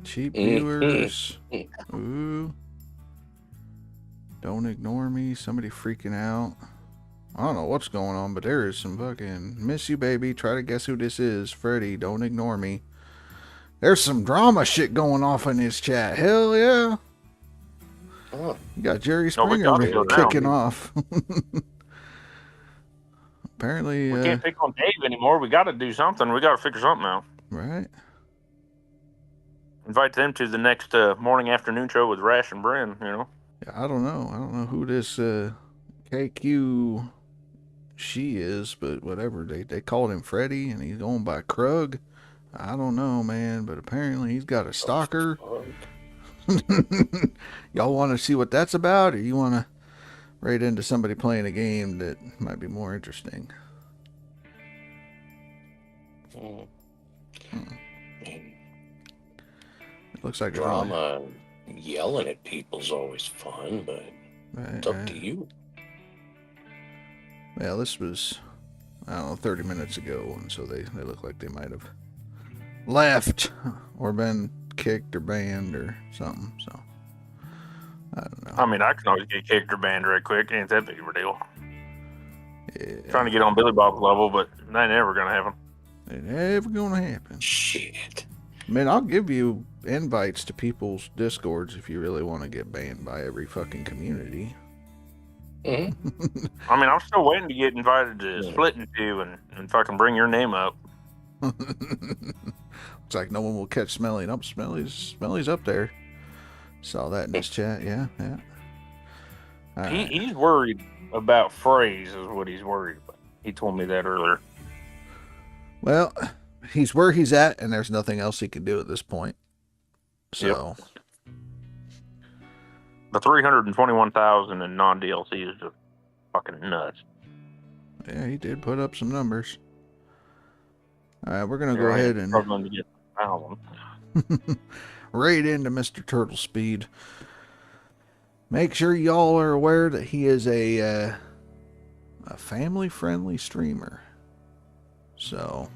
cheap viewers. Ooh. Don't ignore me. Somebody freaking out. I don't know what's going on, but there is some fucking miss you, baby. Try to guess who this is. Freddy, don't ignore me. There's some drama shit going off in this chat. Hell yeah. You got Jerry Springer kicking off. apparently, We can't pick on Dave anymore. We got to do something. We got to figure something out. right. Invite them to the next morning afternoon show with Rash and Bryn. You know. Yeah, I don't know who this KQ she is, but whatever. They called him Freddy, and he's going by Krug. I don't know, man, but apparently he's got a stalker. Y'all want to see what that's about, or you want to raid into somebody playing a game that might be more interesting? It looks like drama and yelling at people's always fun, but it's up to you. Well, this was, I don't know, 30 minutes ago, and so they look like they might have left or been kicked or banned or something, so I don't know. I mean, I can always get kicked or banned right quick. Ain't that big of a deal. Yeah. Trying to get on Billy Bob's level, but that ain't ever going to happen. It never gonna happen. Shit. I mean, I'll give you invites to people's Discords if you really want to get banned by every fucking community. Mm-hmm. I mean, I'm still waiting to get invited to Split in Two and fucking bring your name up. It's like no one will catch Smelly. Nope, Smelly's up there. Saw that in his chat. Yeah. He's worried about phrase is what he's worried about. He told me that earlier. Well, he's where he's at, and there's nothing else he can do at this point. So, the 321,000 in non-DLC is just fucking nuts. Yeah, he did put up some numbers. All right, we're gonna go ahead and struggling to get 1,000. raid into Mr. Turtle Speed. Make sure y'all are aware that he is a family-friendly streamer. So,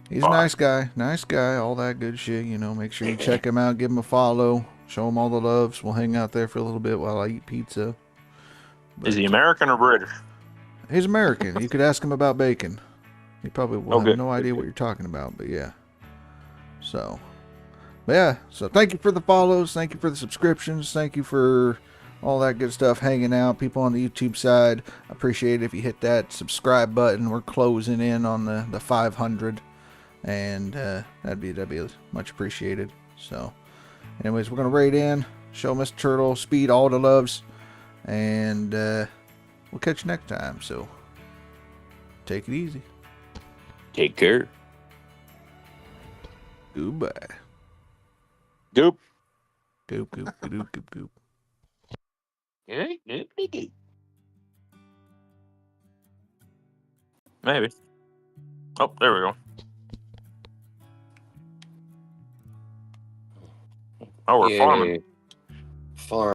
he's a nice guy, all that good shit, you know. Make sure you check him out, give him a follow, show him all the loves. We'll hang out there for a little bit while I eat pizza. Is he American or British? He's American. You could ask him about bacon. He probably will have no idea what you're talking about, but yeah. So thank you for the follows, thank you for the subscriptions, thank you for all that good stuff, hanging out. People on the YouTube side, I appreciate it if you hit that subscribe button. We're closing in on the 500, and that'd be much appreciated. So, anyways, we're gonna raid in, show Mr. Turtle Speed all the loves, and we'll catch you next time. So, take it easy. Take care. Goodbye. Goop. Goop, goop, goop, goop, goop. Maybe. Oh, there we go. Oh, we're farming.